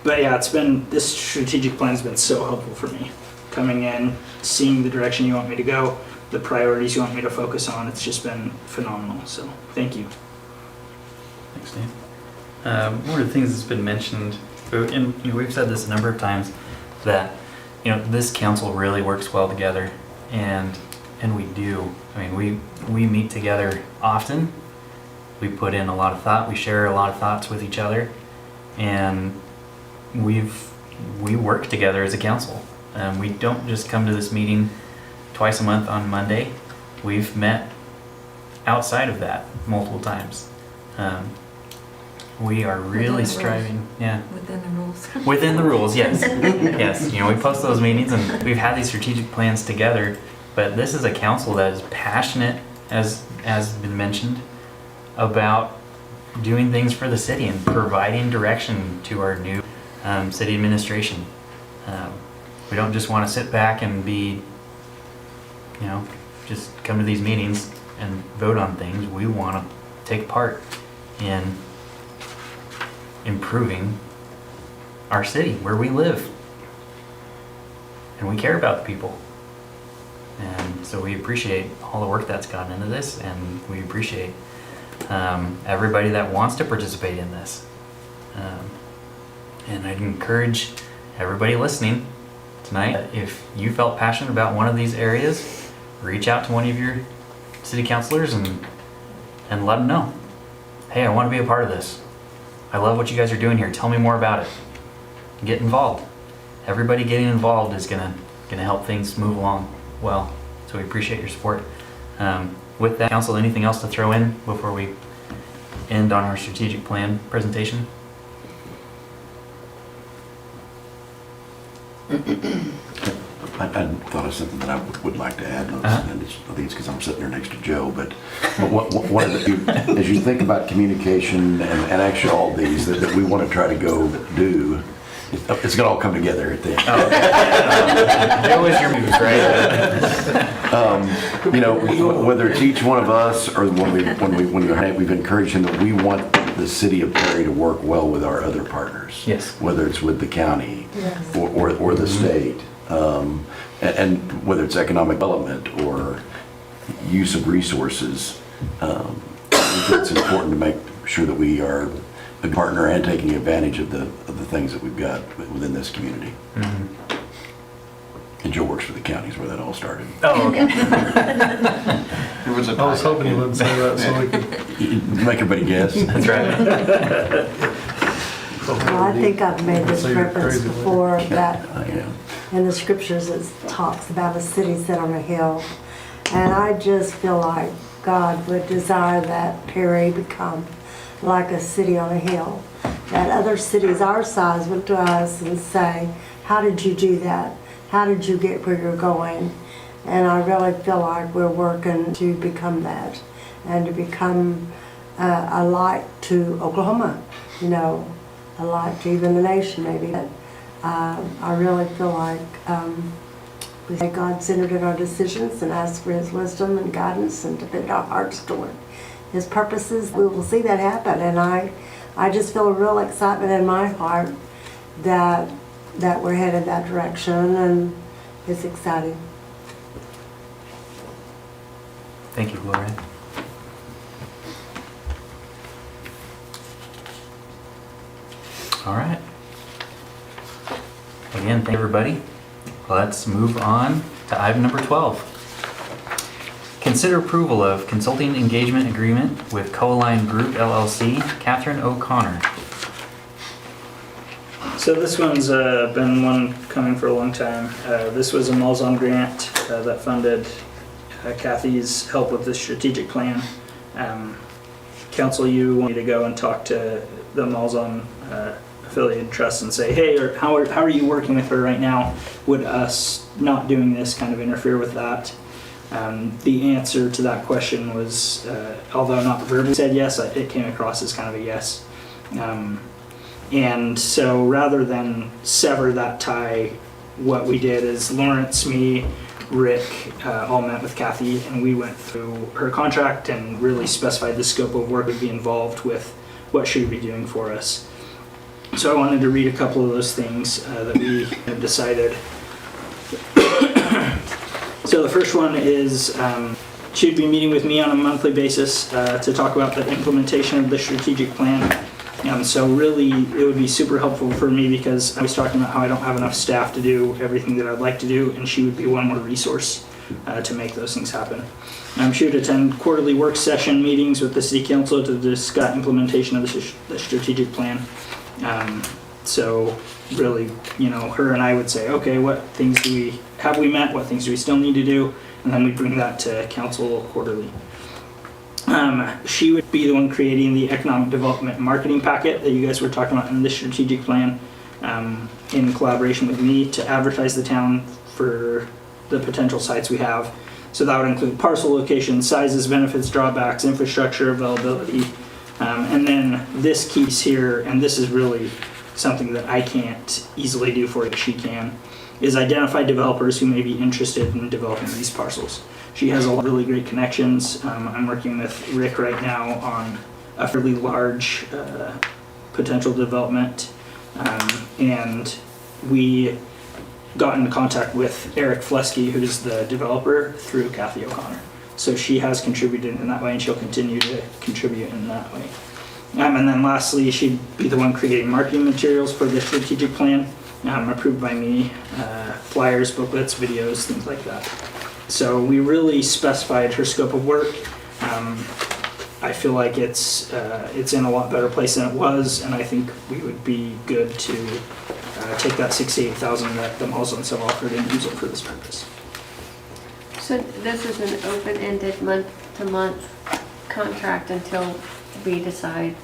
But yeah, this strategic plan has been so helpful for me. Coming in, seeing the direction you want me to go, the priorities you want me to focus on, it's just been phenomenal. So thank you. Thanks, Dave. One of the things that's been mentioned, and we've said this a number of times, that this council really works well together, and we do. I mean, we meet together often. We put in a lot of thought. We share a lot of thoughts with each other, and we work together as a council. We don't just come to this meeting twice a month on Monday. We've met outside of that multiple times. We are really striving. Yeah. Within the rules. Within the rules, yes. Yes. We post those meetings and we've had these strategic plans together, but this is a council that is passionate, as been mentioned, about doing things for the city and providing direction to our new city administration. We don't just want to sit back and be, just come to these meetings and vote on things. We want to take part in improving our city, where we live. And we care about the people. And so we appreciate all the work that's gone into this, and we appreciate everybody that wants to participate in this. And I'd encourage everybody listening tonight, if you felt passionate about one of these areas, reach out to one of your city councilors and let them know, hey, I want to be a part of this. I love what you guys are doing here. Tell me more about it. Get involved. Everybody getting involved is gonna help things move along well. So we appreciate your support. With that, council, anything else to throw in before we end on our strategic plan presentation? I thought of something that I would like to add, and I think it's because I'm sitting there next to Joe, but one of the, as you think about communication and actually all these that we want to try to go do, it's going to all come together at the end. Joe is your muse, right? Whether it's each one of us or when we've encouraged him that we want the city of Perry to work well with our other partners. Yes. Whether it's with the county Yes. or the state. And whether it's economic development or use of resources, I think it's important to make sure that we are a partner and taking advantage of the things that we've got within this community. Mm-hmm. And Joe works for the counties where that all started. Oh, okay. It was a I was hoping you wouldn't say that so we could. Make everybody guess. That's right. Well, I think I've made this So you're reference crazy. before, that Yeah. in the scriptures it talks about a city set on a hill. And I just feel like God would desire that Perry become like a city on a hill. That other cities our size would to us and say, how did you do that? How did you get where you're going? And I really feel like we're working to become that and to become a light to Oklahoma, a light to even the nation maybe. But I really feel like we say God-centered in our decisions and ask for His wisdom and guidance and to bend our hearts toward His purposes. We will see that happen, and I just feel a real excitement in my heart that we're headed that direction, and it's exciting. Thank you, Gloria. All right. Again, thank everybody. Let's move on to item number 12. Consider approval of consulting engagement agreement with Coalign Group LLC, Catherine O'Connor. So this one's been one coming for a long time. This was a Malzahn grant that funded Kathy's help with the strategic plan. Council, you want me to go and talk to the Malzahn affiliated trust and say, hey, or how are you working with her right now? Would us not doing this kind of interfere with that? The answer to that question was, although not verbally said yes, it came across as kind of a yes. And so rather than sever that tie, what we did is Lawrence, me, Rick all met with Kathy, and we went through her contract and really specified the scope of work would be involved with what she would be doing for us. So I wanted to read a couple of those things that we have decided. So the first one is she'd be meeting with me on a monthly basis to talk about the implementation of the strategic plan. So really, it would be super helpful for me because I was talking about how I don't have enough staff to do everything that I'd like to do, and she would be one more resource to make those things happen. She would attend quarterly work session meetings with the city council to discuss implementation of the strategic plan. So really, her and I would say, okay, what things have we met? What things do we still need to do? And then we bring that to council quarterly. She would be the one creating the economic development marketing packet that you guys were talking about in the strategic plan, in collaboration with me to advertise the town for the potential sites we have. So that would include parcel locations, sizes, benefits, drawbacks, infrastructure, availability. And then this keeps here, and this is really something that I can't easily do for it, she can, is identify developers who may be interested in developing these parcels. She has a lot of really great connections. I'm working with Rick right now on a fairly large potential development. And we got in contact with Eric Flesky, who's the developer, through Kathy O'Connor. So she has contributed in that way, and she'll continue to contribute in that way. And then lastly, she'd be the one creating marketing materials for the strategic plan, approved by me, flyers, booklets, videos, things like that. So we really specified her scope of work. I feel like it's in a lot better place than it was, and I think we would be good to take that $68,000 that the Malzahns have offered and use it for this purpose. So this is an open-ended month-to-month contract until we decide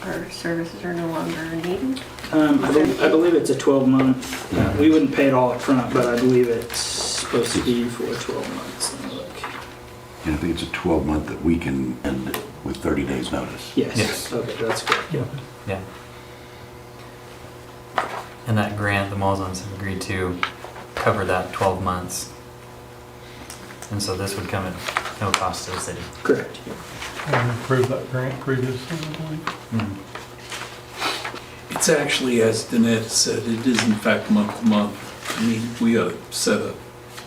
our services are no longer needed? I believe it's a 12-month. We wouldn't pay it all up front, but I believe it's supposed to be for 12 months. Let me look. And I think it's a 12-month that we can end with 30 days notice. Yes. Okay, that's correct. Yeah. Yeah. And that grant, the Malzahns have agreed to cover that 12 months. And so this would come at no cost to the city. Correct. And approved that grant previously, I believe. Mm-hmm. It's actually, as Danette said, it is in fact month to month. I mean, we ought to set up,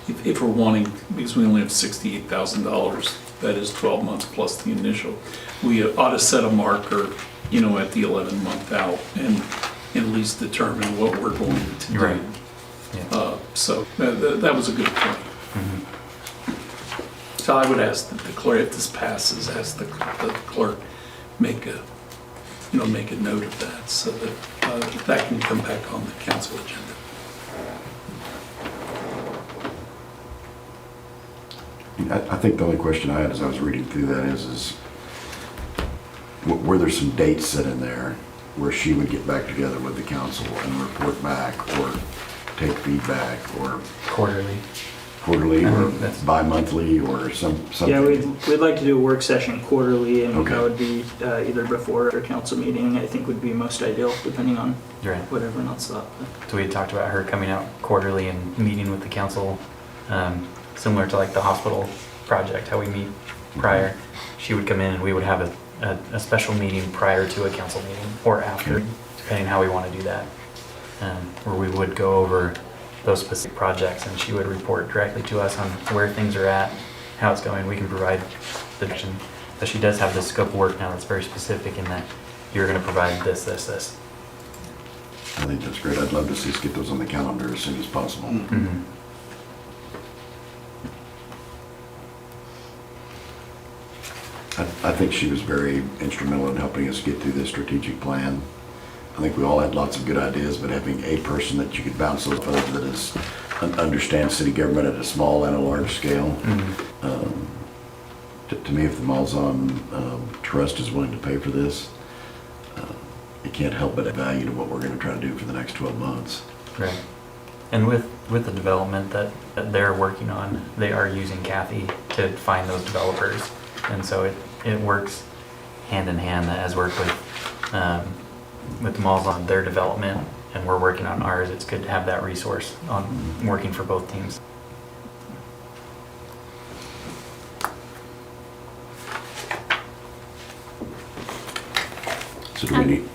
if we're wanting, because we only have $68,000, that is 12 months plus the initial, we ought to set a marker, at the 11th month out and at least determine what we're going to do. Right. Yeah. So that was a good point. Mm-hmm. So I would ask that the clerk, if this passes, ask the clerk make a note of that so that that can come back on the council agenda. I think the only question I had as I was reading through that is were there some dates set in there where she would get back together with the council and report back or take feedback or Quarterly. or bi-monthly or something? Yeah, we'd like to do a work session quarterly, and Okay. that would be either before or council meeting. I think would be most ideal, depending on Right. what everyone else thought. So we had talked about her coming out quarterly and meeting with the council, similar to like the hospital project, how we meet prior. She would come in and we would have a special meeting prior to a council meeting or after, depending how we want to do that, where we would go over those specific projects and she would report directly to us on where things are at, how it's going. We can provide the direction. But she does have this scope of work now that's very specific in that you're going to provide this, this, this. I think that's great. I'd love to see us get those on the calendar as soon as possible. Mhm. I think she was very instrumental in helping us get through this strategic plan. I think we all had lots of good ideas, but having a person that you could bounce those off that is, understands city government at a small and a large scale. To me, if the Malzahn Trust is willing to pay for this, it can't help but add value to what we're going to try to do for the next 12 months. Right. And with the development that they're working on, they are using Kathy to find those developers. And so it works hand in hand as work with Malls on their development, and we're working on ours. It's good to have that resource on working for both teams. So do we need?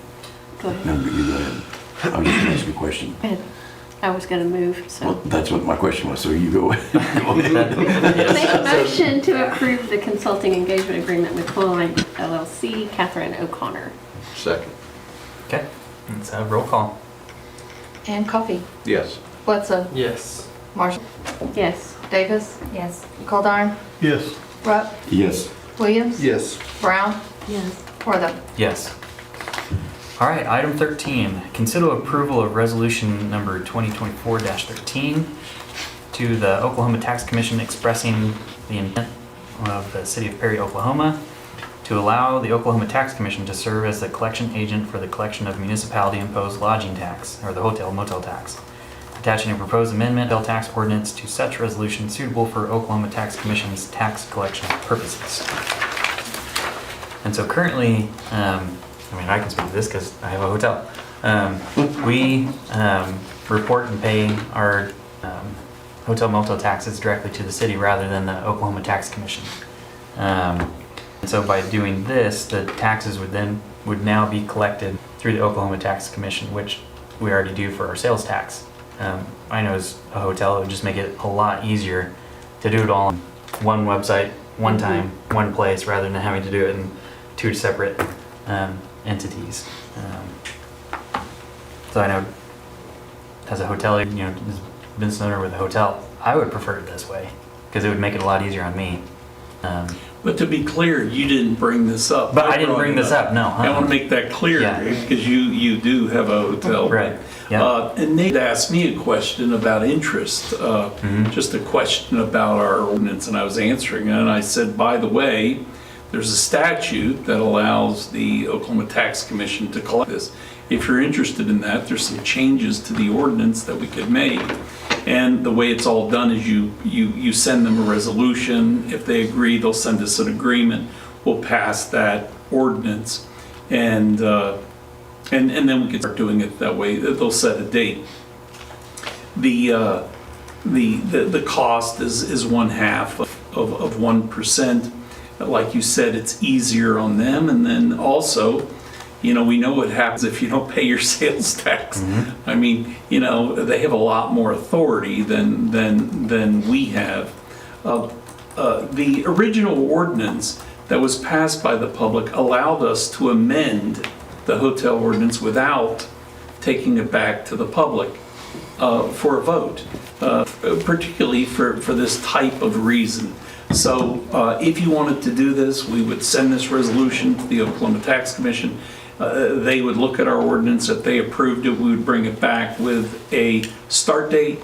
Go ahead. No, you go ahead. I was just going to ask you a question. Go ahead. I was gonna move, so. Well, that's what my question was, so you go ahead. Make a motion to approve the consulting engagement agreement with Coalline LLC, Catherine O'Connor. Second. Okay, let's have roll call. And Coffee. Yes. Bledsoe. Yes. Marshall. Yes. Davis. Yes. Goldar. Yes. Rupp. Yes. Williams. Yes. Brown. Yes. Wortham. Yes. All right, item 13, consider approval of resolution number 2024-13 to the Oklahoma Tax Commission expressing the intent of the city of Perry, Oklahoma to allow the Oklahoma Tax Commission to serve as the collection agent for the collection of municipality imposed lodging tax, or the hotel motel tax. Attaching a proposed amendment bill tax ordinance to such resolution suitable for Oklahoma Tax Commission's tax collection purposes. And so currently, I can speak to this because I have a hotel. We report and pay our hotel motel taxes directly to the city rather than the Oklahoma Tax Commission. And so by doing this, the taxes would now be collected through the Oklahoma Tax Commission, which we already do for our sales tax. I know as a hotel, it would just make it a lot easier to do it all on one website, one time, one place, rather than having to do it in two separate entities. So I know as a hotel, as a business owner with a hotel, I would prefer it this way because it would make it a lot easier on me. But to be clear, you didn't bring this up. But I didn't bring this up, no. I want to make that clear Yeah. because you do have a hotel. Right. Yeah. And Nate asked me a question about interest, just a question about our ordinance, and I was answering it, and I said, by the way, there's a statute that allows the Oklahoma Tax Commission to collect this. If you're interested in that, there's some changes to the ordinance that we could make. And the way it's all done is you send them a resolution. If they agree, they'll send us an agreement. We'll pass that ordinance. And then we can start doing it that way. They'll set a date. The cost is 1/2 of 1%. Like you said, it's easier on them. And then also, we know what happens if you don't pay your sales tax. I mean, they have a lot more authority than we have. The original ordinance that was passed by the public allowed us to amend the hotel ordinance without taking it back to the public for a vote, particularly for this type of reason. So if you wanted to do this, we would send this resolution to the Oklahoma Tax Commission. They would look at our ordinance. If they approved it, we would bring it back with a start date,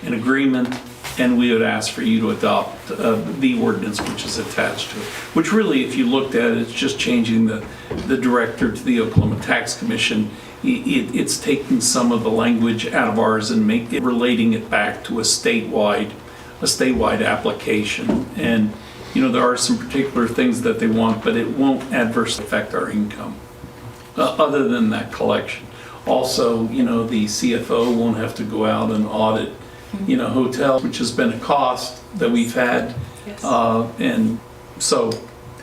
an agreement, and we would ask for you to adopt the ordinance which is attached to it. Which really, if you looked at it, it's just changing the director to the Oklahoma Tax Commission. It's taking some of the language out of ours and relating it back to a statewide application. And there are some particular things that they want, but it won't adversely affect our income other than that collection. Also, the CFO won't have to go out and audit hotels, which has been a cost that we've had. Yes. And so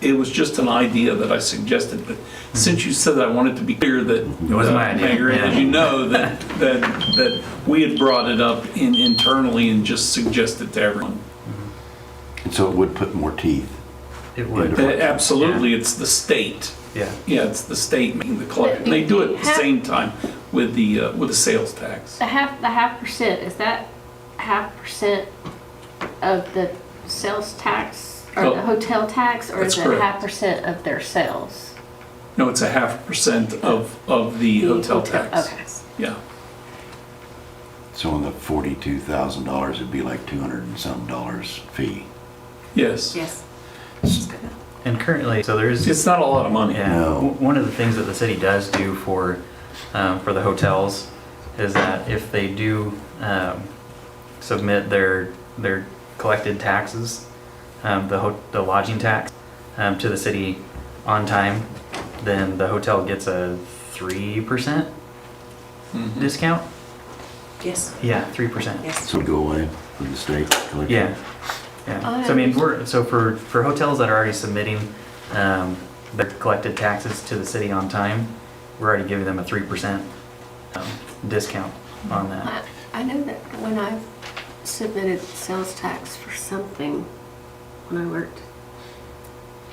it was just an idea that I suggested, but since you said that, I wanted to be clear that It wasn't my idea. Mayor, Yeah. as you know, that we had brought it up internally and just suggested to everyone. And so it would put more teeth. It would. Absolutely, it's the state. Yeah. Yeah, it's the state making the collection. They do it at the same time, with the sales tax. The half percent, is that 0.5% of the sales tax or Oh, the hotel tax, or is that's it correct. 0.5% of their sales? No, it's a 0.5% of the hotel tax. Okay. Yeah. So on the $42,000, it'd be like $200 and some fee. Yes. Yes. And currently, so there's. It's not a lot of money. Yeah, one of the things that the city does do for the hotels is that if they do submit their collected taxes, the lodging tax, to the city on time, then the hotel gets a 3% discount. Yes. Yeah, 3%. Yes. So it'd go away from the state collection? Yeah, yeah. So I mean, for hotels that are already submitting their collected taxes to the city on time, we're already giving them a 3% discount on that. I know that when I submitted sales tax for something when I worked,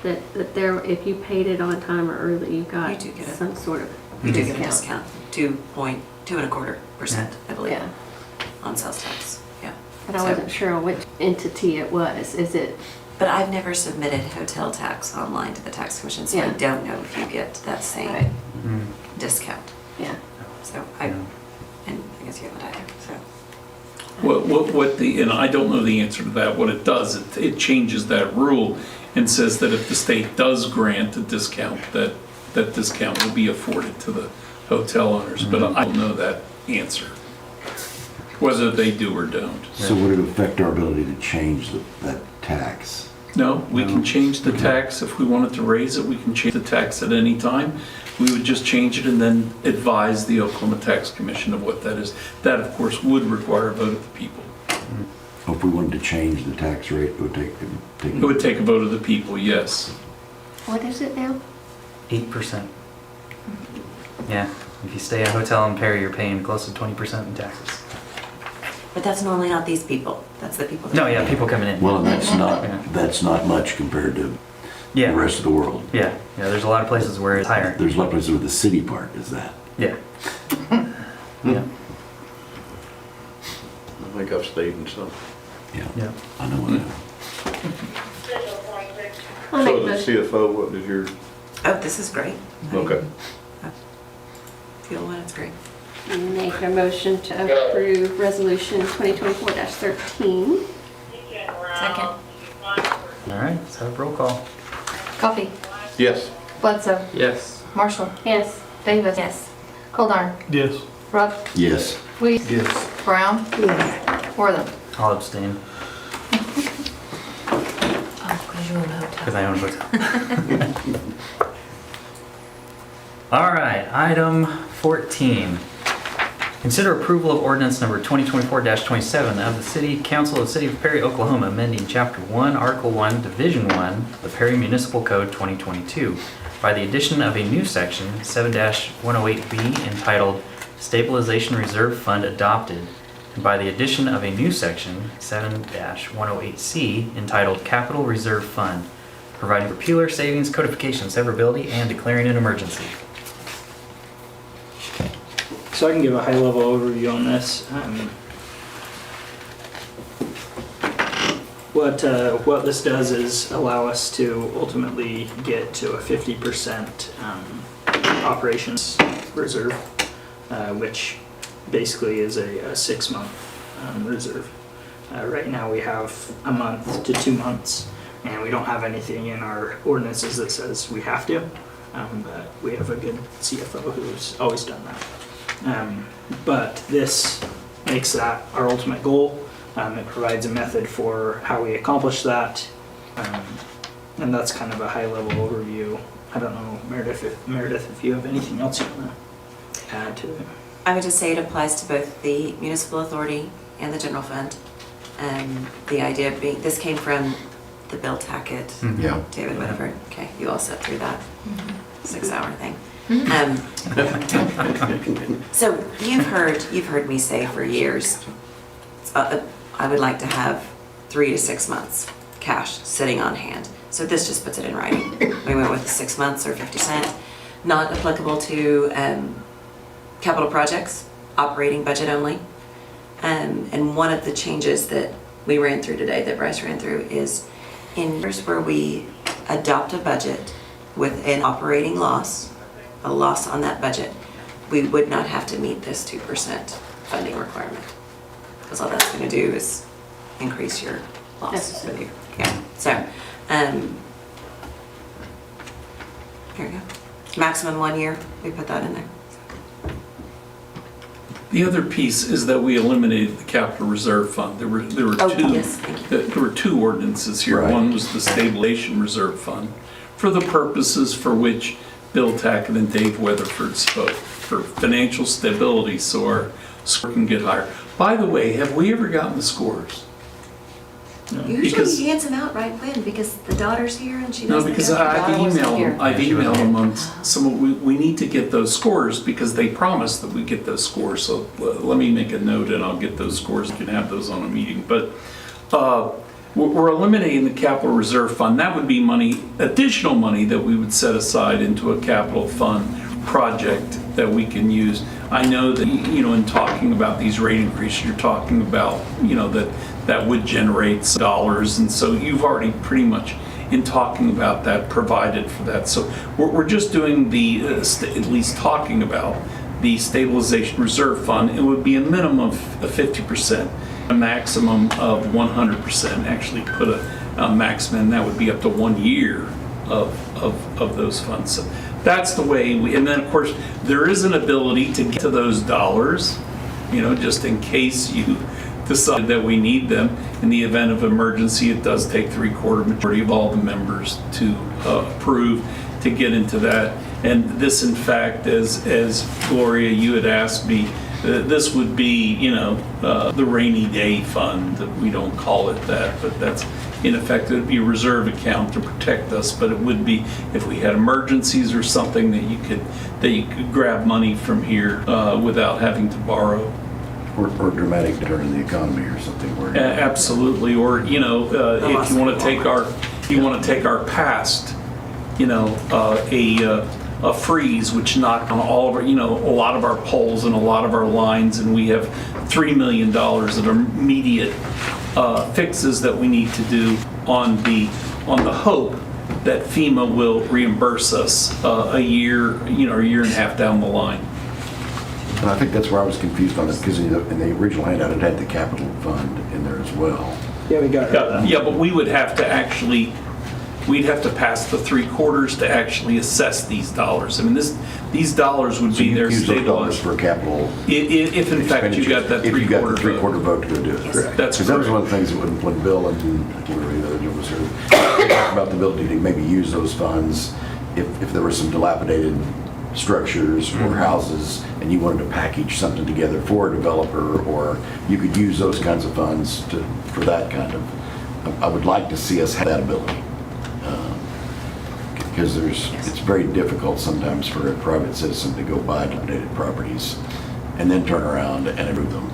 that there, if you paid it on time or early, you got You do get it. some sort of You do get a discount, 2.25%, I believe, Yeah, on sales tax, yeah. but I So- wasn't sure which entity it was. Is it? But I've never submitted hotel tax online to the tax commission, so I Yeah. don't know if you get that same Right. discount. Yeah. So and I guess you haven't either, so. And I don't know the answer to that. What it does, it changes that rule and says that if the state does grant a discount, that discount will be afforded to the hotel owners. But I don't know that answer, whether they do or don't. So would it affect our ability to change that tax? No, we can change the tax. If we wanted to raise it, we can change the tax at any time. We would just change it and then advise the Oklahoma Tax Commission of what that is. That, of course, would require a vote of the people. If we wanted to change the tax rate, it would take. It would take a vote of the people, yes. What is it now? 8%. Yeah, if you stay at a hotel in Perry, you're paying close to 20% in taxes. But that's normally not these people, that's the people. that No, are yeah, paying. people coming in. Well, and Yeah. that's not much compared to Yeah. the rest of the world. Yeah, there's a lot of places where it's higher. There's a lot of places where the city part is that. Yeah. Yeah. I think I've stayed in some. Yeah. Yeah. I know that. I'll make So the motion. CFO, what did your, Oh, this is great. I mean, okay. Feel one, it's great. Make a motion to approve resolution 2024-13. Second. All right, let's have a roll call. Coffee, Yes. Bledsoe, Yes. Marshall, Yes. Davis. Yes. Goldar, Yes. Rupp, Yes. Weiss. Yes. Brown, Yes. Wortham. I'll abstain Oh, because you own a hotel. because I own a hotel. All right, item 14. Consider approval of ordinance number 2024-27 of the City Council of the City of Perry, Oklahoma, amending Chapter 1, Article 1, Division 1, the Perry Municipal Code 2022 by the addition of a new section, 7-108B, entitled Stabilization Reserve Fund Adopted, and by the addition of a new section, 7-108C, entitled Capital Reserve Fund, providing repealer, savings, codification, severability, and declaring an emergency. So I can give a high-level overview on this. What this does is allow us to ultimately get to a 50% operations reserve, which basically is a 6-month reserve. Right now we have a month to 2 months, and we don't have anything in our ordinances that says we have to, but we have a good CFO who's always done that. But this makes that our ultimate goal. It provides a method for how we accomplish that, and that's kind of a high-level overview. I don't know, Meredith, if you have anything else you want to add to it. I would just say it applies to both the municipal authority and the general fund. The idea being, this came from the Bill Tackett, Yeah. David Whitaker. Okay, you all sat through that 6-hour thing. So you've heard me say for years, I would like to have 3 to 6 months cash sitting on hand. So this just puts it in writing. We went with the 6 months or 50 cent, not applicable to capital projects, operating budget only. And one of the changes that we ran through today, that Bryce ran through, is in years where we adopt a budget with an operating loss, a loss on that budget, we would not have to meet this 2% funding requirement. Because all that's going to do is increase your loss. Deficit. Yeah, so, here we go. Maximum 1 year, we put that in there. The other piece is that we eliminated the capital reserve fund. There were Oh, two. yes, thank you. There were two ordinances here. Right. One was the stabilization reserve fund for the purposes for which Bill Tackett and Dave Weatherford spoke, for financial stability so our score can get higher. By the way, have we ever gotten the scores? Usually Because- he hands them out right when, because the daughter's here and she No, doesn't because go. I've Donna wasn't emailed here. them, I've Yeah, she wasn't emailed here. them on some, we need to get those scores because they promised that we get those scores. So let me make a note and I'll get those scores, you can have those on a meeting. But we're eliminating the capital reserve fund. That would be money, additional money that we would set aside into a capital fund project that we can use. I know that, you know, in talking about these rate increases, you're talking about, you know, that would generate some dollars. And so you've already pretty much, in talking about that, provided for that. So we're just doing the, at least talking about the stabilization reserve fund. It would be a minimum of 50%, a maximum of 100%. Actually put a maximum, and that would be up to 1 year of those funds. So that's the way we, and then of course, there is an ability to get to those dollars, you know, just in case you decide that we need them. In the event of emergency, it does take 3/4 majority of all the members to approve to get into that. And this, in fact, as Gloria, you had asked me, this would be, you know, the rainy day fund. We don't call it that, but that's, in effect, it would be a reserve account to protect us, but it would be if we had emergencies or something that you could grab money from here without having to borrow. Or dramatic turn in the economy or something where. Absolutely, or, you know, if you want to take our past, you know, a freeze which knocked on all of our, you know, a lot of our poles and a lot of our lines, and we have $3 million of immediate fixes that we need to do on the hope that FEMA will reimburse us a year and a half down the line. And I think that's where I was confused on it, because in the original handout, it had the capital fund in there as well. Yeah, we got it. Yeah, but we would have to actually, we'd have to pass the 3/4 to actually assess these dollars. I mean, these dollars would So be you there use those dollars stabilized. for capital. If in fact you got that If you got the 3/4 three-quarter vote. vote to go do it, correct? That's Because that was correct. one of the things that when Bill and, I can't remember the other gentleman was here, they talked about the ability to maybe use those funds if there were some dilapidated structures or houses and you wanted to package something together for a developer, or you could use those kinds of funds for that kind of, I would like to see us have that ability. Because it's very difficult sometimes for a private citizen to go buy dilapidated properties and then turn around and improve them.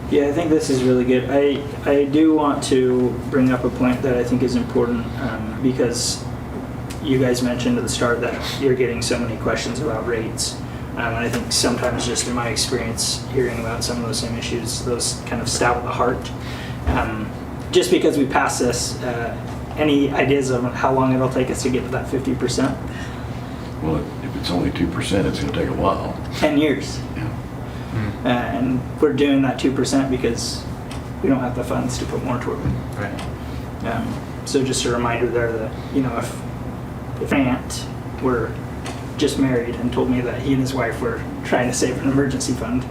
Yeah, I think this is really good. I do want to bring up a point that I think is important because you guys mentioned at the start that you're getting so many questions about rates. And I think sometimes just in my experience hearing about some of those same issues, those kind of stab at the heart. Just because we passed this, any ideas of how long it'll take us to get to that 50%? Well, if it's only 2%, it's going to take a while. 10 years. Yeah. And we're doing that 2% because we don't have the funds to put more toward it. Right. So just a reminder there that, you know, if my aunt were just married and told me that he and his wife were trying to save an emergency fund,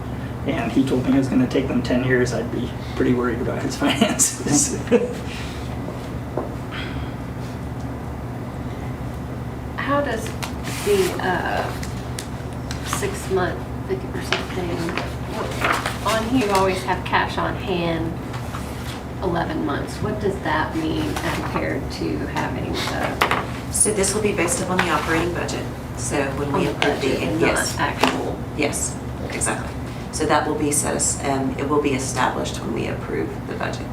and he told me it was going to take them 10 years, I'd be pretty worried about his finances. How does the 6-month 50% thing, on here you always have cash on hand 11 months. What does that mean compared to having the So this will be based upon the operating budget. So when we approve budget the, and yes, not actual? yes, exactly. So that will be it will be established when we approve the budget.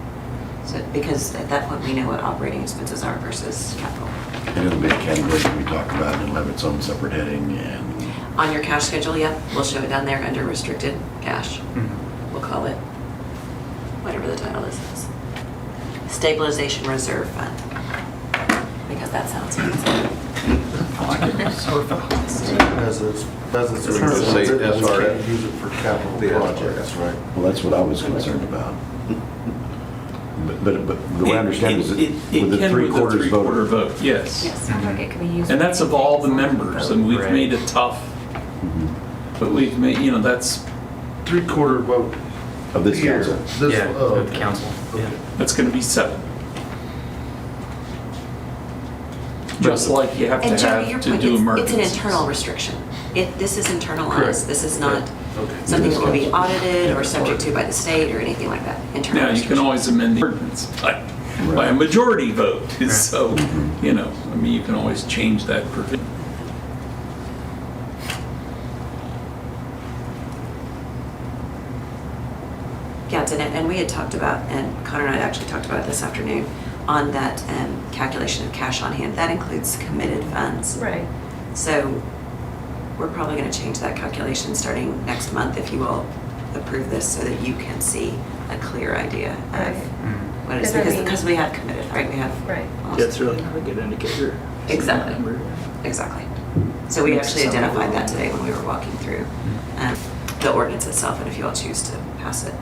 So because at that point we know what operating expenses are versus capital. And it'll be a category that we talk about, and it'll have its own separate heading, and On your cash schedule, yep, we'll show it down there under restricted cash. We'll call it, whatever the title is. Stabilization Reserve Fund. Because that sounds fancy. As it's Say represented, we SRF. can't use it for capital The SRF. projects, right? Well, that's what I was concerned about. But the way I understand is that It with the can three-quarters three-quarter vote. vote, yes. Yes, sounds like it could be used. And that's of all the members, and we've Right. made it tough. But we've made, that's, 3/4 vote. Of this Here. council. This, Yeah, oh, of the council. Yeah. that's gonna be 7. Just like you have And to Jeremy, your have to point, do it's an emergencies. internal restriction. This is internalized. Correct. This is not Okay. something that will be Yes. audited or subject to by the state or anything like that. Internal Now, you can restriction. always amend the ordinance by a majority vote, so, you can always change that provision. Yeah, and we had talked about, and Connor and I actually talked about it this afternoon, on that calculation of cash on hand. That includes committed funds. Right. So we're probably going to change that calculation starting next month, if you will approve this, so that you can see a clear idea of Right. what it is. Because we have committed, right? We have. Right. That's really not a good indicator. Exactly. Exactly. So we actually identified that today when we were walking through the ordinance itself, and if you all choose to pass it,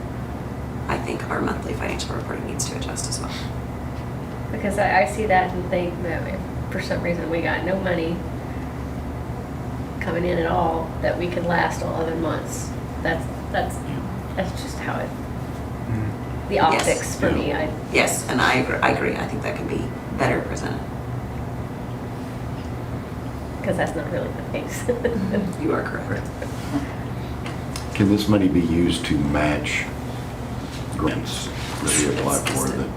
I think our monthly financial reporting needs to adjust as well. Because I see that and think that if for some reason we got no money coming in at all, that we could last all other months. That's just how it, the optics for me, Yes, and I agree. I think that can be better presented. because that's not really the case. You are correct. Can this money be used to match grants that we apply for? That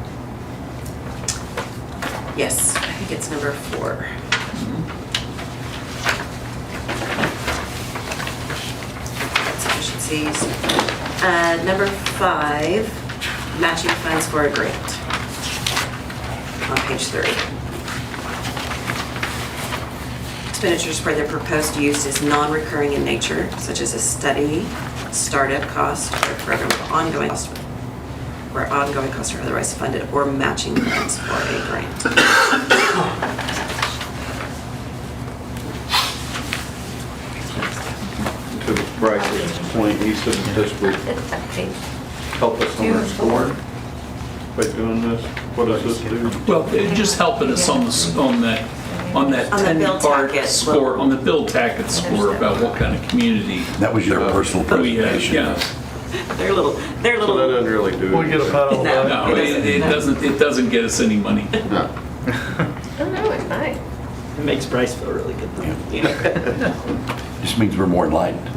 Yes, I think it's number 4. Efficiencies. Number 5, matching funds for a grant. On page 30. Expenditures for their proposed use is non-recurring in nature, such as a study, startup cost, or program of ongoing cost, where ongoing costs are otherwise funded, or matching funds for a grant. To Bryce's point, he said this would help us on our score by doing this. What does this do? Well, it's just helping us on that On the bill 10-part tacket, score, on the bill tacket score about what kind of community that was your personal we have. presentation. Yeah. They're little. So that doesn't really do We get a pat on the back. No, it doesn't get us any money. No. I don't know, it's fine. It makes Bryce feel really good though. Just means we're more enlightened.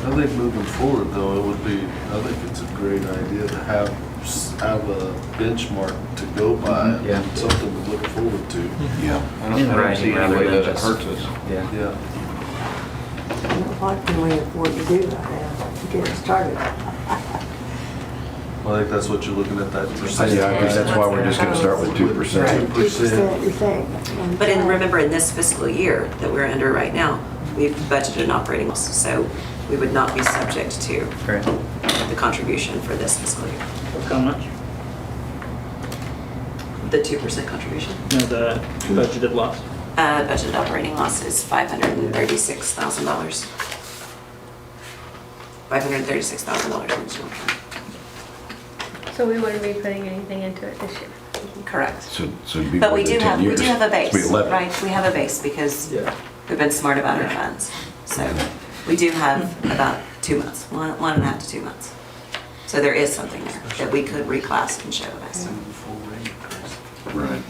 I think moving forward though, I think it's a great idea to have a benchmark to go by, Yeah. and something to look forward to. Yeah. I don't see any way that it hurts us. Yeah. Yeah. What can we afford to do right now to get it started? Well, I think that's what you're looking at, that percent. Yeah, I think that's why we're just gonna start with 2%. 2%, you think? But remember, in this fiscal year that we're under right now, we've budgeted an operating loss, so we would not be subject to Right. the contribution for this fiscal year. How much? The 2% contribution. No, the budgeted loss. Budgeted operating loss is $536,000. $536,000. So we wouldn't be putting anything into it this year. Correct. So it'd be But more we than do 10 have, we years. do have a It'd be base, 11. right? We have a base because Yeah. we've been smart about our funds. So we do have about 2 months, 1.5 to 2 months. So there is something there that we could reclass and show us. Right.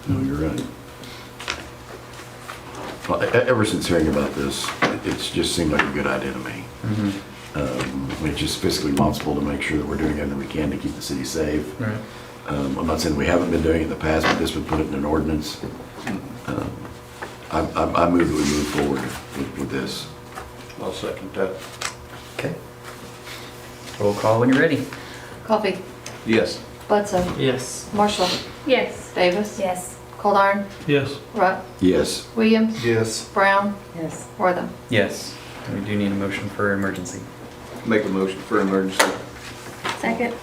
No, you're right. Well, ever since hearing about this, it's just seemed like a good idea to me. It's just fiscally responsible to make sure that we're doing everything we can to keep the city safe. Right. I'm not saying we haven't been doing it in the past, but this would put it in an ordinance. I move that we move forward with this. I'll second that. Okay. Roll call when you're ready. Coffee, Yes. Bledsoe, Yes. Marshall, Yes. Davis, Yes. Goldar, Yes. Rupp, Yes. Williams, Yes. Brown, Yes. Wortham. Yes. We do need a motion for emergency. Make a motion for emergency. Second.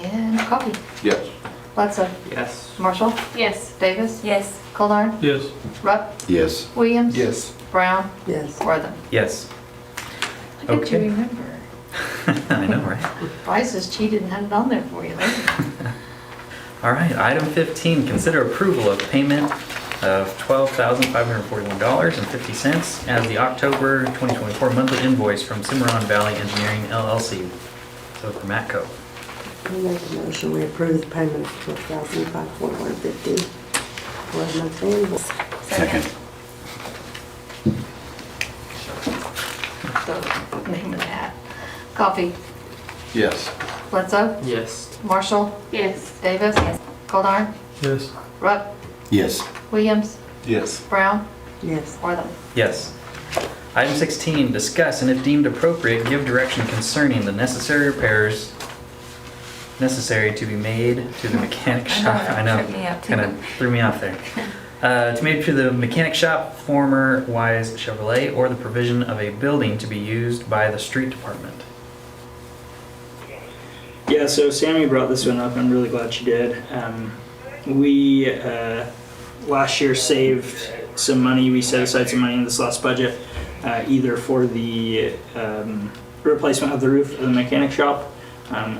And Coffee. Yes. Bledsoe, Yes. Marshall, Yes. Davis, Yes. Goldar, Yes. Rupp, Yes. Williams. Yes. Brown, Yes. Wortham. Yes. Look at you Okay. remember. I know, right? Bryce has cheated and had it on there for you later. All right, item 15, consider approval of payment of $12,541.50 as the October 2024 monthly invoice from Cimarron Valley Engineering LLC. So for Matco. I make a motion, we approve the payment of $12,541.50 for the monthly invoice. Second. So, name of that. Coffee, Yes. Bledsoe, Yes. Marshall, Yes. Davis, Goldar, Yes. Rupp, Yes. Williams, Yes. Brown, Yes. Wortham. Yes. Item 16, discuss and if deemed appropriate, give direction concerning the necessary repairs necessary to be made to the mechanic shop. that I know, tripped me up too. kind of threw me off there. To made to the mechanic shop, former Wise Chevrolet, or the provision of a building to be used by the street department. Yeah, so Sammy brought this one up. I'm really glad she did. We last year saved some money. We set aside some money in this last budget, either for the replacement of the roof of the mechanic shop,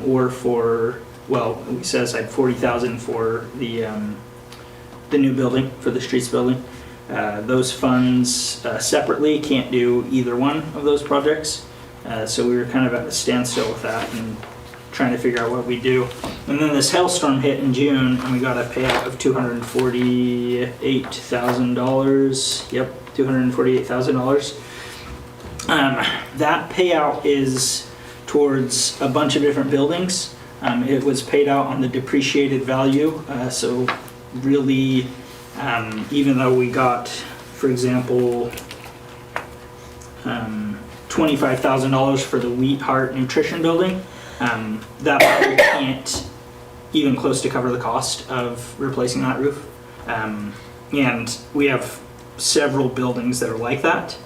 or for, well, we set aside $40,000 for the new building, for the streets building. Those funds separately can't do either one of those projects. So we were kind of at a standstill with that and trying to figure out what we do. And then this hailstorm hit in June and we got a payout of $248,000. Yep, $248,000. That payout is towards a bunch of different buildings. It was paid out on the depreciated value. So really, even though we got, for example, $25,000 for the Wheat Heart Nutrition Building, that probably can't even close to cover the cost of replacing that roof. And we have several buildings that are like that.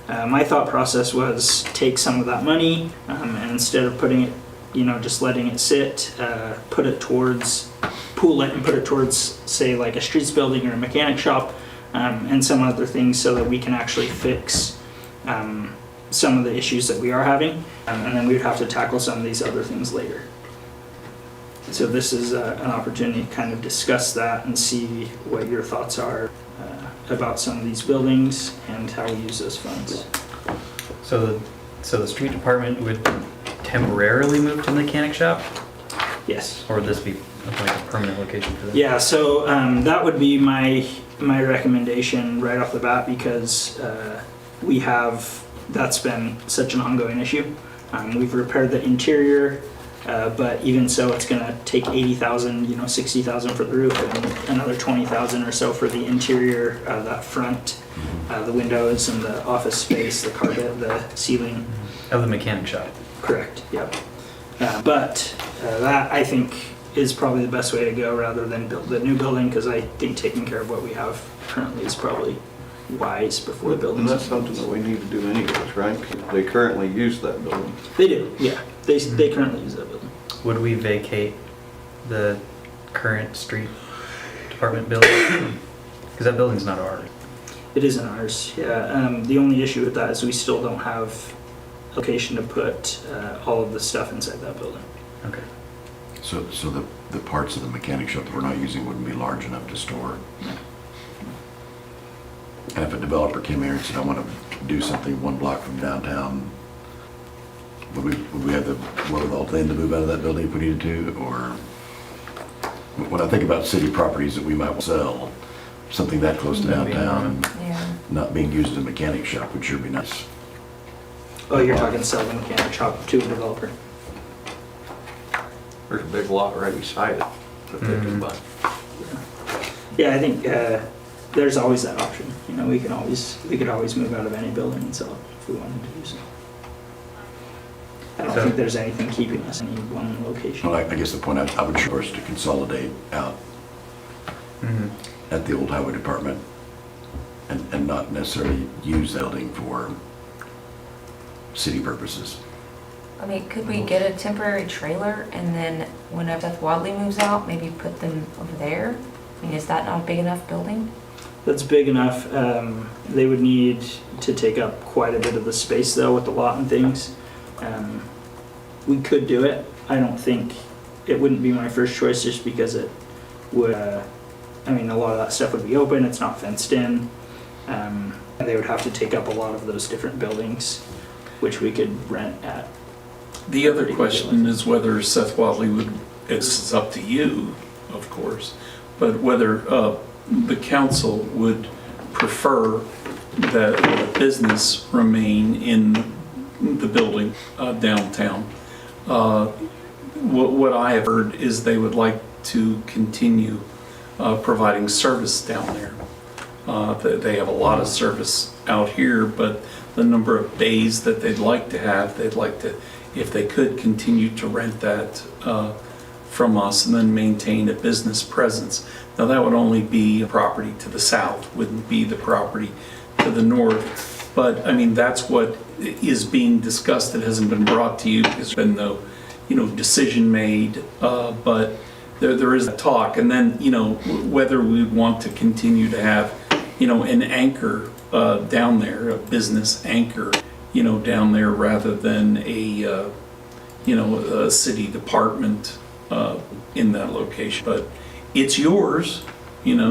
My thought process was take some of that money and instead of putting it, just letting it sit, put it towards, pool it and put it towards, say, like a streets building or a mechanic shop, and some other things so that we can actually fix some of the issues that we are having, and then we would have to tackle some of these other things later. So this is an opportunity to kind of discuss that and see what your thoughts are about some of these buildings and how we use those funds. So the street department would temporarily move to the mechanic shop? Yes. Or would this be like a permanent location for them? Yeah, so that would be my recommendation right off the bat because we have, that's been such an ongoing issue. We've repaired the interior, but even so, it's gonna take $80,000, $60,000 for the roof and another $20,000 or so for the interior, that front, the windows and the office space, the carpet, the ceiling. Of the mechanic shop? Correct, yep. But that, I think, is probably the best way to go rather than build the new building, because I think taking care of what we have currently is probably wise before the building. And that's something that we need to do anyways, right? They currently use that building. They do, yeah. They currently use that building. Would we vacate the current street department building? Because that building's not ours. It isn't ours, yeah. The only issue with that is we still don't have a location to put all of the stuff inside that building. Okay. So the parts of the mechanic shop that we're not using wouldn't be large enough to store. And if a developer came here and said, I want to do something 1 block from downtown, would we have the wherewithal then to move out of that building if we needed to? Or when I think about city properties that we might sell, something that close to downtown, not being used as a mechanic shop would sure be nice. Oh, you're talking sell the mechanic shop to a developer? There's a big lot right beside it that they can buy. Yeah, I think there's always that option. We could always move out of any building and sell it if we wanted to do so. I don't think there's anything keeping us in any one location. Well, I guess the point I would show is to consolidate out at the old highway department and not necessarily use that building for city purposes. I mean, could we get a temporary trailer and then whenever Seth Wadley moves out, maybe put them over there? I mean, is that not a big enough building? That's big enough. They would need to take up quite a bit of the space though with the lot and things. We could do it. I don't think, it wouldn't be my first choice just because it would, I mean, a lot of that stuff would be open, it's not fenced in. And they would have to take up a lot of those different buildings, which we could rent at. The other question is whether Seth Wadley would, it's up to you, of course, but whether the council would prefer that the business remain in the building downtown. What I have heard is they would like to continue providing service down there. They have a lot of service out here, but the number of days that they'd like to, if they could continue to rent that from us and then maintain a business presence. Now that would only be a property to the south, wouldn't be the property to the north. But I mean, that's what is being discussed. It hasn't been brought to you because there's been no, decision made. But there is a talk. And then, whether we want to continue to have, an anchor down there, a business anchor, down there rather than a city department in that location. But it's yours,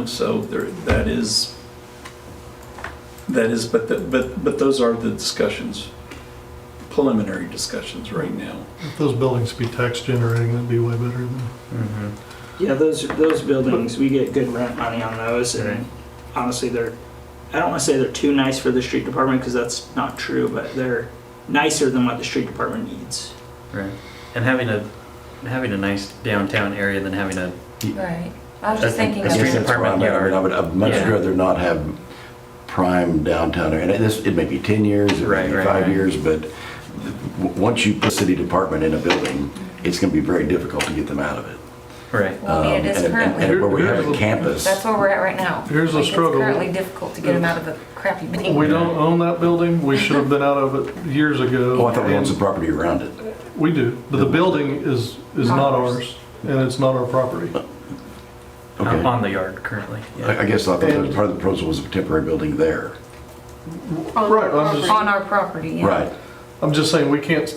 so that is, but those are the discussions, preliminary discussions right now. If those buildings be tax generating, that'd be way better than. Yeah, those buildings, we get good rent money on those, and honestly, I don't want to say they're too nice for the street department because that's not true, but they're nicer than what the street department needs. Right. And having a nice downtown area than having a Right. I was just thinking I of. guess that's where I'm at. I mean, I'd much Yeah. rather not have prime downtown area. And it may be 10 years, it may be 5 years, but once you put a city department in a building, it's going to be very difficult to get them out of it. Right. Well, I mean, it is currently. And where we have a campus. That's where we're at right now. Here's the struggle. It's currently difficult to get them out of the crappy building. We don't own that building. We should have been out of it years ago. Oh, I thought we owned some property around it. We do, but the building is not ours, and it's not our property. Okay. On the yard currently. I guess I thought that was part of the proposal was a temporary building there. Right, On our property, yeah. Right. I'm just saying, we can't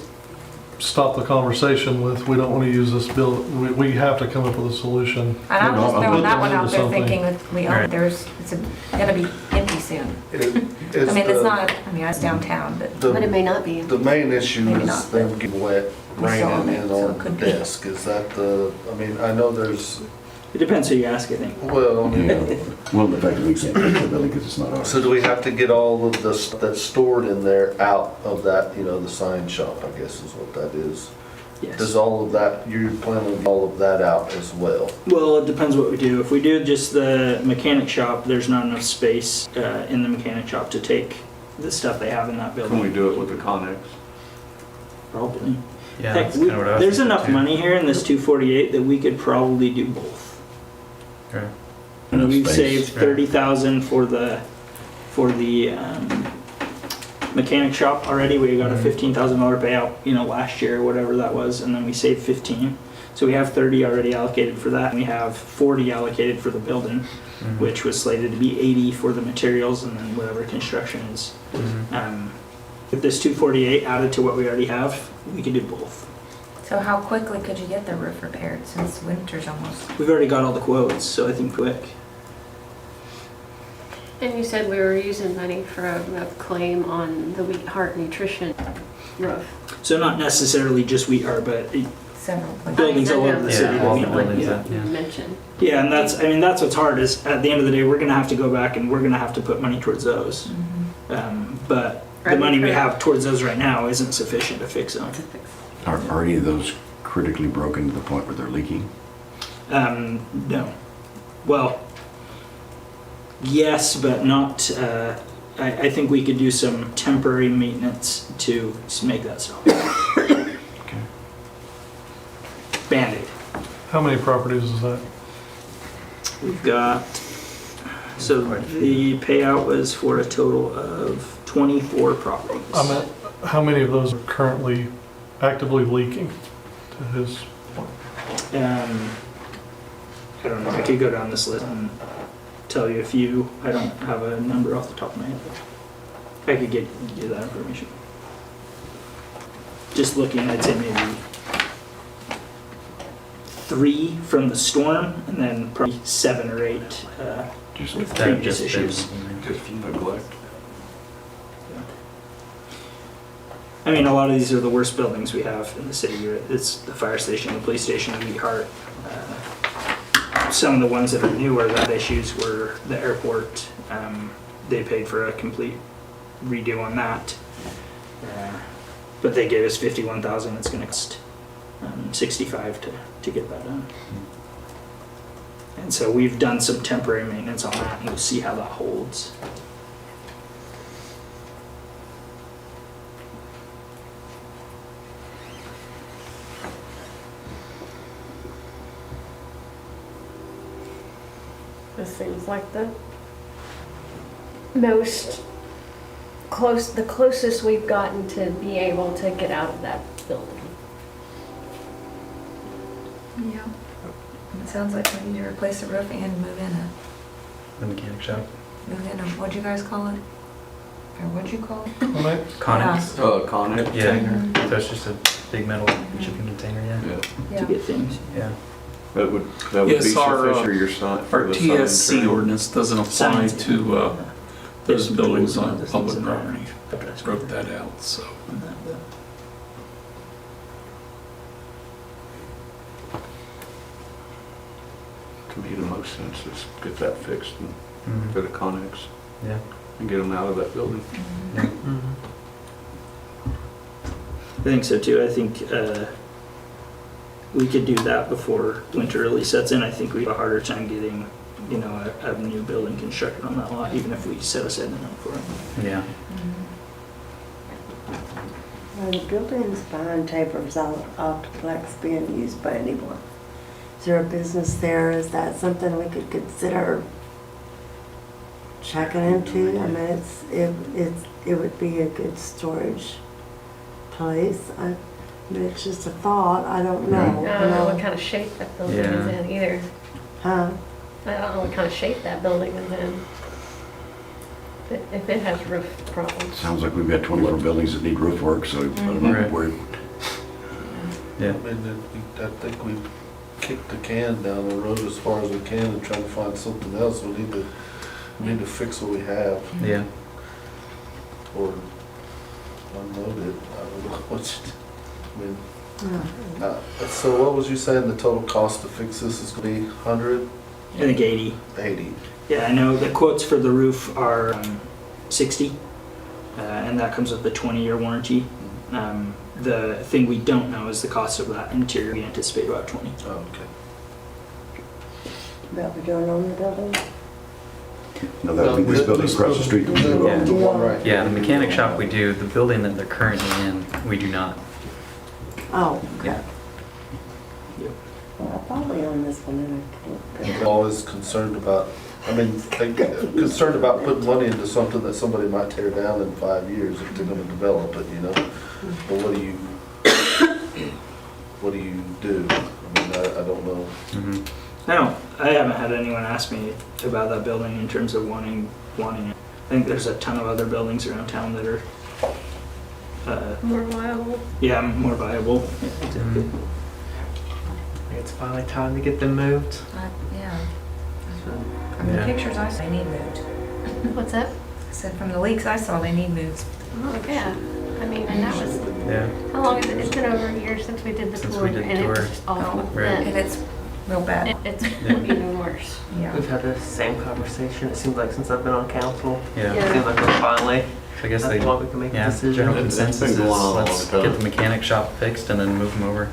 stop the conversation with, we don't want to use this building. We have to come up with a solution. And I'm just throwing that one out there Something. thinking that we own, it's gonna be empty soon. I mean, it's not, it's downtown, but. But it may not be. The main issue Maybe is not, them getting wet, we still own raining it, in so on it the could be. desk. Is that I know there's, It depends who you ask, I think. well, Well, the fact that we can't take the building because it's not ours. so do we have to get all of the stuff that's stored in there out of that, the sign shop, I guess is what that is? Yes. Does all of that, you're planning to get all of that out as well? Well, it depends what we do. If we do just the mechanic shop, there's not enough space in the mechanic shop to take the stuff they have in that building. Can we do it with the Connex? Probably. Yeah, Heck, that's kind of what I was there's thinking enough too. money here in this 248 that we could probably do both. Okay. Enough We've space. saved 30,000 for the mechanic shop already. We got a $15,000 payout, last year, whatever that was, and then we saved 15. So we have 30 already allocated for that, and we have 40 allocated for the building, which was slated to be 80 for the materials and then whatever construction is. If this 248 added to what we already have, we could do both. So how quickly could you get the roof repaired since winter's almost? We've already got all the quotes, so I think quick. And you said we were using money for a claim on the Wheat Heart Nutrition roof. So not necessarily just We Are, but Several places. buildings all over the Yeah, city. that all we the own. buildings. Yeah. Yeah. You mentioned. Yeah, and that's what's hard is at the end of the day, we're gonna have to go back and we're gonna have to put money towards those. But the Right, money we correct. have towards those right now isn't sufficient to fix them. Are any of those critically broken to the point where they're leaking? No. Well, yes, but not, I think we could do some temporary maintenance to make that stop. Band-Aid. How many properties is that? We've got, so the payout was for a total of 24 properties. I meant, how many of those are currently actively leaking to his? I don't know, I could go down this list and tell you a few. I don't have a number off the top of my head. I could get you that information. Just looking, I'd say maybe 3 from the storm, and then probably 7 or 8 Just with That previous just been- issues. Just from neglect. I mean, a lot of these are the worst buildings we have in the city. It's the fire station, the police station, and Wheat Heart. Some of the ones that are newer that issues were the airport. They paid for a complete redo on that. But they gave us $51,000. It's gonna cost $65 to get that done. And so we've done some temporary maintenance on that, and we'll see how that holds. This seems like the closest we've gotten to be able to get out of that building. Yeah. It sounds like we need to replace the roof and move in The mechanic shop. what'd you guys call it? Or what'd you call it? Conex. Connex. Yeah, so it's just a big metal shipping container, yeah. Yeah. To get things. Yeah. That would be Yes, our, sufficient for your sign. for Our the sign TSC trade. ordinance doesn't apply Signs. to those buildings on There's public things in there. property. Wrote that out, so. On that bill. To me, the most sense is get that fixed and Mhm. go to Connex Yeah. and get them out of that building. Yeah. I think so too. I think we could do that before winter really sets in. I think we have a harder time getting, a new building constructed on that lot, even if we set aside the note for it. Yeah. Well, the buildings behind Tabor's Optiplex being used by anyone. Is there a business there? Is that something we could consider checking into? I mean, it would be a good storage place. I mean, it's just a thought. I don't know. I don't know what kind of shape that building is Yeah. in either. Huh? I don't know what kind of shape that building is in. If it has roof problems. Sounds like we've got 24 buildings that need roof work, so I don't know Right. where, Yeah. I mean, I think we've kicked the can down the road as far as we can and trying to find something else. We need to fix what we have Yeah. or unload it. I don't know what you, so what was you saying the total cost to fix this is gonna be 100? I think 80. 80. Yeah, I know the quotes for the roof are 60, and that comes with the 20-year warranty. The thing we don't know is the cost of that interior. We anticipate about 20. Oh, okay. That we're doing on the building? no, that would be this building across the street. The one right Yeah, the mechanic shop we do, the building that they're currently in, we do not. Oh, Yeah. well, I thought we owned this one and I can't. Always concerned about, concerned about putting money into something that somebody might tear down in 5 years if they're gonna develop it, But what do you do? I mean, I don't know. Mhm. I haven't had anyone ask me about that building in terms of wanting it. I think there's a ton of other buildings around town that are, More viable. yeah, more viable. Yeah, exactly. It's finally time to get them moved. Yeah. From the Yeah. pictures I saw, they need moved. What's that? I said, from the leaks I saw, they need moved. Oh, yeah. I mean, and that was, Yeah. how long is it? It's been over a year since we did the Since tour. we did the And it was tour. just awful. Right. And then. it's real bad. It's even worse. Yeah. We've had the same conversation, it seems like, since I've been on council. Yeah. It seems like we're finally, So I guess at they, the point we can make a yeah, decision. general It's been consensus is going on a long let's time. get the mechanic shop fixed and then move them over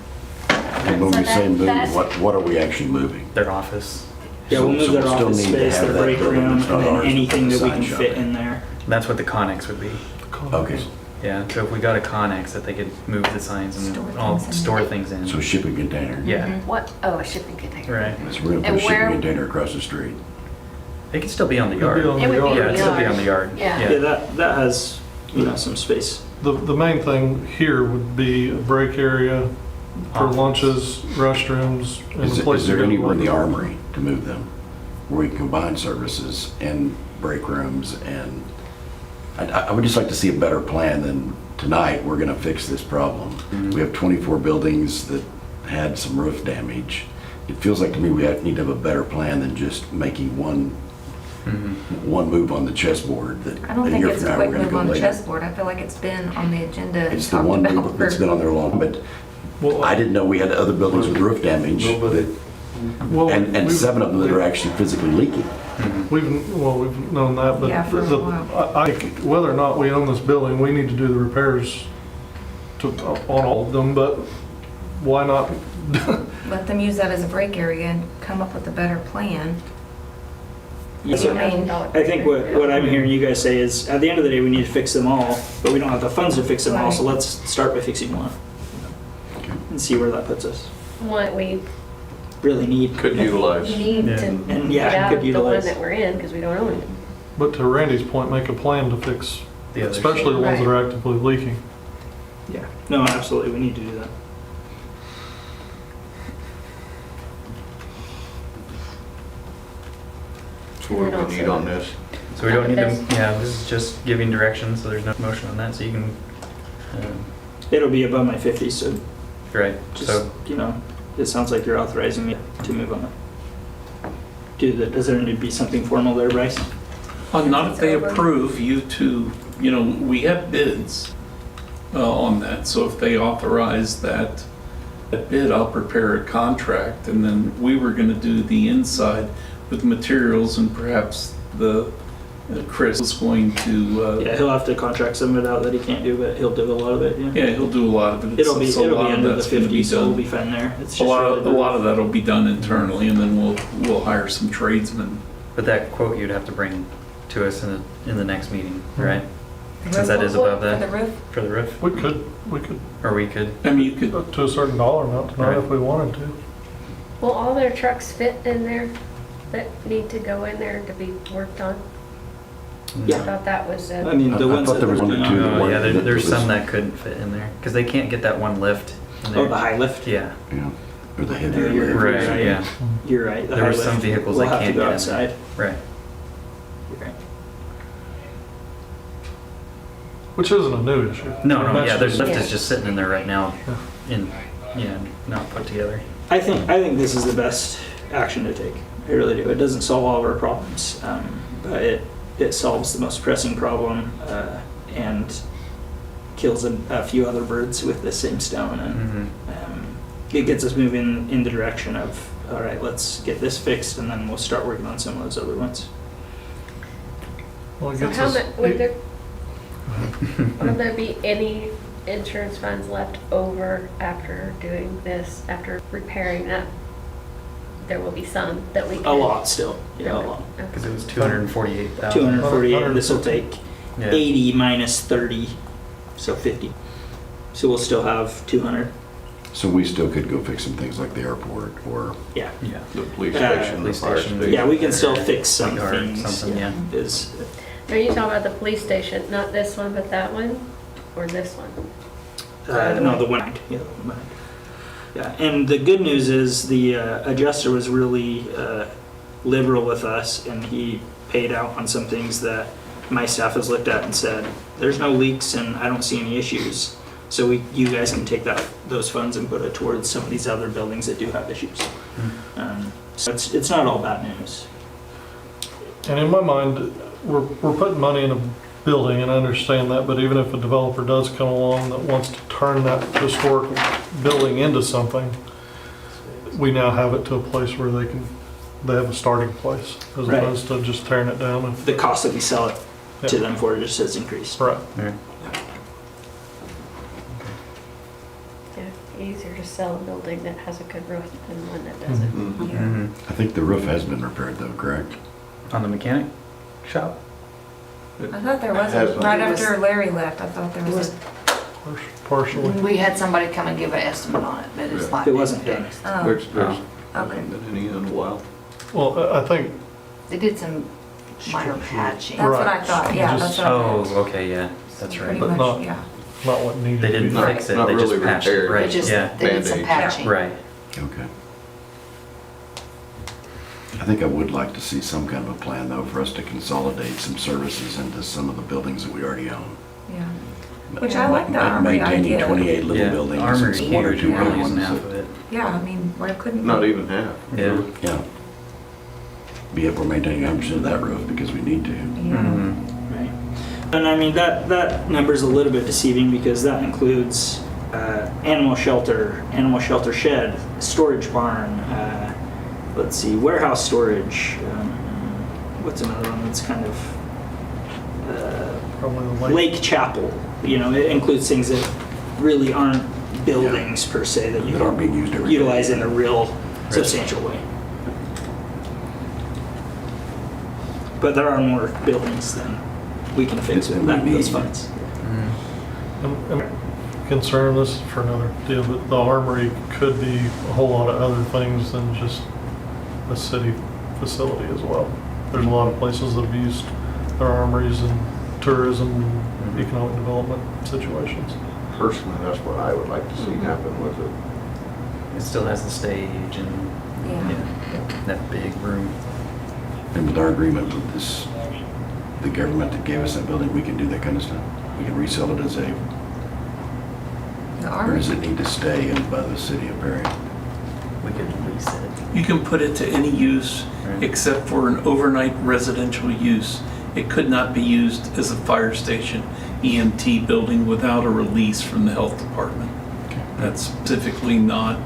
And when So we say that- move, that's- what are we actually moving? their office. Yeah, we'll So- move so their we'll still office need to space, have their that break building room, that's not and then ours, anything that we sign can shop. fit in there. That's what the Conex would be. Okay. Yeah, so if we got a Connex that they could move the signs and Store all things in. store things in. So shipping container. Yeah, What, oh, a shipping container. right. So we're gonna put And a shipping where- container across the street. It could still be on the It'd be yard. on It would be the on Yeah, yard. it'd still be on the yard. Yeah. Yeah, that has, some space. The main thing here would be a break area for Office. lunches, restrooms, and a place Is to there go. anywhere in the armory to move them? Where we can combine services and break rooms and, I would just like to see a better plan than tonight, we're gonna fix this problem. We have 24 buildings that had some roof damage. It feels like to me we need to have a better plan than just making one move on the chessboard that I don't a think year it's from a now quick we're gonna move go on the later. chessboard. I feel like it's been on the agenda and It's the talked one about move that's for. been on there long, but Well, I didn't know we had other buildings with roof damage that, well, and we've- 7 of them that are actually physically leaking. We've known that, but Yeah, for a while. I think whether or not we own this building, we need to do the repairs on all of them, but why not? Let them use that as a break area and come up with a better plan. Yes, I mean, I think what I'm hearing you guys say is, at the end of the day, we need to fix them all, but we don't have the funds to fix them all, so Right. let's start by fixing one. And see where that puts us. What we Really need. Could utilize. need Yeah. to And, get yeah, out could of the one utilize. that we're in, because we don't own it. But to Randy's point, make a plan to fix, The others. especially the ones that Right. are actively leaking. Yeah, no, absolutely, we need to do that. So what do we need on this? So we don't need to, There's- yeah, this is just giving direction, so there's no motion on that, so you can, It'll be above my 50s, so right, just, so, it sounds like you're authorizing me to move on it. Does there need to be something formal there, Bryce? Not if they approve you to, we have bids on that, so if they authorize that bid, I'll prepare a contract, and then we were gonna do the inside with materials, and perhaps Chris is going to, Yeah, he'll have to contract some of it out that he can't do, but he'll do a lot of it, yeah. yeah, he'll do a lot of it. It'll be So a lot of under the that's gonna be 50, so we'll done. be fine there. It's A just lot really of that'll be done internally, and then we'll hire some tradesmen. but that quote you'd have to bring to us in the next meeting, right? The Since that roof is will- above For that, the roof? for the roof, We could, or we could, I mean, you could, up to a certain dollar amount tonight if we wanted to. Will all their trucks fit in there that need to go in there to be worked on? I Yeah, thought that was I a, mean, the I ones thought that there was they're one or working two on. that oh, yeah, that there's was- some that couldn't fit in there, because they can't get that one lift in there. Oh, the high lift? Yeah, Yeah, or the Yeah, heavier. you're right, right. yeah, You're right. the There high were some lift vehicles will that have to can't go get in outside. right. You're right. Which isn't a new issue. No, no, That's yeah, there's just- lift is just sitting in there right now, not put together. I think this is the best action to take. I really do. It doesn't solve all of our problems, but it solves the most pressing problem and kills a few other birds with the same stone. And it gets us moving in the direction of, all right, let's get this fixed, and then we'll start working on some of those other ones. Well, it so gets how us- much, would there be any insurance funds left over after doing this, after repairing that? There will be some that we can. A lot still. Yeah, a lot. Because it was 248,000. 248. This will take Yeah. 80 minus 30, so 50. So we'll still have 200. So we still could go fix some things like the airport or, Yeah. Yeah. The police Uh, station, the police fire station. station. Yeah, we can still fix some Or things. something, yeah. Is Are you talking about the police station, not this one, but that one, or this one? no, the one. Yeah, the one. Yeah, and the good news is the adjuster was really liberal with us, and he paid out on some things that my staff has looked at and said, "There's no leaks, and I don't see any issues." So you guys can take those funds and put it towards some of these other buildings that do have issues. So it's not all bad news. And in my mind, we're putting money in a building, and I understand that, but even if a developer does come along that wants to turn that historic building into something, we now have it to a place where they have a starting place, as Right. opposed to just tearing it down and. The cost that we sell it to Yeah. them for just has increased. Right. Yeah. Yeah, easier to sell a building that has a good roof than one that doesn't. Mhm. I think the roof has been repaired though, correct? On the mechanic shop? I thought there was, Has- right after Larry left, I thought there was a, Partially. We had somebody come and give an estimate on it, but it's Yeah. not. It wasn't done. oh, There's okay. hasn't been any in a while. Well, I think, They did some minor patching. That's what I Right. thought, yeah, Just- that's what I Oh, meant. okay, yeah, that's right. Pretty But much, not- yeah. not what needed They to be didn't done. fix it, Not they just really patched it, repaired. They right, just, yeah, they did some Band-Aids. patching. right. Okay. I think I would like to see some kind of a plan, though, for us to consolidate some services into some of the buildings that we already own. Yeah. Which I like the armory Maintaining idea. 28 little Yeah, buildings. armory's and one or huge, two we're big only using ones half that- of it. Yeah, I mean, why couldn't Not we? even half. Yeah. Yeah. Be able to maintain 100% of that roof because we need to. Yeah. Mhm. Right. And I mean, that number's a little bit deceiving because that includes animal shelter shed, storage barn, let's see, warehouse storage. What's another one that's kind of Probably the lake. Lake Chapel? You know, it includes things that really aren't buildings per se that you That aren't being used every day. utilize in a real substantial way. But there are more buildings than we can fix with those funds. And concern, this is for another deal, but the armory could be a whole lot of other things than just a city facility as well. There's a lot of places that have used their armories in tourism, economic development situations. Personally, that's what I would like to see happen with it. It still has the stage and, Yeah. that big room. And with our agreement with this, the government that gave us that building, we can do that kind of stuff. We can resell it as a, The or armory. does it need to stay in by the city of Perry? We could lease it. You can put it to any use Right. except for an overnight residential use. It could not be used as a fire station EMT building without a release from the health department. That's specifically not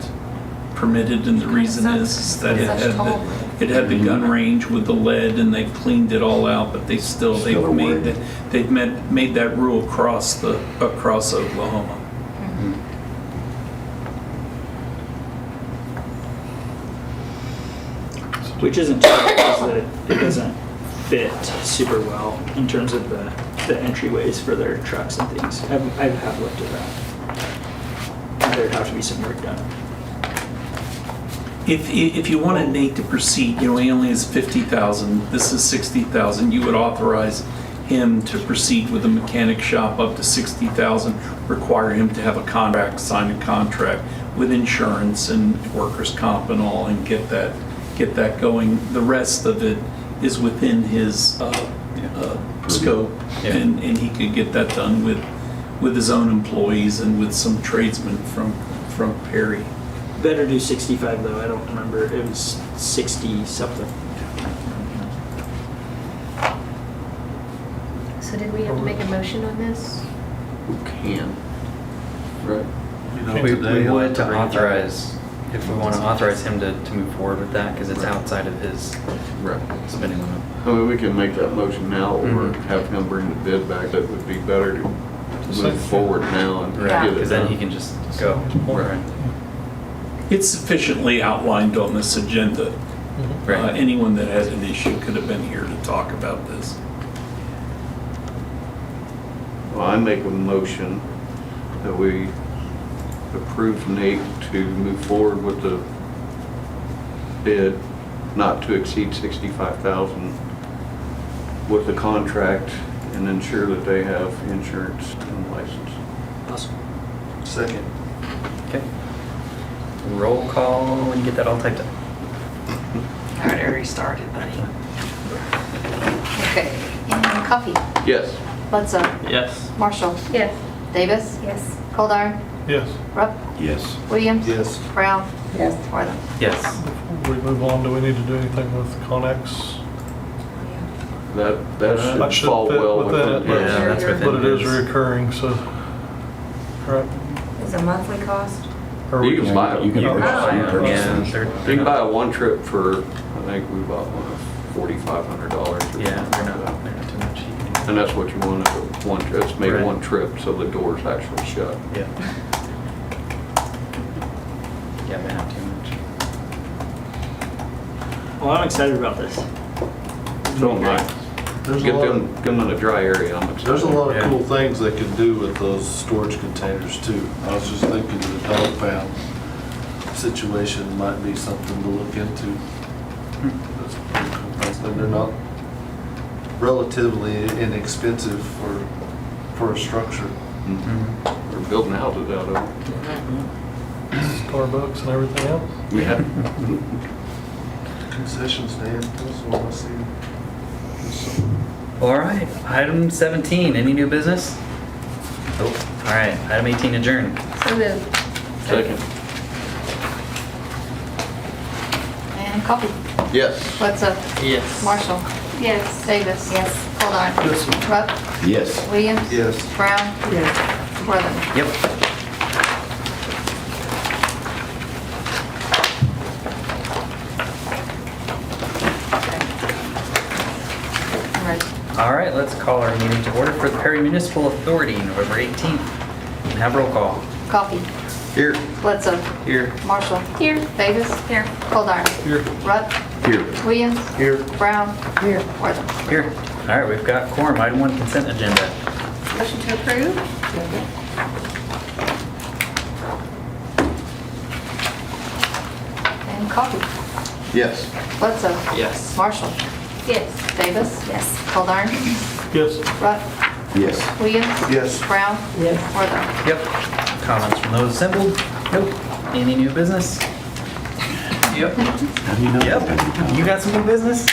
permitted, and the reason is that it Such had tall it had the gun range with the lead, and they've cleaned it all out, but they've Still are made worried. that, made that rule across Oklahoma. Which isn't too bad because it doesn't fit super well in terms of the entryways for their trucks and things. I have looked at that. There'd have to be some work done. If you wanted Nate to proceed, he only has 50,000, this is 60,000, you would authorize him to proceed with a mechanic shop up to 60,000, require him to have a contract, sign a contract with insurance and workers' comp and all, and get that going. The rest of it is within his scope, Yeah. and he could get that done with his own employees and with some tradesmen from Perry. Better do 65 though. I don't remember. It was 60 something. So did we have to make a motion on this? Who can? Right. We would to authorize, if we want to authorize him to move forward with that, because it's outside of his Right. spending limit. I mean, we can make that motion now or Mhm. have him bring the bid back. That would be better to move forward now and Right, get it because then he done. can just go. Right. It's sufficiently outlined on this agenda. Right. Anyone that has an issue could have been here to talk about this. Well, I make a motion that we approve Nate to move forward with the bid not to exceed 65,000 with the contract and ensure that they have insurance and license. Awesome. Second. Okay. Roll call when you get that all typed up. All right, I already started, buddy. Okay, Coffee, Yes. Bledsoe, Yes. Marshall, Yes. Davis, Yes. Goldar, Yes. Rupp, Yes. Williams. Yes. Brown, Yes. Wortham. Yes. Before we move on, do we need to do anything with Connex? That That should should fall fit well within within it, his. Yeah, that's within But it is his. reoccurring, so, right? Is a monthly cost? Or You we can just- buy You can it. purchase Yeah, them. they're You can buy not- a one trip for, I think we bought one of $4,500 or something Yeah, they're like not that. too much. You can- And that's what you want, one, it's made Right. one trip, so the door's actually shut. Yeah. Yeah, they not too much. Well, I'm excited about this. So am I. There's a Get lot them, of, get them in a dry area. I'm excited. there's a lot of Yeah. cool things they can do with those storage containers too. I was just thinking the dog pound situation might be something to look into. That's pretty cool. And they're not relatively inexpensive for a structure. We're building houses out of it. Starbucks and everything else. Yeah. Concession stand, that's what I see. All right, item 17, any new business? Oh, all right, item 18, adjourn. So moved. Second. And Coffee. Yes. Bledsoe. Yes. Marshall. Yes. Davis. Yes. Goldar. Yes. Rupp. Yes. Williams. Yes. Brown. Yes. Worthing. Yep. I'm ready. All right, let's call our meeting to order for the Perry Municipal Authority, November 18th. And have roll call. Coffee. Here. Bledsoe. Here. Marshall. Here. Davis. Here. Goldar. Here. Rupp. Here. Williams. Here. Brown. Here. Worthing. Here. All right, we've got quorum, item 1, consent agenda. Motion to approve? And Coffee. Yes. Bledsoe. Yes. Marshall. Yes. Davis. Yes. Goldar. Yes. Rupp. Yes. Williams. Yes. Brown. Yes. Worthing. Yep. Comments from those assembled? Nope. Any new business? Yep. How do you know? Yep. You got some new business?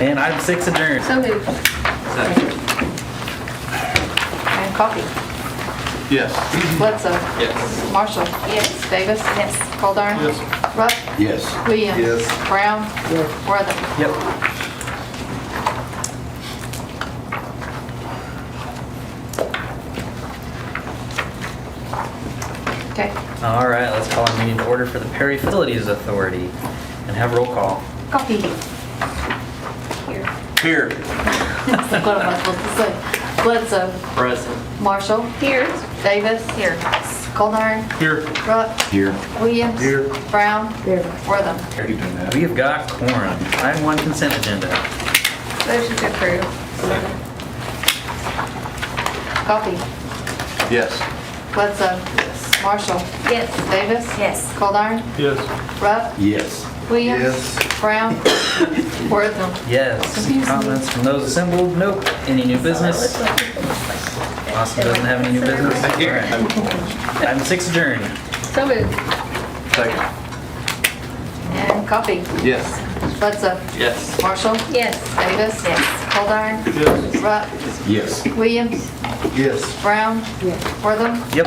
And item 6, adjourn. So moved. Second. And Coffee. Yes. Bledsoe. Yes. Marshall. Yes. Davis. Yes. Goldar. Yes. Rupp. Yes. Williams. Yes. Brown. Yes. Worthing. Yep. Okay. All right, let's call our meeting to order for the Perry Facilities Authority and have roll call. Coffee. Here. Here. What am I supposed to say? Bledsoe. Present. Marshall. Here. Davis. Here. Goldar. Here. Rupp. Here. Williams. Here. Brown. Here. Worthing. We have got quorum. Item 1, consent agenda. Motion to approve? Coffee. Yes. Bledsoe. Marshall. Yes. Davis. Yes. Goldar. Yes. Rupp. Yes. Williams. Yes. Brown. Worthing. Yes. Comments from those assembled? Nope. Any new business? Austin doesn't have any new business? All right. Item 6, adjourn. So moved. Second. And Coffee. Yes. Bledsoe. Yes. Marshall. Yes. Davis. Yes. Goldar. Yes. Rupp. Yes. Williams. Yes. Brown. Yes. Worthing. Yep.